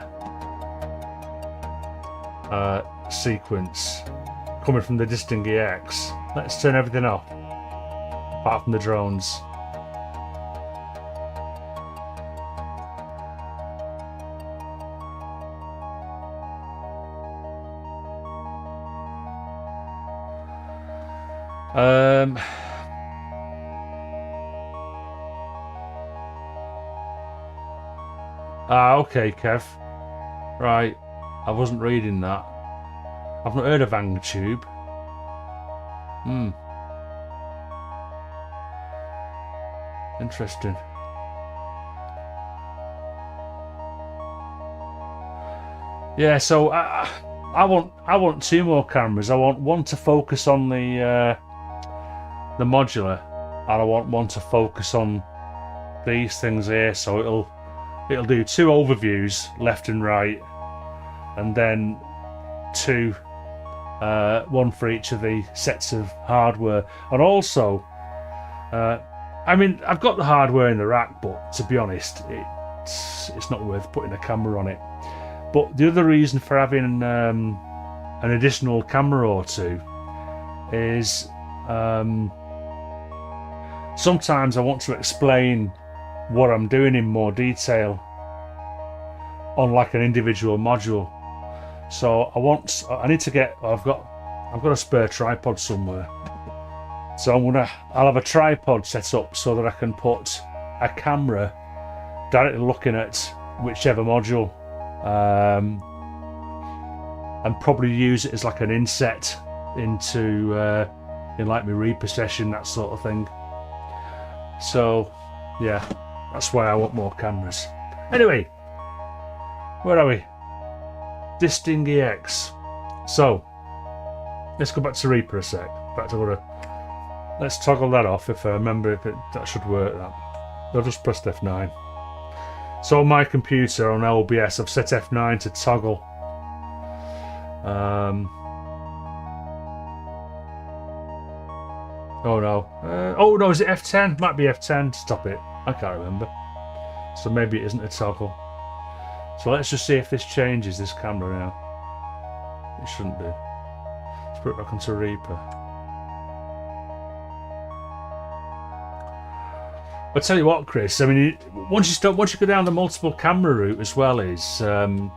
sequence coming from the Distant EX, let's turn everything off apart from the drones. Okay, Kev. Right, I wasn't reading that. I've not heard of AngTube. Interesting. Yeah, so I want two more cameras. I want one to focus on the modular, and I want one to focus on these things here. So it'll do two overviews, left and right, and then two, one for each of the sets of hardware. And also, I mean, I've got the hardware in the rack, but to be honest, it's not worth putting a camera on it. But the other reason for having an additional camera or two is sometimes I want to explain what I'm doing in more detail on like an individual module. So I need to get, I've got a spare tripod somewhere. So I'll have a tripod set up so that I can put a camera directly looking at whichever module, and probably use it as like an inset into in like my repossession, that sort of thing. So yeah, that's why I want more cameras. Anyway, where are we? Disting EX. So let's go back to Reaper a sec. Let's toggle that off if I remember if that should work. That I've just pressed F9. So on my computer on OBS, I've set F9 to toggle. Oh no. Oh no, is it F10? Might be F10. Stop it. I can't remember. So maybe it isn't a toggle. So let's just see if this changes this camera now. It shouldn't do. Let's put it back onto Reaper. I'll tell you what, Chris, I mean, once you go down the multiple camera route as well, is so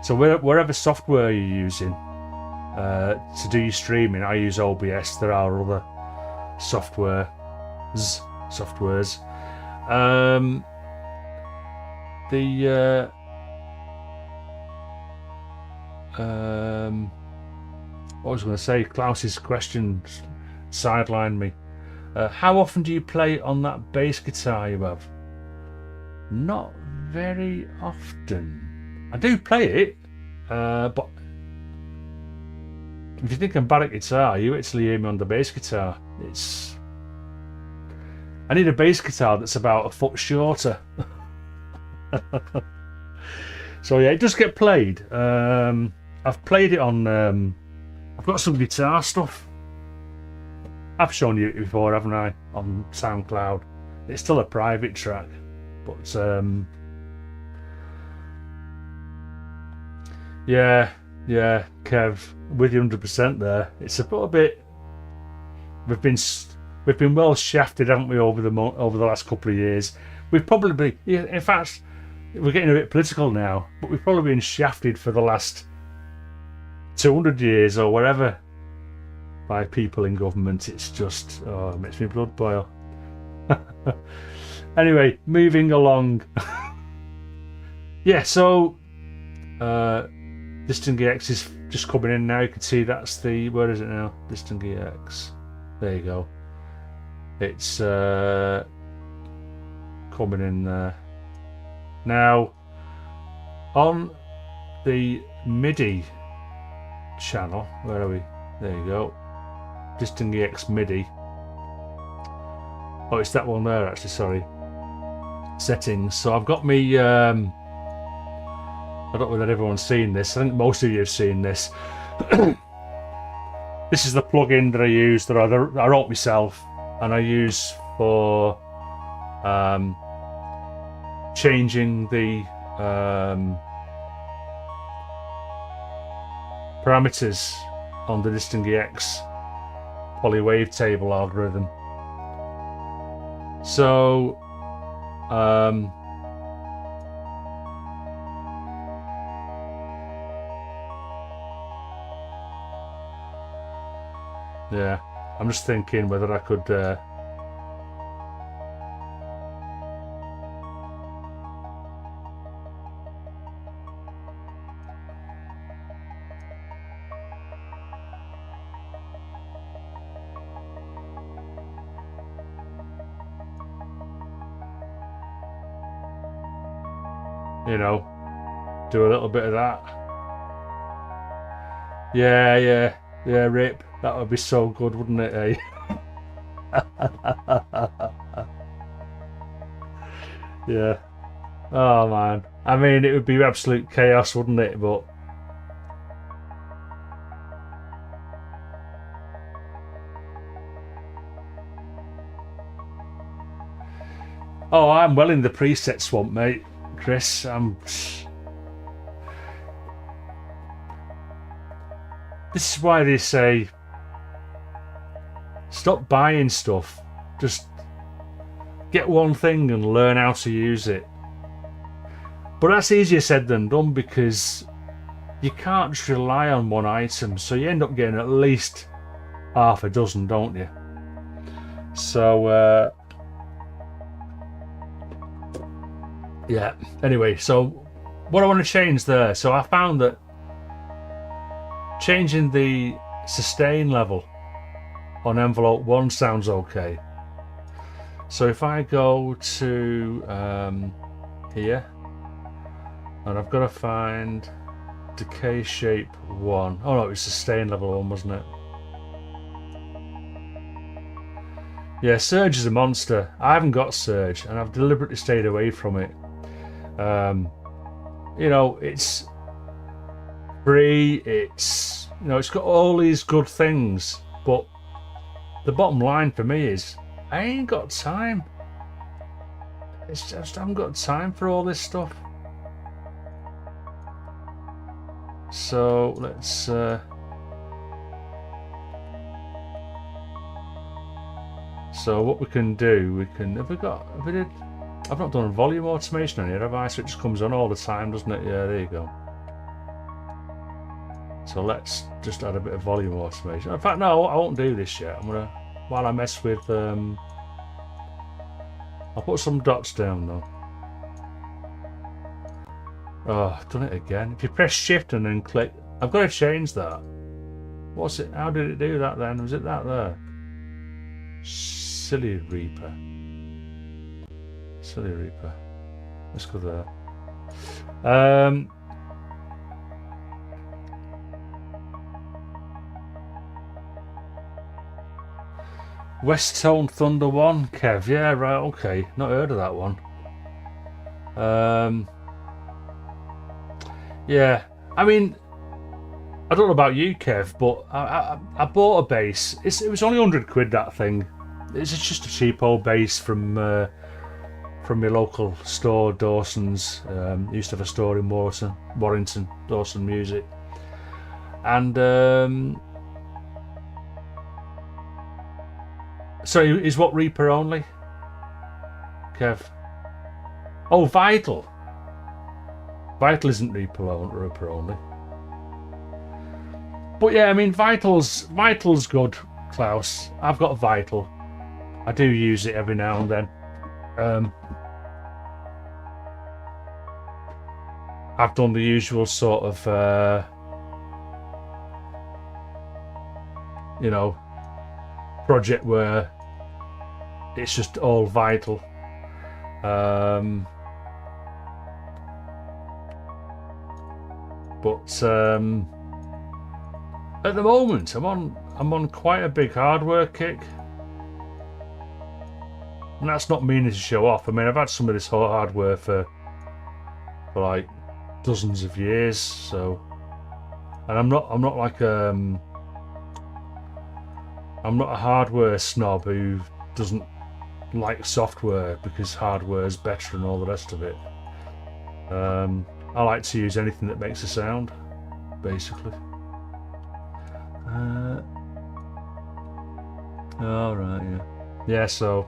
wherever software you're using to do your streaming, I use OBS. There are other softwares. What was I going to say? Klaus's question sidelined me. How often do you play on that bass guitar you have? Not very often. I do play it, but if you think I'm bad at guitar, you actually hear me on the bass guitar. I need a bass guitar that's about a foot shorter. So yeah, it does get played. I've played it on. I've got some guitar stuff. I've shown you it before, haven't I? On SoundCloud. It's still a private track, but yeah, Kev, with you 100% there. It's a little bit. We've been well shafted, haven't we, over the last couple of years? We've probably, in fact, we're getting a bit political now, but we've probably been shafted for the last 200 years or whatever by people in government. It's just, it makes me blood boil. Anyway, moving along. Yeah, so Distant EX is just coming in now. You can see that's the, where is it now? Distant EX. There you go. It's coming in there. Now, on the MIDI channel, where are we? There you go. Distant EX MIDI. Oh, it's that one there actually, sorry. Settings. So I've got me, I don't know whether everyone's seen this. I think most of you have seen this. This is the plugin that I use, that I wrote myself, and I use for changing the parameters on the Distant EX poly wavetable algorithm. So yeah, I'm just thinking whether I could you know, do a little bit of that. Yeah, Rip. That would be so good, wouldn't it, eh? Yeah. Oh, man. I mean, it would be absolute chaos, wouldn't it? But oh, I'm well in the preset swamp, mate. Chris, this is why they say stop buying stuff. Just get one thing and learn how to use it. But that's easier said than done, because you can't just rely on one item, so you end up getting at least half a dozen, don't you? So yeah, anyway, so what I want to change there, so I found that changing the sustain level on envelope 1 sounds okay. So if I go to here, and I've got to find decay shape 1. Oh no, it's sustain level 1, wasn't it? Yeah, Surge is a monster. I haven't got Surge, and I've deliberately stayed away from it. You know, it's free, it's, you know, it's got all these good things, but the bottom line for me is I ain't got time. It's just I haven't got time for all this stuff. So let's so what we can do, we can, have we did, I've not done volume automation on here, have I? So it just comes on all the time, doesn't it? Yeah, there you go. So let's just add a bit of volume automation. In fact, no, I won't do this yet. I'm gonna, while I mess with, I'll put some dots down though. Oh, I've done it again. If you press shift and then click, I've got to change that. What's it? How did it do that then? Was it that there? Silly Reaper. Silly Reaper. Let's go there. West Tone Thunder 1, Kev. Yeah, right, okay. Not heard of that one. Yeah, I mean, I don't know about you, Kev, but I bought a bass. It was only 100 quid, that thing. It's just a cheap old bass from my local store, Dawson's. Used to have a store in Warrington, Dawson Music. And sorry, is what Reaper only? Kev. Oh, Vital. Vital isn't Reaper only. But yeah, I mean, Vital's good, Klaus. I've got Vital. I do use it every now and then. I've done the usual sort of, you know, project where it's just all Vital. But at the moment, I'm on quite a big hardware kick, and that's not meaning to show off. I mean, I've had some of this whole hardware for like dozens of years, so, and I'm not like I'm not a hardware snob who doesn't like software because hardware is better and all the rest of it. I like to use anything that makes a sound, basically. All right, yeah, so,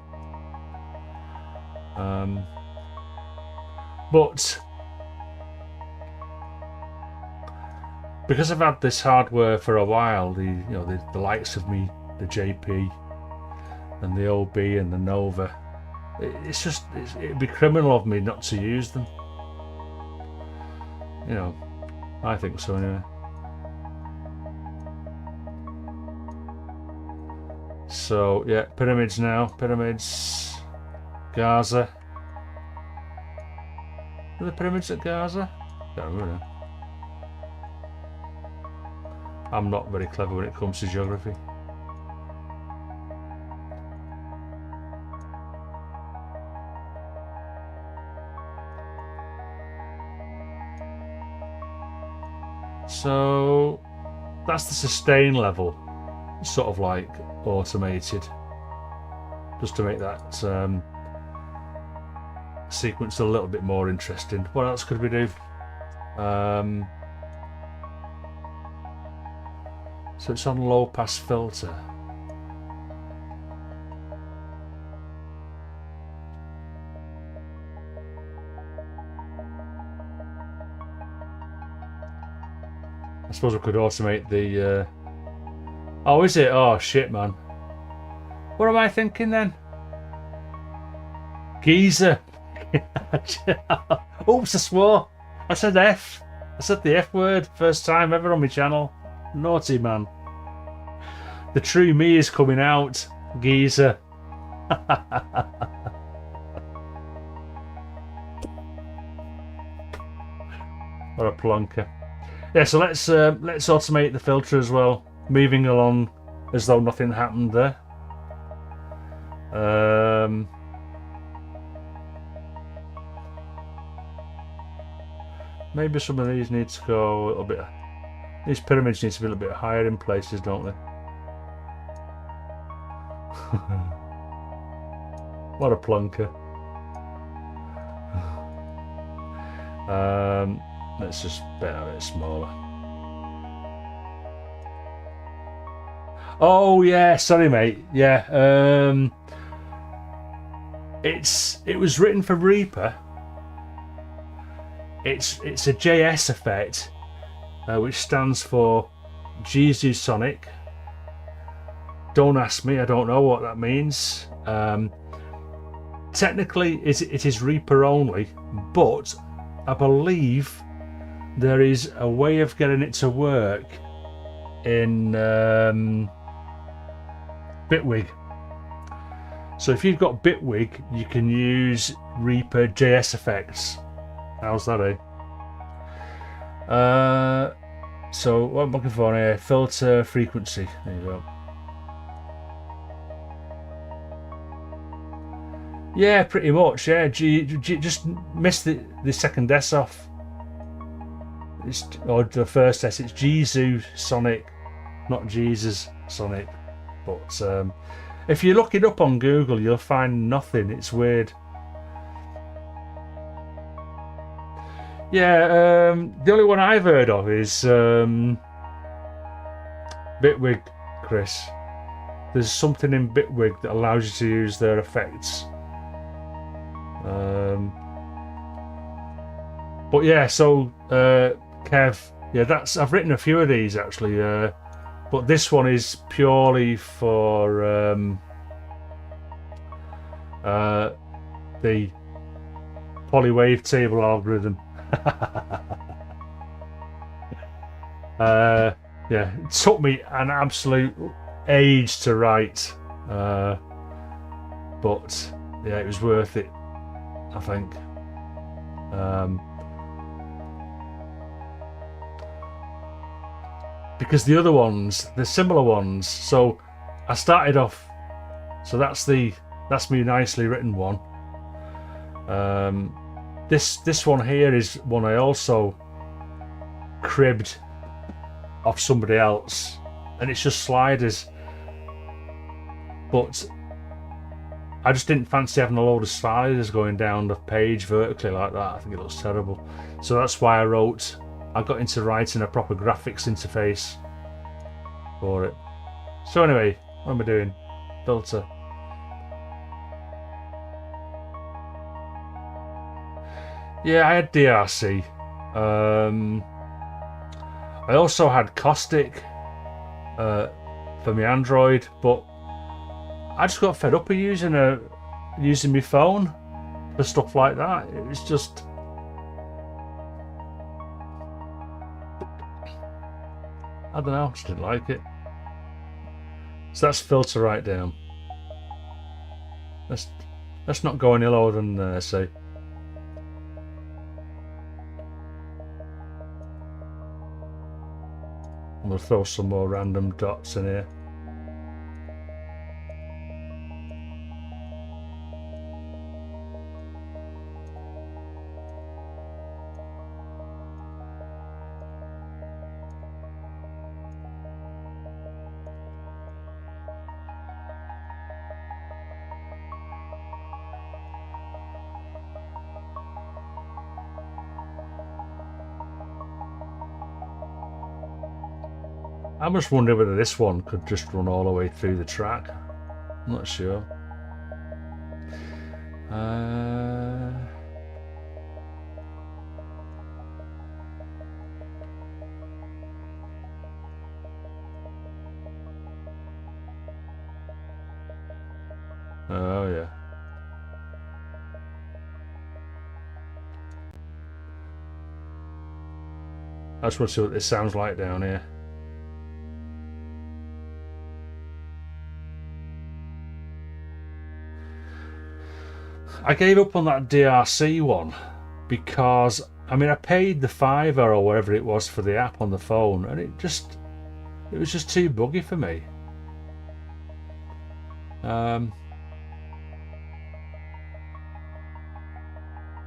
but because I've had this hardware for a while, the likes of me, the JP, and the OB and the Nova, it'd be criminal of me not to use them. You know, I think so anyway. So yeah, Pyramids now. Pyramids, Gaza. Are the Pyramids at Gaza? I don't remember now. I'm not very clever when it comes to geography. So that's the sustain level, sort of like automated, just to make that sequence a little bit more interesting. What else could we do? So it's on low pass filter. I suppose we could automate the oh, is it? Oh shit, man. What am I thinking then? Geezer. Oops, I swore. I said F. I said the F word. First time ever on my channel. Naughty man. The true me is coming out. Geezer. What a plonker. Yeah, so let's automate the filter as well, moving along as though nothing happened there. Maybe some of these need to go a little bit. These pyramids need to be a little bit higher in places, don't they? What a plonker. Let's just bet a bit smaller. Oh yeah, sorry mate. Yeah. It was written for Reaper. It's a JS effect, which stands for Jesus Sonic. Don't ask me, I don't know what that means. Technically, it is Reaper only, but I believe there is a way of getting it to work in Bitwig. So if you've got Bitwig, you can use Reaper JS effects. How's that, so what I'm looking for here, filter frequency. There you go. Yeah, pretty much. Yeah, just miss the second S off. Or the first S. It's Jesus Sonic, not Jesus Sonic. But if you look it up on Google, you'll find nothing. It's weird. Yeah, the only one I've heard of is Bitwig, Chris. There's something in Bitwig that allows you to use their effects. But yeah, so Kev, yeah, I've written a few of these actually, but this one is purely for the polywave table algorithm. Yeah, it took me an absolute age to write, but yeah, it was worth it, I think. Because the other ones, the similar ones, so I started off, so that's me nicely written one. This one here is one I also cribbed off somebody else, and it's just sliders, but I just didn't fancy having a load of sliders going down the page vertically like that. I think it looks terrible, so that's why I got into writing a proper graphics interface for it. So anyway, what am I doing? Filter. Yeah, I had DRC. I also had Caustic for my Android, but I just got fed up of using my phone for stuff like that. It was just, I don't know, just didn't like it. So that's filter right down. Let's not go any lower than say. I'm gonna throw some more random dots in here. I must wonder whether this one could just run all the way through the track. I'm not sure. Oh yeah. I just want to see what this sounds like down here. I gave up on that DRC one because, I mean, I paid the £5 or whatever it was for the app on the phone, and it was just too buggy for me.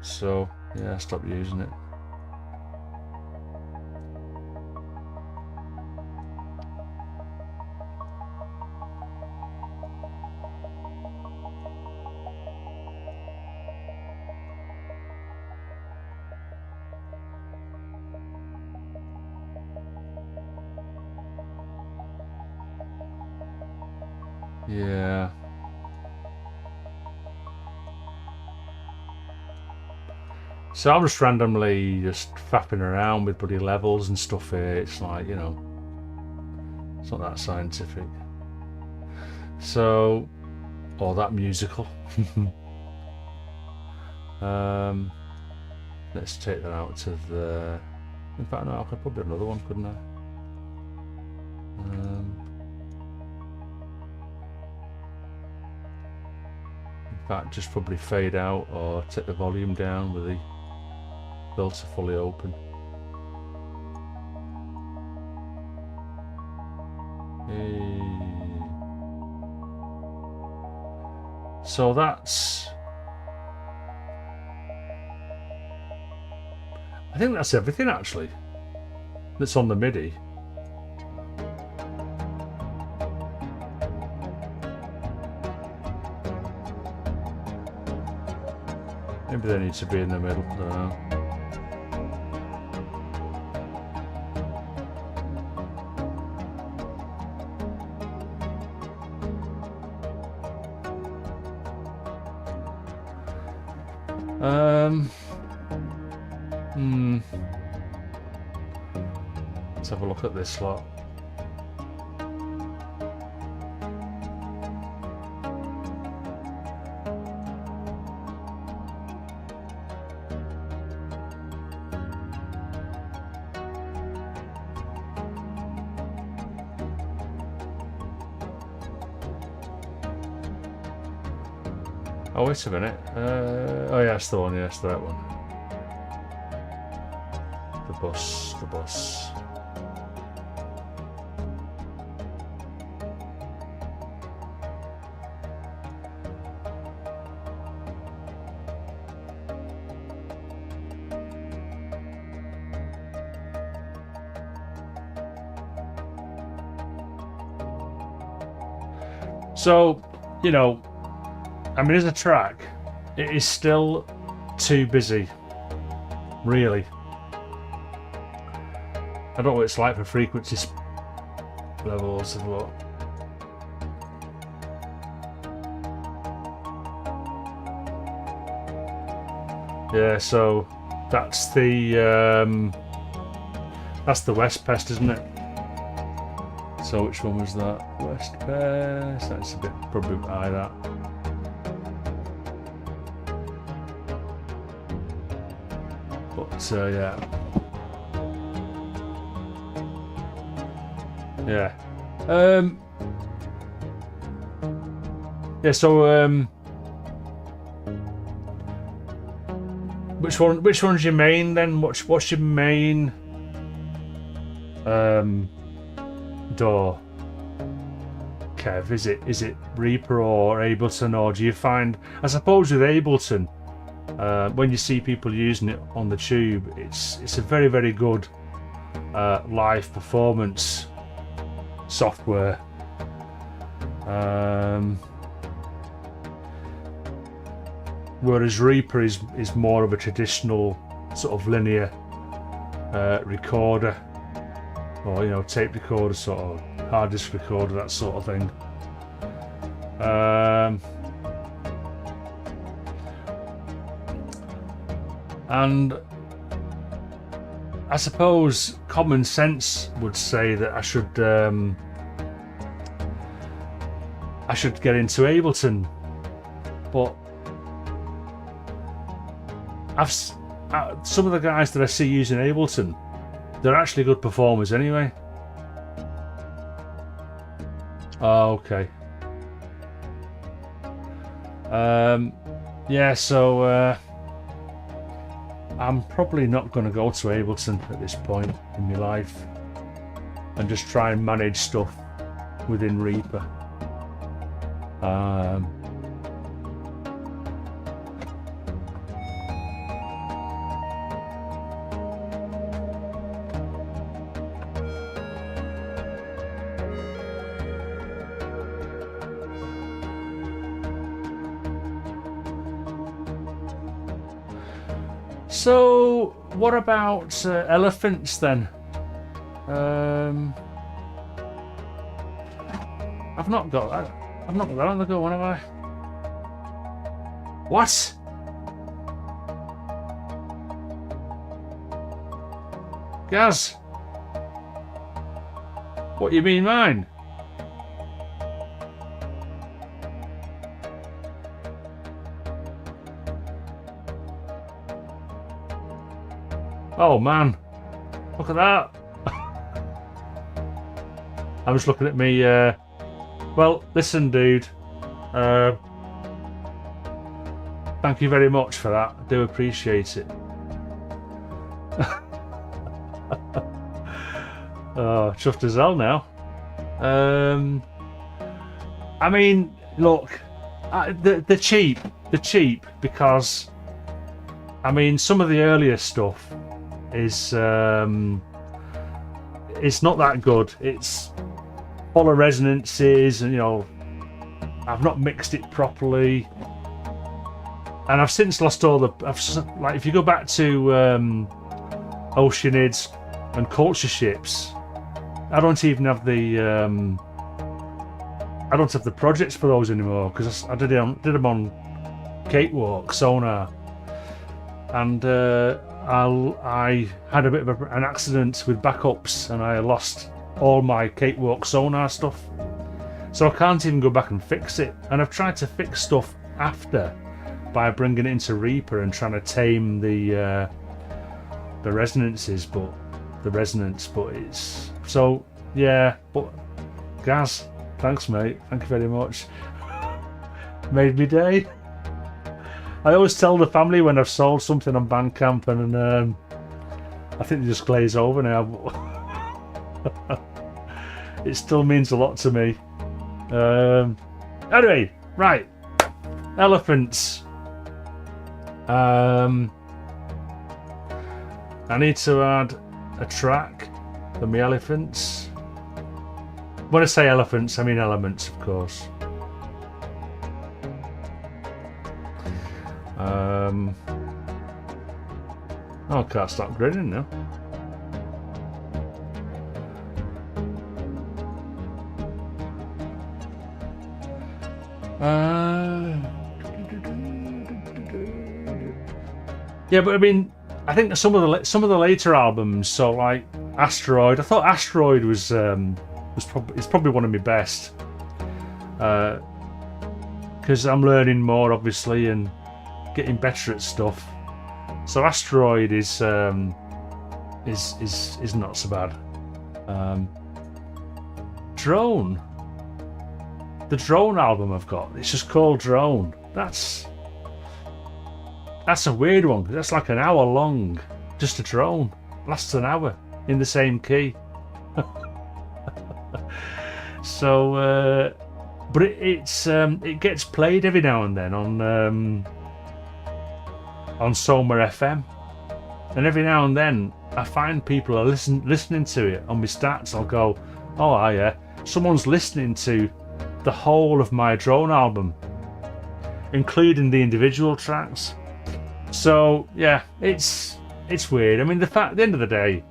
So yeah, I stopped using it. Yeah. So I'm just randomly just faffing around with bloody levels and stuff here. It's like, you know, it's not that scientific. So, or that musical. Let's take that out to the... In fact, no, I could probably do another one, couldn't I? In fact, just probably fade out or take the volume down with the filter fully open. So that's... I think that's everything actually that's on the MIDI. Maybe they need to be in the middle. I don't know. Let's have a look at this slot. Oh, wait a minute. Oh, yeah, that's the one. Yeah, that's the right one. The bus. So, you know, I mean, as a track, it is still too busy, really. I don't know what it's like for frequency levels of what. Yeah, so that's the West Pest, isn't it? So which one was that? West Pest. That's a bit probably high, that. But yeah. Yeah. Yeah, so which one's your main then? What's your main DAW, Kev? Is it Reaper or Ableton, or do you find, I suppose with Ableton, when you see people using it on the tube, it's a very, very good live performance software. Whereas Reaper is more of a traditional sort of linear recorder, or, you know, tape recorder, sort of hard disk recorder, that sort of thing. And I suppose common sense would say that I should get into Ableton, but some of the guys that I see using Ableton, they're actually good performers anyway. Oh, okay. Yeah, so I'm probably not going to go to Ableton at this point in my life and just try and manage stuff within Reaper. So, what about elephants then? I've not got that. I've not got that on the go, one, have I? What? Gaz, what you mean mine? Oh man, look at that. I'm just looking at me. Well, listen, dude. Thank you very much for that. I do appreciate it. Oh, chuffed as hell now. I mean, look, they're cheap. They're cheap because, I mean, some of the earlier stuff is it's not that good. It's full of resonances, and you know, I've not mixed it properly, and I've since lost all the. Like, if you go back to Oceanids and Culture Ships, I don't even have the I don't have the projects for those anymore because I did them on Cakewalk Sonar, and I had a bit of an accident with backups, and I lost all my Cakewalk Sonar stuff, so I can't even go back and fix it. And I've tried to fix stuff after by bringing it into Reaper and trying to tame the resonances, but it's so, yeah. But Gaz, thanks mate, thank you very much. Made me day. I always tell the family when I've sold something on Bandcamp, and I think they just glaze over now, but it still means a lot to me. Anyway, right, elephants. I need to add a track for my elephants. When I say elephants, I mean elements, of course. Oh, I can't stop grinning now. Yeah, but I mean, I think some of the later albums, so like Asteroid. I thought Asteroid was probably one of my best, because I'm learning more, obviously, and getting better at stuff. So Asteroid is not so bad. Drone. The Drone album I've got, it's just called Drone. That's a weird one, because that's like an hour long. Just a drone. Lasts an hour in the same key. So, but it gets played every now and then on Soma FM, and every now and then I find people are listening to it on my stats. I'll go, oh yeah, someone's listening to the whole of my Drone album, including the individual tracks. So yeah, it's weird. I mean, at the end of the day,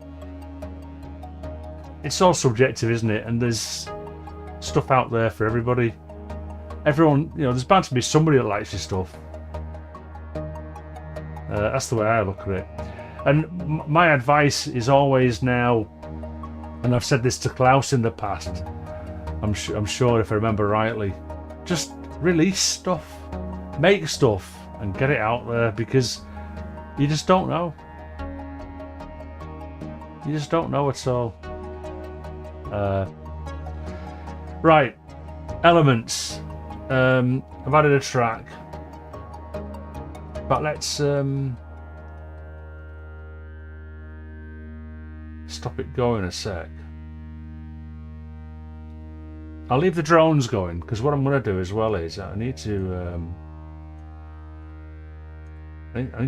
it's all subjective, isn't it? And there's stuff out there for everybody. Everyone, you know, there's bound to be somebody that likes your stuff. That's the way I look at it. And my advice is always now, and I've said this to Klaus in the past, I'm sure if I remember rightly, just release stuff, make stuff, and get it out there, because you just don't know. You just don't know at all. Right, elements. I've added a track, but let's stop it going a sec. I'll leave the drones going, because what I'm going to do as well is I need to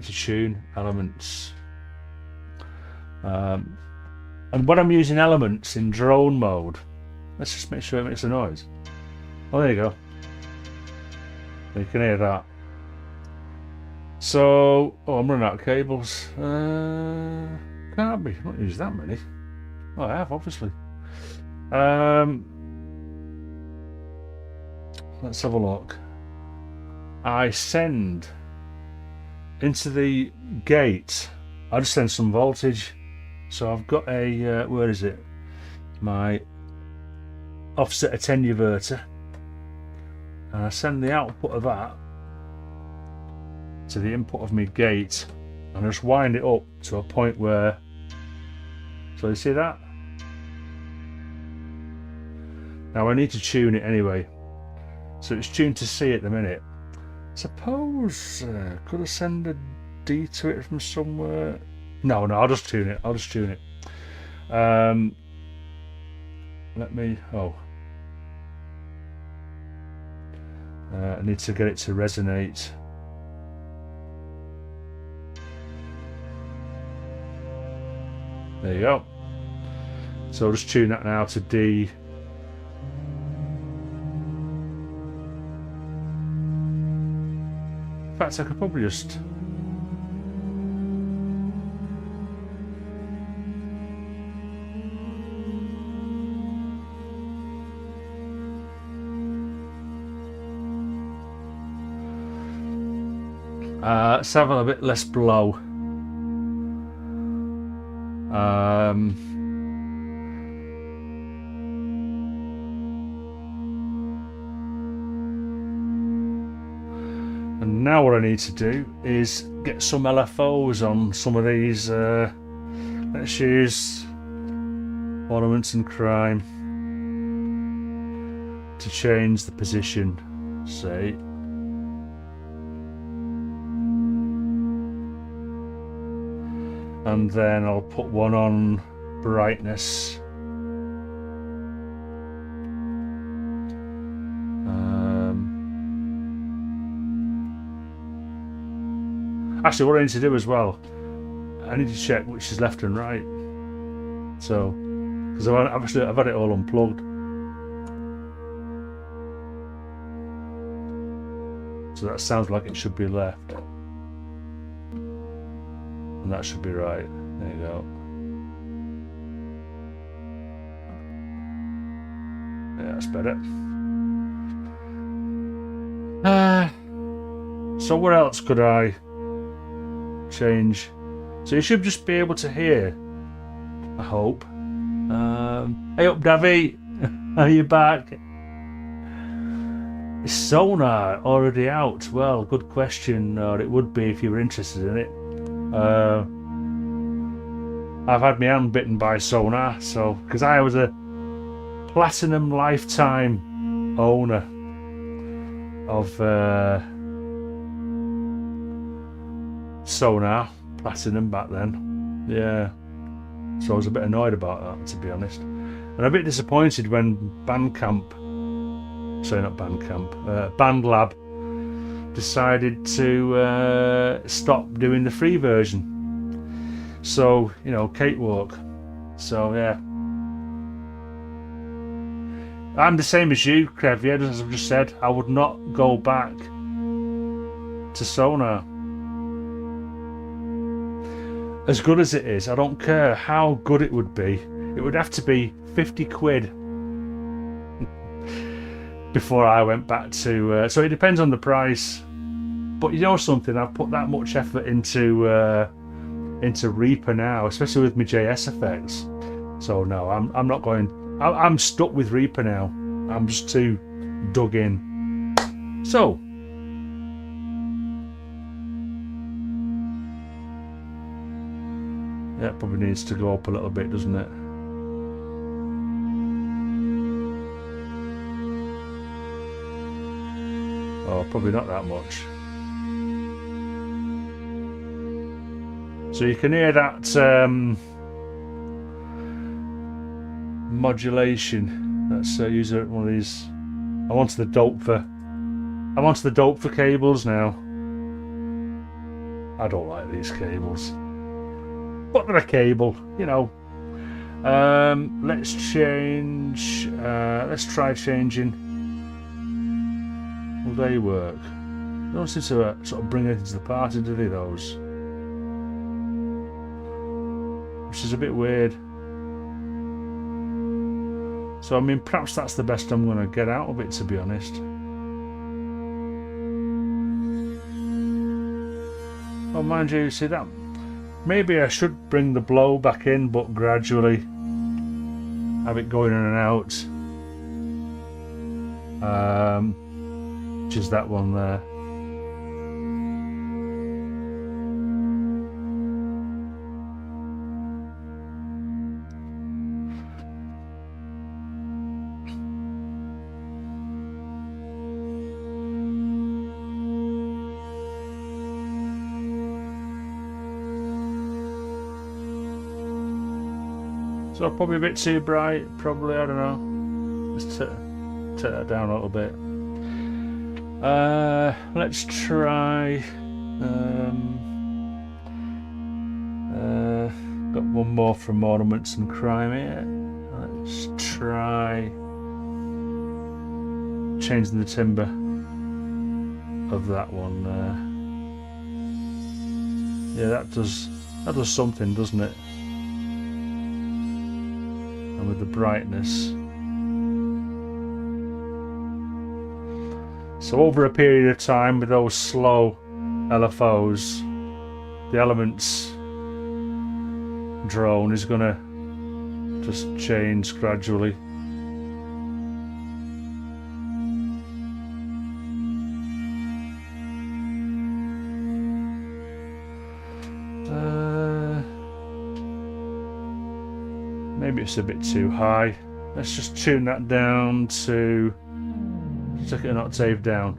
tune elements, and when I'm using elements in drone mode, let's just make sure it makes a noise. Oh, there you go. You can hear that. So, I'm running out of cables. Can't be. I've not used that many. Oh, I have, obviously. Let's have a look. I send into the gate. I just send some voltage So I've got a where is it? My offset attenuator, and I send the output of that to the input of my gate, and I just wind it up to a point where, so you see that? Now I need to tune it anyway, so it's tuned to C at the minute. Suppose could I send a D to it from somewhere? No, I'll just tune it. Let me, I need to get it to resonate. There you go. So I'll just tune that now to D. In fact, I could probably just let's have a bit less blow. And now what I need to do is get some LFOs on some of these. Let's use Ornaments and Crime to change the position, say. And then I'll put one on brightness. Actually, what I need to do as well, I need to check which is left and right. So, because I've had it all unplugged. So that sounds like it should be left. And that should be right. There you go. Yeah, that's better. So what else could I change? So you should just be able to hear, I hope. Hey up, Davy. Are you back? Is Sonar already out? Well, good question. Or it would be if you were interested in it. I've had my hand bitten by Sonar, so because I was a platinum lifetime owner of Sonar Platinum back then. Yeah, so I was a bit annoyed about that, to be honest, and a bit disappointed when Bandcamp, sorry, not Bandcamp, BandLab decided to stop doing the free version. So, you know, cakewalk. So yeah, I'm the same as you, Crev. Yeah, as I've just said, I would not go back to Sonar. As good as it is, I don't care how good it would be. It would have to be 50 quid before I went back to. So it depends on the price. But you know something, I've put that much effort into Reaper now, especially with my JS effects. So no, I'm not going. I'm stuck with Reaper now. I'm just too dug in. So. Yeah, probably needs to go up a little bit, doesn't it? Oh, probably not that much. So you can hear that modulation. Let's use one of these. I'm onto the Dope for cables now. I don't like these cables. But they're a cable, you know. Let's change. Let's try changing. Will they work? They don't seem to sort of bring it into the party, do they? Those, which is a bit weird. So I mean, perhaps that's the best I'm going to get out of it, to be honest. Oh, mind you, see that Maybe I should bring the blow back in, but gradually have it going in and out. Which is that one there. So probably a bit too bright, probably, I don't know. Let's turn that down a little bit. Let's try... got one more from Ornaments and Crime here. Let's try changing the timbre of that one there. Yeah, that does something, doesn't it? And with the brightness. So over a period of time with those slow LFOs, the Elements drone is gonna just change gradually. Maybe it's a bit too high. Let's just tune that down to... Take it an octave down.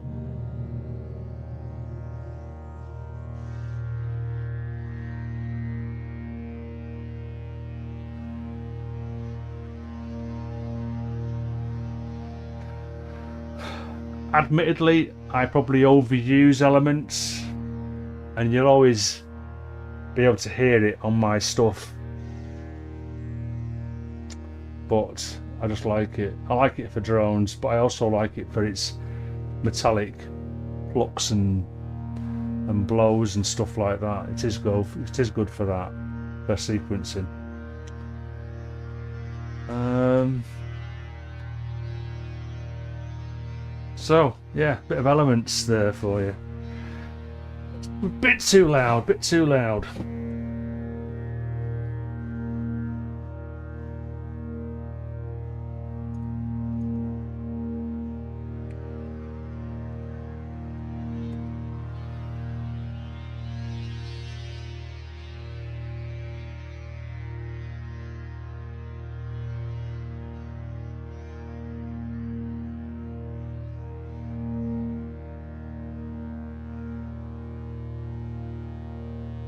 Admittedly, I probably overuse Elements, and you'll always be able to hear it on my stuff. But I just like it. I like it for drones, but I also like it for its metallic plucks and blows and stuff like that. It is good. It is good for that, for sequencing. So yeah, bit of Elements there for you. A bit too loud. Bit too loud.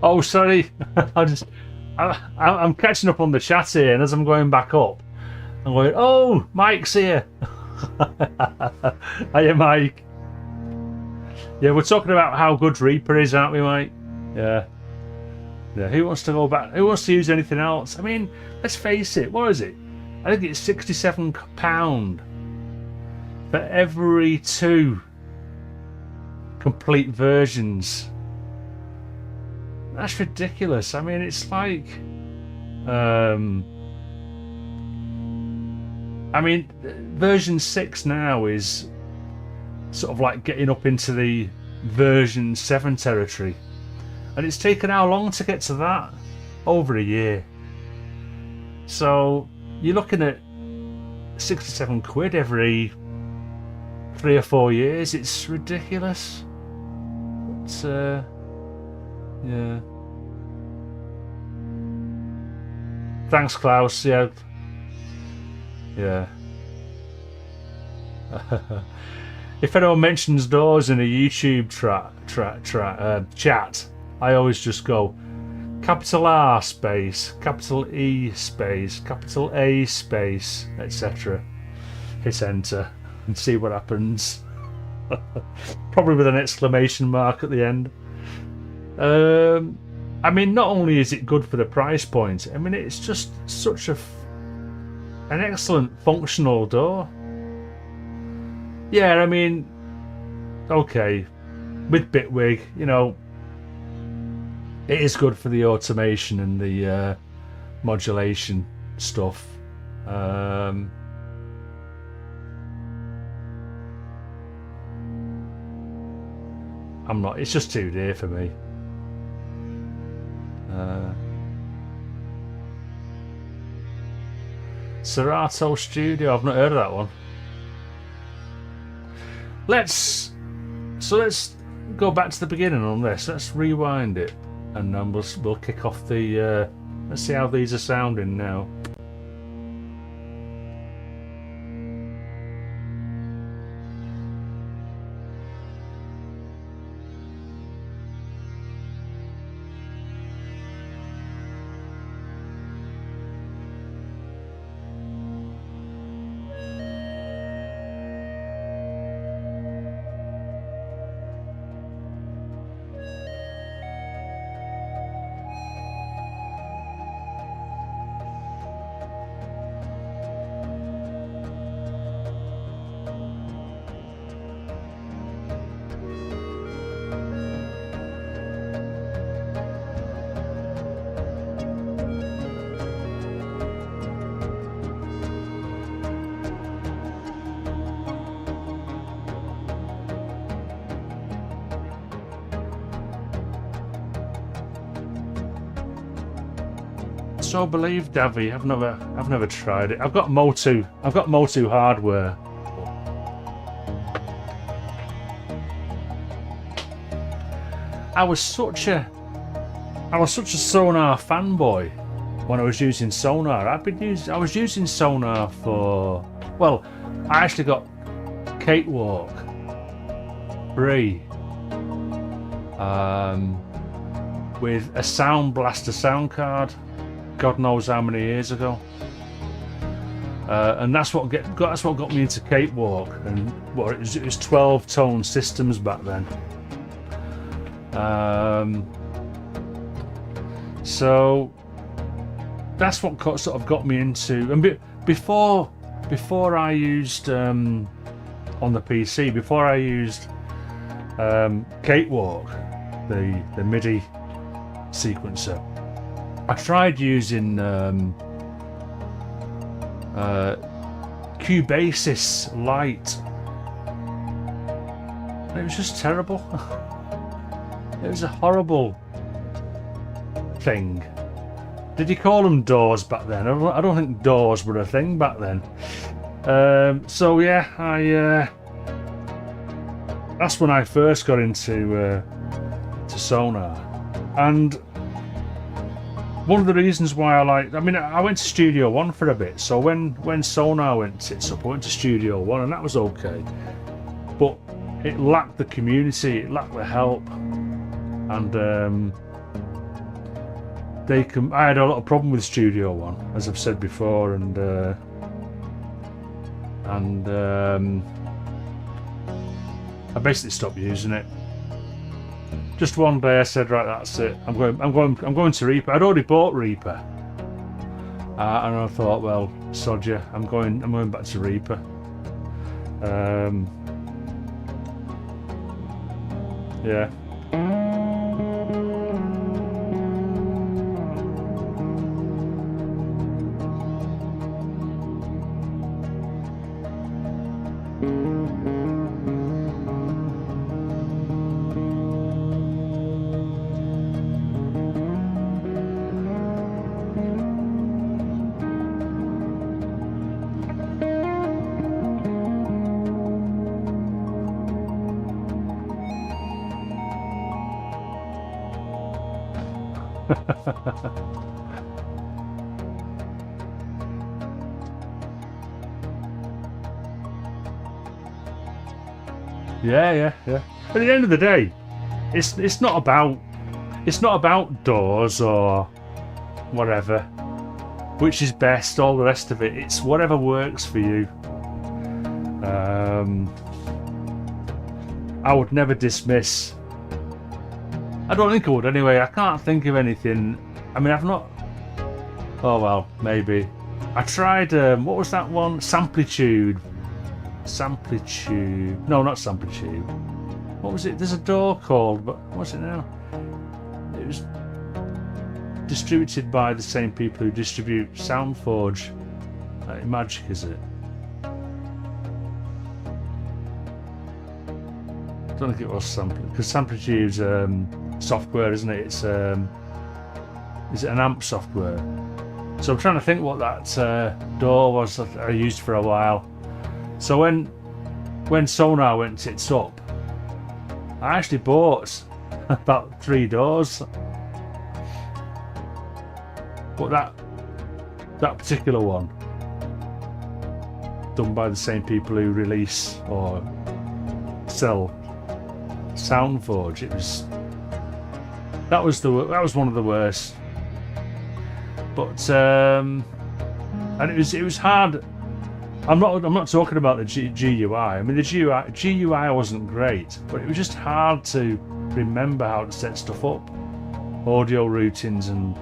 Oh, sorry. I'm catching up on the chat here, and as I'm going back up, I'm going, oh, Mike's here. Hiya, Mike. Yeah, we're talking about how good Reaper is, aren't we, Mike? Yeah. Yeah. Who wants to go back? Who wants to use anything else? I mean, let's face it. What is it? I think it's £67 for every 2 complete versions. That's ridiculous. I mean, it's like, I mean, version 6 now is sort of like getting up into the version 7 territory, and it's taken how long to get to that? Over a year. So you're looking at £67 every 3 or 4 years. It's ridiculous. But, yeah. Thanks, Klaus. Yeah. Yeah. If anyone mentions doors in a YouTube chat, I always just go capital R space, capital E space, capital A space, etc. Hit enter and see what happens. Probably with an exclamation mark at the end. I mean, not only is it good for the price point, I mean, it's just such an excellent functional door. Yeah, I mean, okay, with Bitwig, you know, it is good for the automation and the modulation stuff. I'm not, it's just too dear for me. Serato Studio, I've not heard of that one. Let's go back to the beginning on this. Let's rewind it, and then we'll kick off the. Let's see how these are sounding now. So believe Davy, I've never tried it. I've got Motu hardware. I was such a Sonar fanboy when I was using Sonar. I was using Sonar for, well, I actually got Cakewalk free with a Sound Blaster sound card. God knows how many years ago, and that's what got me into Cakewalk. And what it was 12-tone systems back then. So that's what sort of got me into. And before I used on the PC, before I used Cakewalk, the MIDI sequencer, I tried using Cubasis Lite. It was just terrible. It was a horrible thing. Did you call them DAWs back then? I don't think DAWs were a thing back then. So yeah, that's when I first got into to Sonar. And one of the reasons why I went to Studio One for a bit, so when Sonar went tits up, I went to Studio One, and that was okay. But it lacked the community, it lacked the help, and I had a lot of problem with Studio One, as I've said before, and I basically stopped using it. Just one day I said, right, that's it. I'm going to Reaper. I'd already bought Reaper, and I thought, well, sod ya, I'm going back to Reaper. Yeah. Yeah. But at the end of the day, it's not about DAWs or whatever, which is best, all the rest of it. It's whatever works for you. I would never dismiss. I don't think I would anyway. I can't think of anything. I mean, I've not. Oh well, maybe. I tried. What was that one? Samplitude. No, not Samplitude. What was it? There's a DAW called, but what's it now? It was distributed by the same people who distribute SoundForge. Magic, is it? I don't think it was Samplitude, because Samplitude's software, isn't it? It's is it an amp software? So I'm trying to think what that DAW was that I used for a while. So when Sonar went tits up, I actually bought about 3 DAWs. But that particular one, done by the same people who release or sell SoundForge, that was one of the worst. But and it was hard. I'm not talking about the GUI. I mean, the GUI wasn't great, but it was just hard to remember how to set stuff up, audio routings and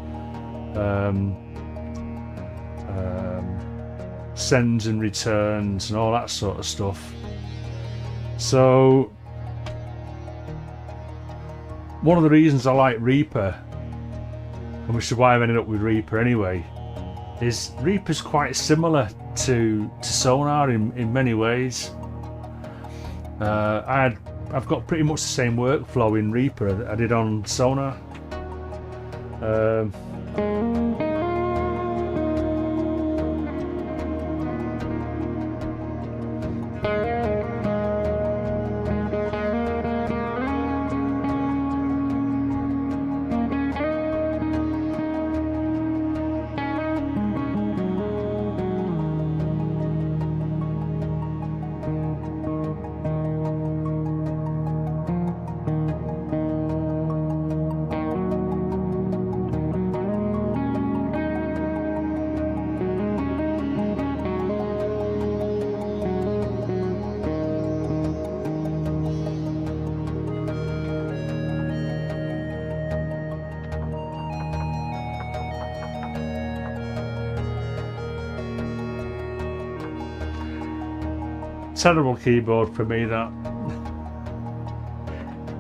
sends and returns and all that sort of stuff. So one of the reasons I like Reaper, and which is why I've ended up with Reaper anyway, is Reaper's quite similar to Sonar in many ways. I've got pretty much the same workflow in Reaper that I did on Sonar. Terrible keyboard for me, that.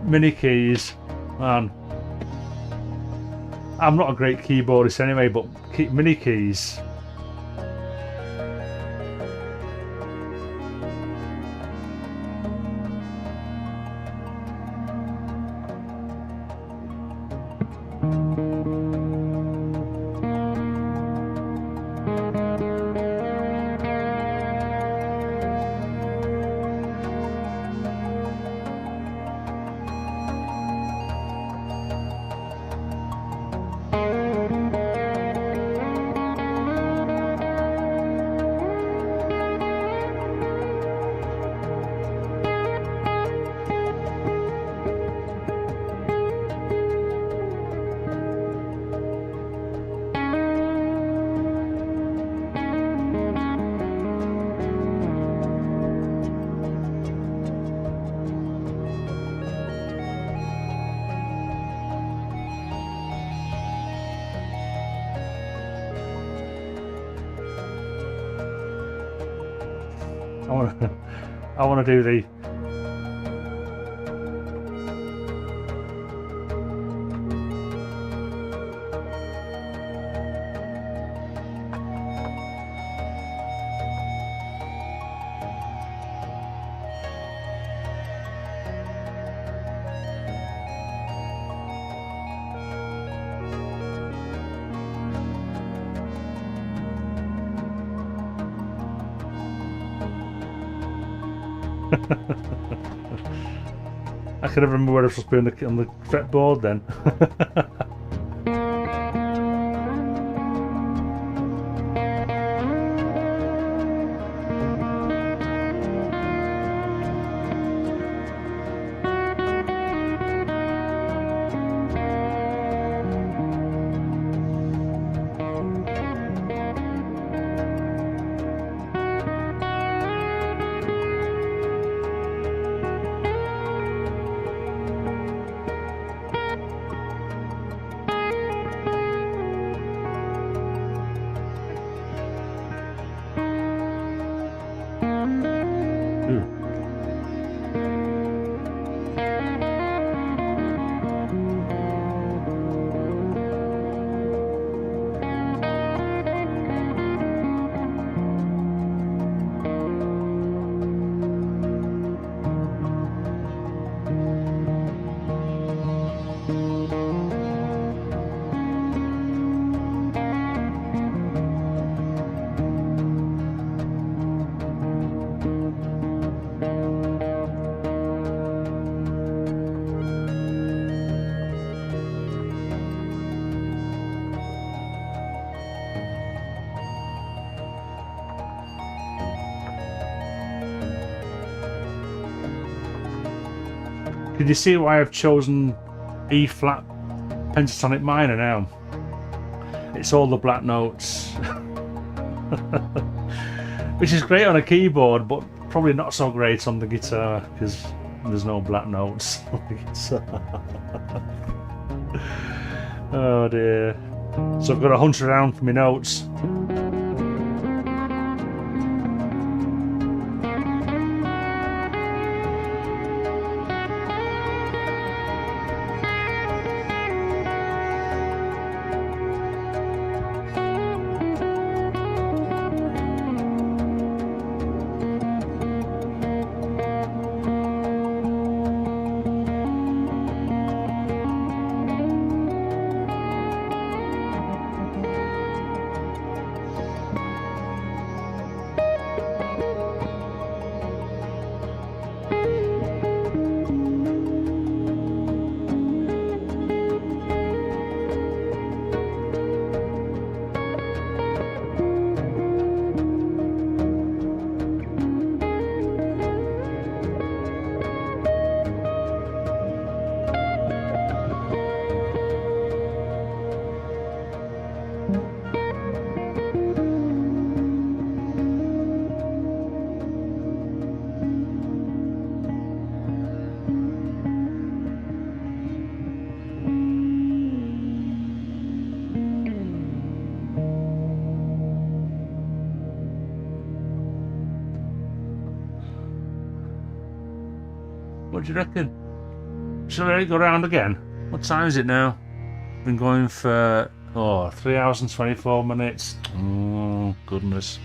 Mini keys, man. I'm not a great keyboardist anyway, but mini keys. I want to do the I can never remember where I was supposed to be on the fretboard then. Can you see why I've chosen E flat pentatonic minor now? It's all the black notes. Which is great on a keyboard, but probably not so great on the guitar because there's no black notes on the guitar. Oh dear. So I've got to hunt around for my notes. What do you reckon? Shall I go round again? What time is it now? Been going for 3 hours and 24 minutes. Oh goodness.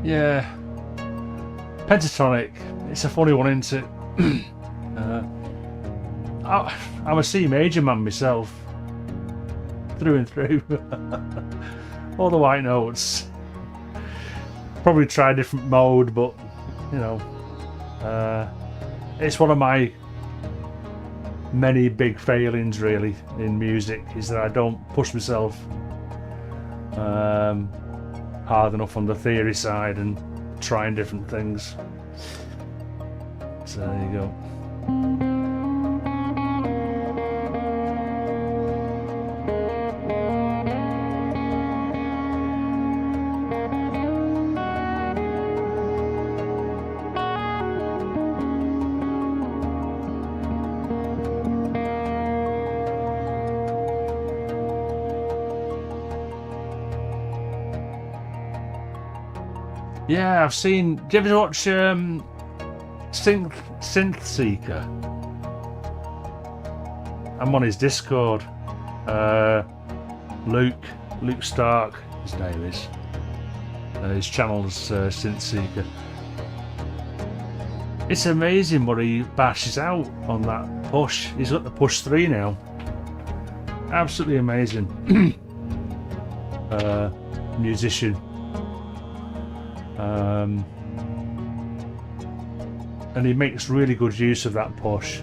Yeah, pentatonic. It's a funny one, isn't it? I'm a C major man myself, through and through. All the white notes. Probably try a different mode, but you know, It's one of my many big failings really in music, is that I don't push myself hard enough on the theory side and trying different things. So there you go. Yeah, I've seen. Do you ever watch Synth Seeker? I'm on his Discord. Luke Stark, his name is. His channel's Synth Seeker. It's amazing what he bashes out on that push. He's got the push 3 now. Absolutely amazing. Musician. And he makes really good use of that push.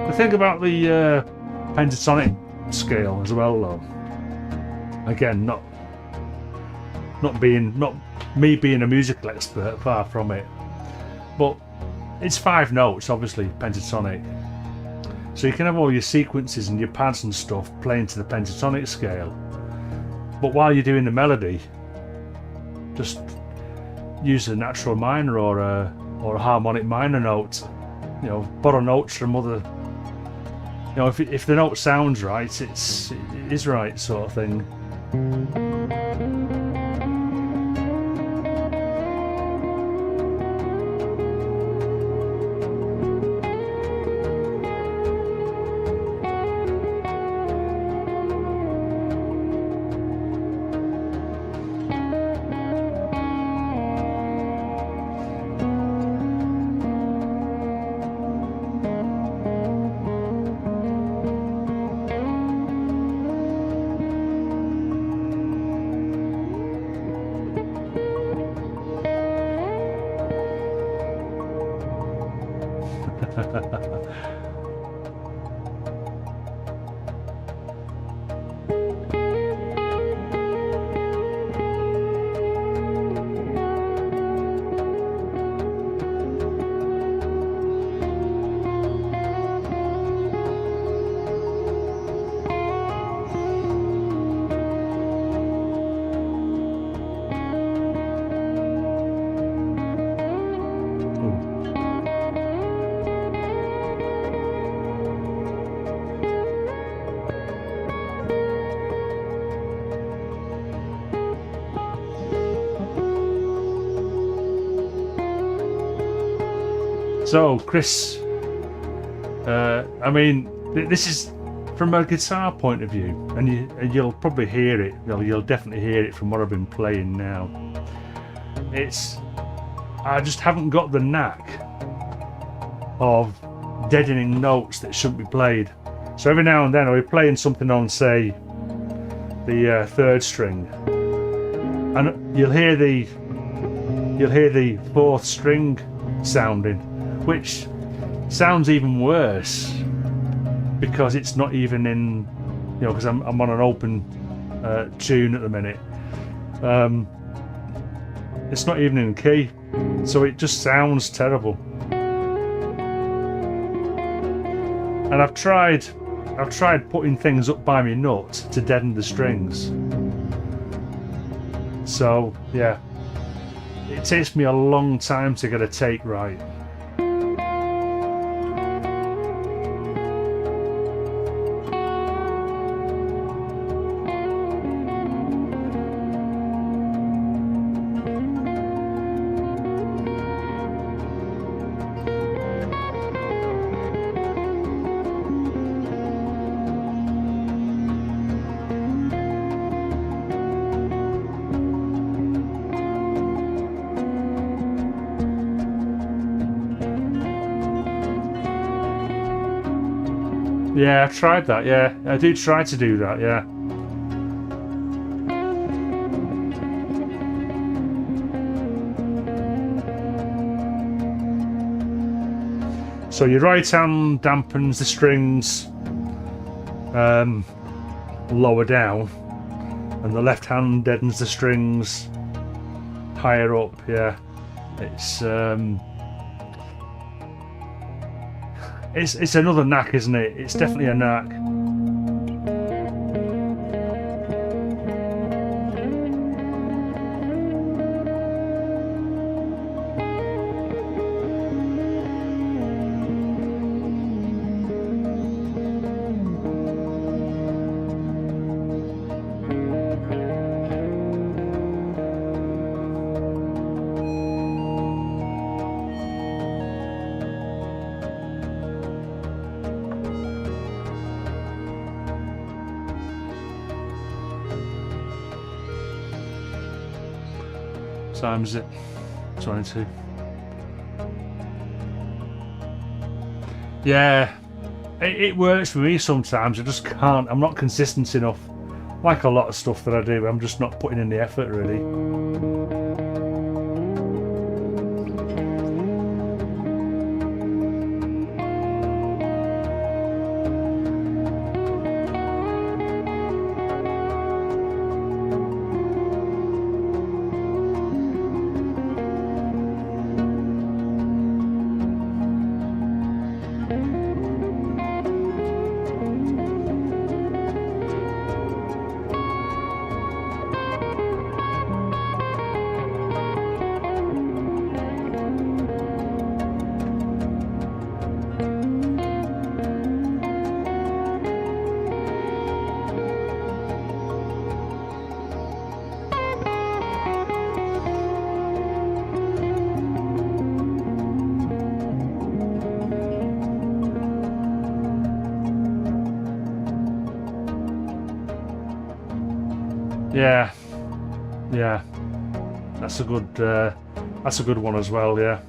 The thing about the pentatonic scale as well, though, again, not me being a musical expert, far from it, but it's 5 notes, obviously pentatonic, so you can have all your sequences and your pads and stuff playing to the pentatonic scale, but while you're doing the melody, just use a natural minor or a harmonic minor note. You know, borrow notes from other. You know, if the note sounds right, it is right, sort of thing. So, Chris, I mean, this is from a guitar point of view, and you'll probably hear it. You'll definitely hear it from what I've been playing now. I just haven't got the knack of deadening notes that shouldn't be played. So every now and then I'll be playing something on, say, the 3rd string, and you'll hear the 4th string sounding, which sounds even worse because it's not even in, you know, because I'm on an open tune at the minute. It's not even in key, so it just sounds terrible. And I've tried putting things up by my nut to deaden the strings, So yeah, it takes me a long time to get a take right. Yeah, I've tried that, yeah. I do try to do that, yeah. So your right hand dampens the strings lower down, and the left hand deadens the strings higher up, yeah. It's another knack, isn't it? It's definitely a knack. Time is it? 22. Yeah, it works for me sometimes. I just can't. I'm not consistent enough. Like a lot of stuff that I do, I'm just not putting in the effort really. Yeah, yeah, that's a good one as well. Yeah.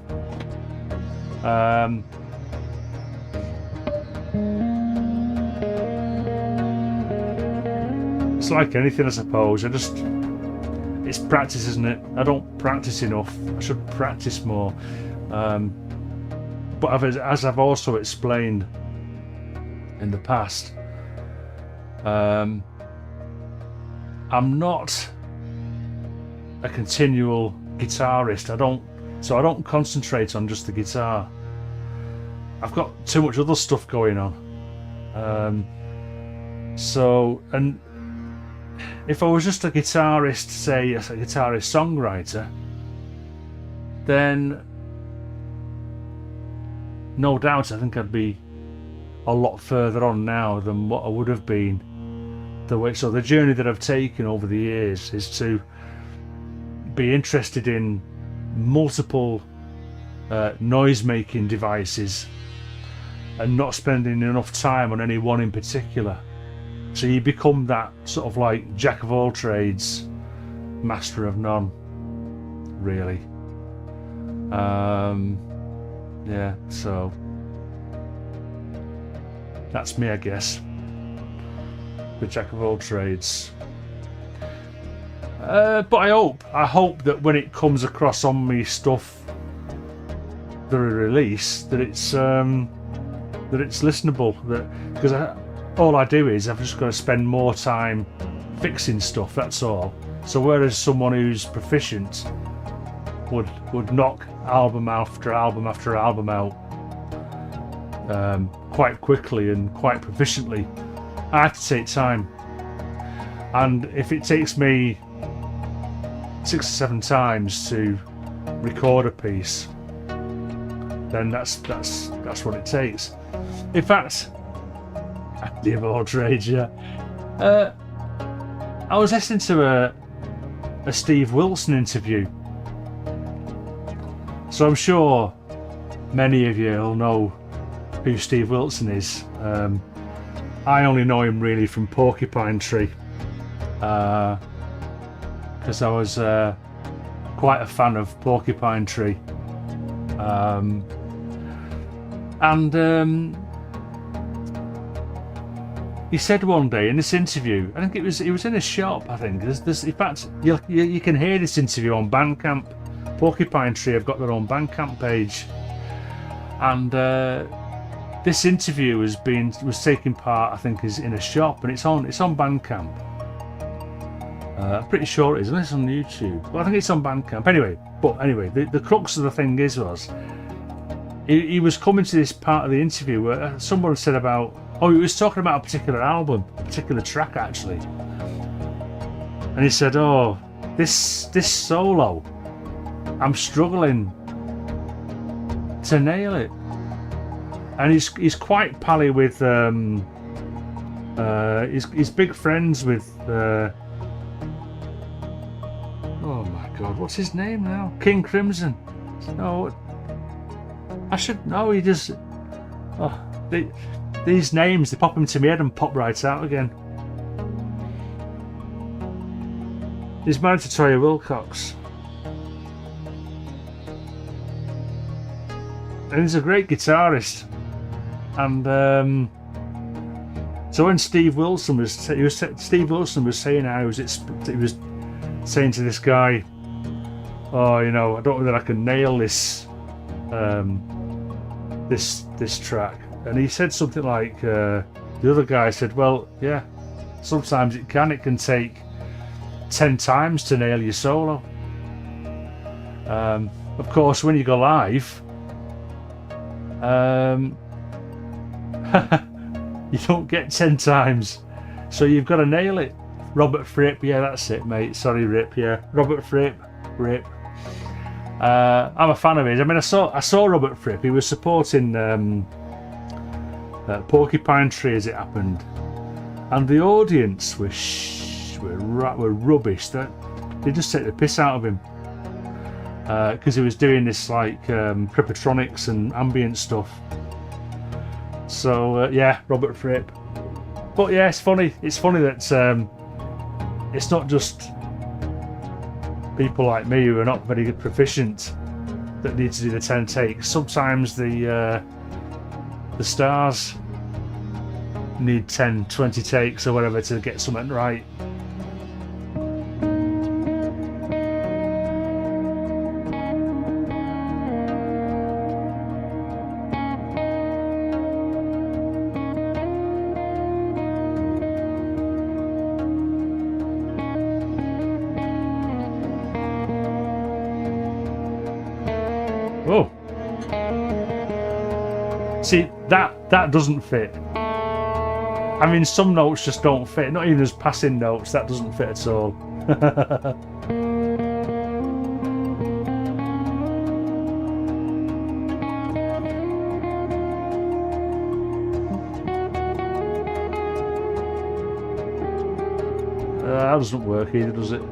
It's like anything, I suppose. It's practice, isn't it? I don't practice enough. I should practice more. But as I've also explained in the past, I'm not a continual guitarist. I don't concentrate on just the guitar. I've got too much other stuff going on. And if I was just a guitarist, say a guitarist songwriter, then no doubt I think I'd be a lot further on now than what I would have been. So the journey that I've taken over the years is to be interested in multiple noise-making devices and not spending enough time on any one in particular. So you become that sort of like jack of all trades, master of none, really. Yeah, so that's me, I guess. The jack of all trades. But I hope that when it comes across on me stuff that I release, that it's listenable. Because all I do is I've just got to spend more time fixing stuff. That's all. So whereas someone who's proficient would knock album after album after album out quite quickly and quite proficiently, I have to take time. And if it takes me 6 or 7 times to record a piece, then that's what it takes. In fact, the old rage, yeah. I was listening to a Steve Wilson interview, so I'm sure many of you will know who Steve Wilson is. I only know him really from Porcupine Tree, because I was quite a fan of Porcupine Tree, and he said one day in this interview, I think it was in a shop. I think there's in fact you can hear this interview on Bandcamp. Porcupine Tree have got their own Bandcamp page, and this interview was taking part, I think, is in a shop, and it's on Bandcamp. I'm pretty sure it is, unless it's on YouTube. But I think it's on Bandcamp. Anyway, the crux of the thing was he was coming to this part of the interview where someone said about, he was talking about a particular album, a particular track actually, and he said, this solo, I'm struggling to nail it. And he's quite pally with he's big friends with oh my god, what's his name now? King Crimson. No, I should know. He just these names, they pop into my head and pop right out again. He's married to Toya Wilcox, and he's a great guitarist. And so when Steve Wilson was saying how he was saying to this guy, I don't know whether I can nail this this track, and he said something like, the other guy said, well, yeah, sometimes it can take 10 times to nail your solo. Of course, when you go live, you don't get 10 times, so you've got to nail it. Robert Fripp, yeah, that's it, mate. Sorry, Rip, yeah, Robert Fripp. I'm a fan of his. I mean, I saw Robert Fripp. He was supporting Porcupine Tree as it happened, and the audience were rubbish. They just take the piss out of him because he was doing this like Preppatronics and ambient stuff. So yeah, Robert Fripp. But yeah, it's funny. It's funny that it's not just people like me who are not very good proficient that need to do the 10 takes. Sometimes the stars need 10, 20 takes or whatever to get something right. Oh, see, that doesn't fit. I mean, some notes just don't fit. Not even as passing notes, that doesn't fit at all. That doesn't work either, does it?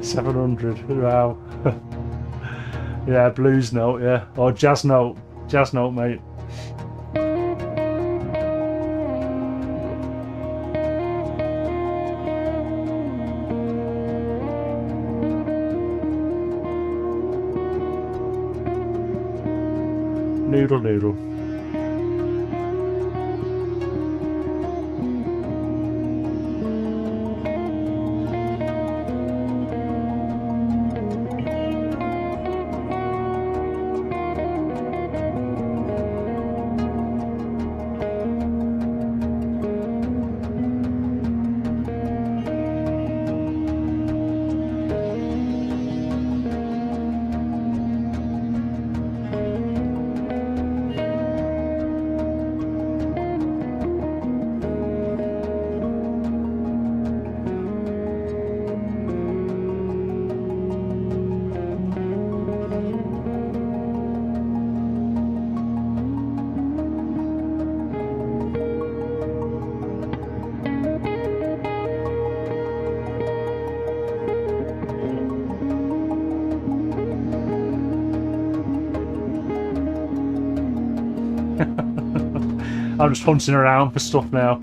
$700, wow. Yeah, blues note, yeah, or jazz note, mate. Noodle. I'm just hunting around for stuff now.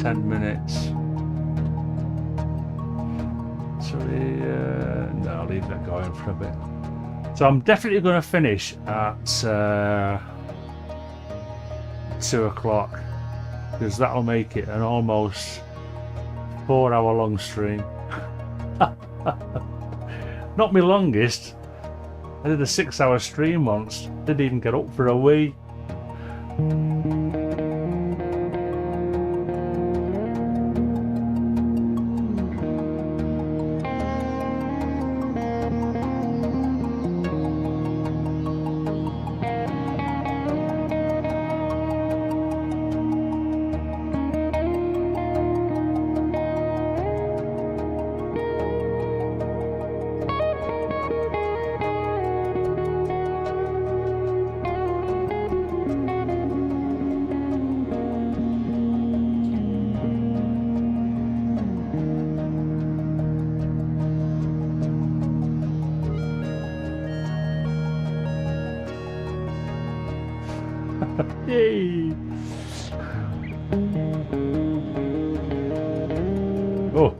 10 minutes. So no, I'll leave that going for a bit. So I'm definitely going to finish at 2 o'clock, because that'll make it an almost 4-hour long stream. Not my longest. I did a 6-hour stream once. Didn't even get up for a wee. Yay! Oh.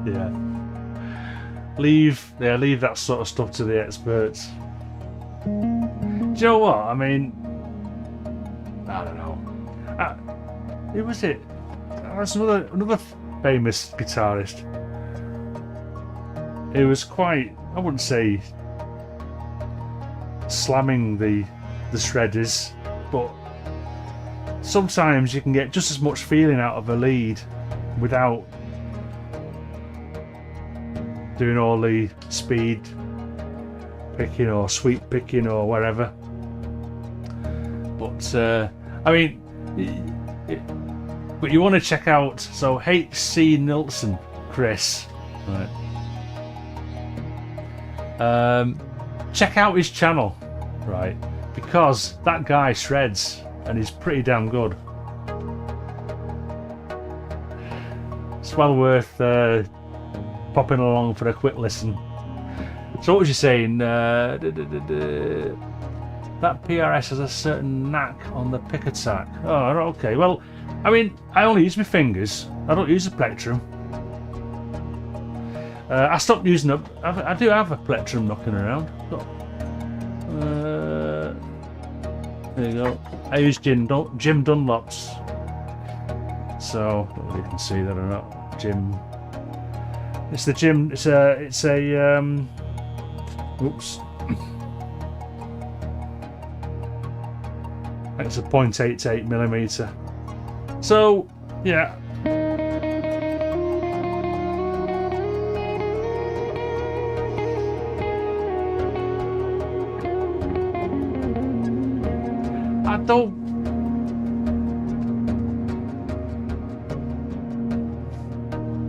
Yeah. Leave that sort of stuff to the experts. Do you know what? I mean, I don't know. Who was it? That's another famous guitarist. It was quite, I wouldn't say slamming the shredders, but sometimes you can get just as much feeling out of a lead without doing all the speed picking or sweep picking or whatever. But I mean, but you want to check out, so HC Nilsson, Chris, right? Check out his channel, right? Because that guy shreds and he's pretty damn good. It's well worth popping along for a quick listen. So what was you saying? That PRS has a certain knack on the pick attack. Oh, okay. Well, I mean, I only use my fingers. I don't use a plectrum. I stopped using it. I do have a plectrum knocking around. There you go. I use Jim Dunlop's. So, I don't know if you can see that or not. Jim. It's the Jim. It's a. Oops. It's a 0.88mm. So, yeah.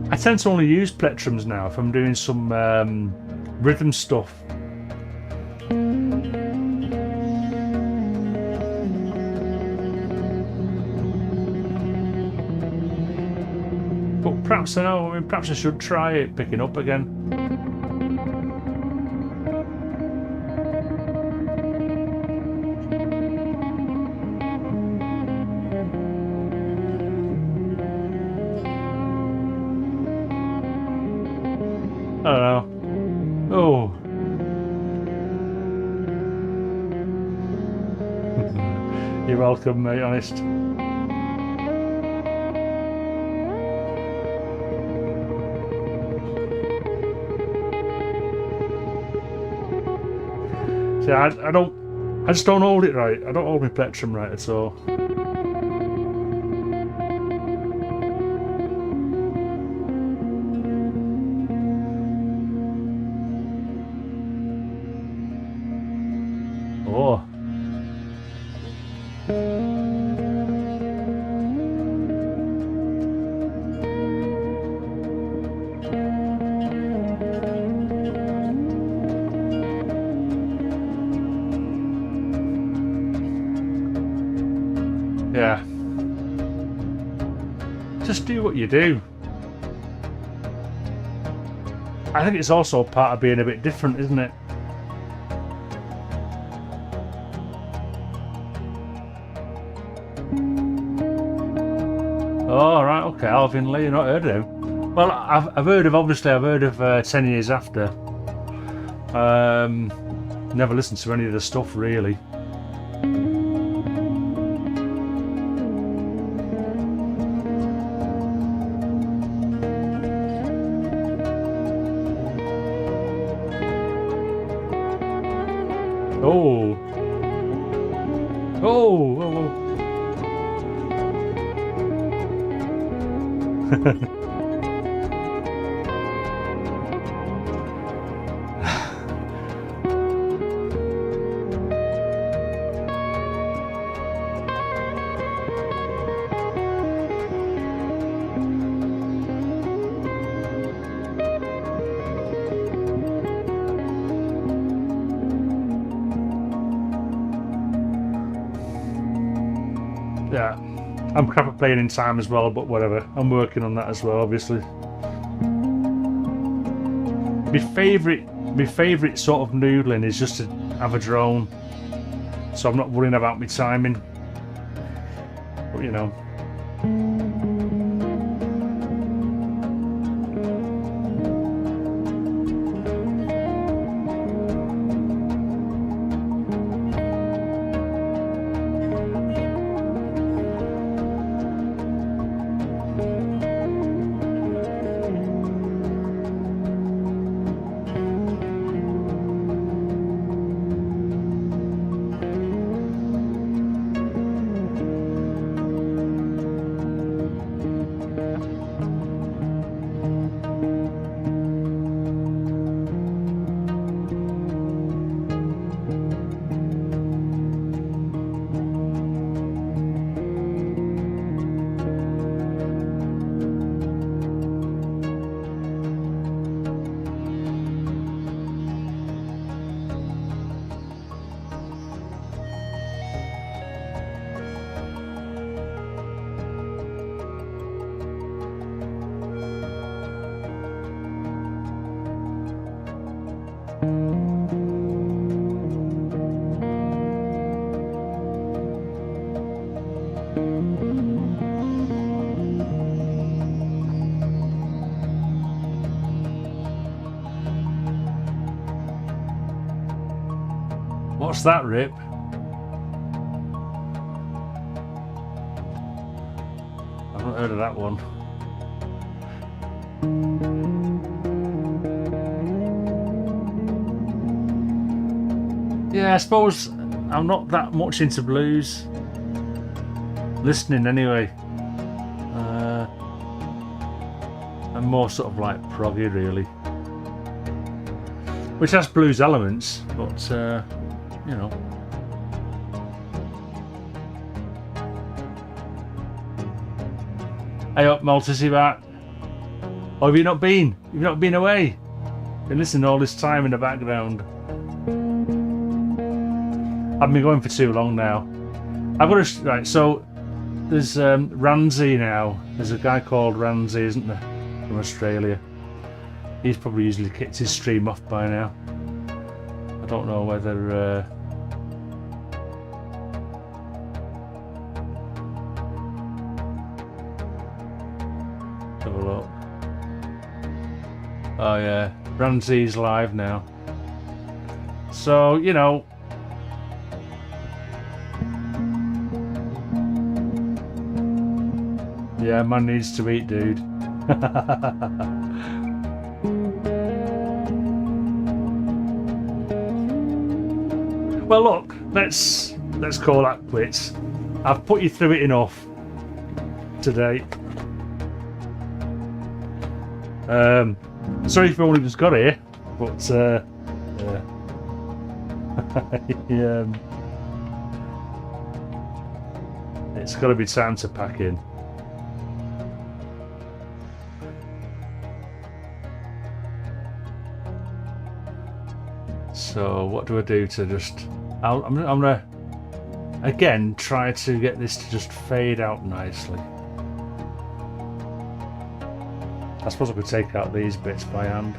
I tend to only use plectrums now if I'm doing some rhythm stuff. But perhaps perhaps I should try it picking up again. You're welcome, mate, honest. See, I just don't hold it right. I don't hold my plectrum right at all. Oh. Yeah. Just do what you do. I think it's also part of being a bit different, isn't it? Oh, right, okay, Alvin Lee, not heard of him. Well, I've heard of 10 Years After. Never listened to any of the stuff, really. Oh. Oh, oh, oh. Yeah, I'm crap at playing in time as well, but whatever. I'm working on that as well, obviously. My favourite sort of noodling is just to have a drone, so I'm not worrying about my timing. But you know. What's that, Rip? I've not heard of that one. Yeah, I suppose I'm not that much into blues. Listening anyway. I'm more sort of like proggy, really. Which has blues elements, but you know. Hey up, Maltese, you back? Oh, have you not been? You've not been away? Been listening all this time in the background. I've been going for too long now. I've got to, right, so there's Ranzi now. There's a guy called Ranzi, isn't there? From Australia. He's probably usually kicked his stream off by now. I don't know whether have a look. Oh yeah, Ranzi's live now. So, you know, Yeah, man needs to eat, dude. Well, look, let's call that quits. I've put you through it enough today. Sorry if anyone who's got here, but it's got to be time to pack in. So what do I do to just? I'm gonna again try to get this to just fade out nicely. I suppose I could take out these bits by hand.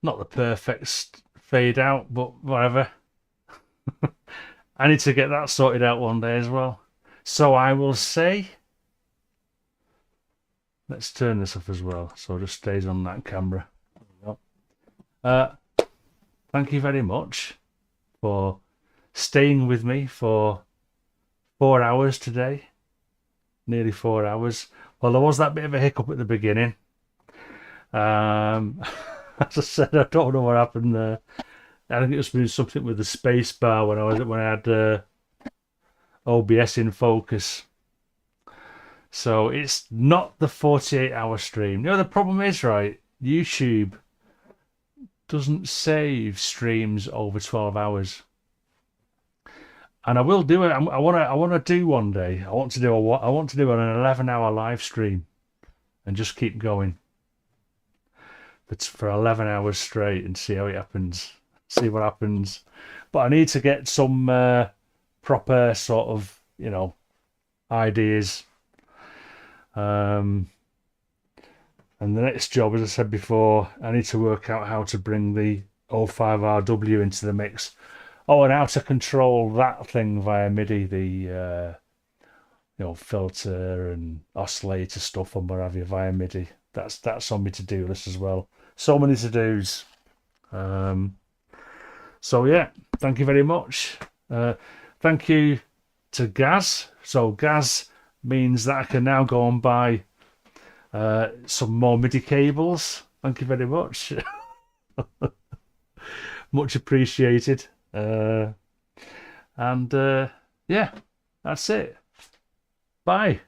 Not the perfect fade out, but whatever. I need to get that sorted out one day as well. So I will say, let's turn this off as well, so it just stays on that camera. Thank you very much for staying with me for 4 hours today. Nearly 4 hours. Well, there was that bit of a hiccup at the beginning. As I said, I don't know what happened there. I think it was something with the space bar when I had OBS in focus. So it's not the 48-hour stream. You know, the problem is, right, YouTube doesn't save streams over 12 hours. And I will do it. I want to do one day. I want to do an 11-hour live stream and just keep going for 11 hours straight and see how it happens. See what happens. But I need to get some proper sort of, ideas. And the next job, as I said before, I need to work out how to bring the 05RW into the mix. Oh, and how to control that thing via MIDI, the filter and oscillator stuff and what have you via MIDI. That's on my to-do list as well. So many to-dos. So yeah, thank you very much. Thank you to Gaz. So Gaz means that I can now go and buy some more MIDI cables. Thank you very much. Much appreciated. Yeah, that's it. Bye.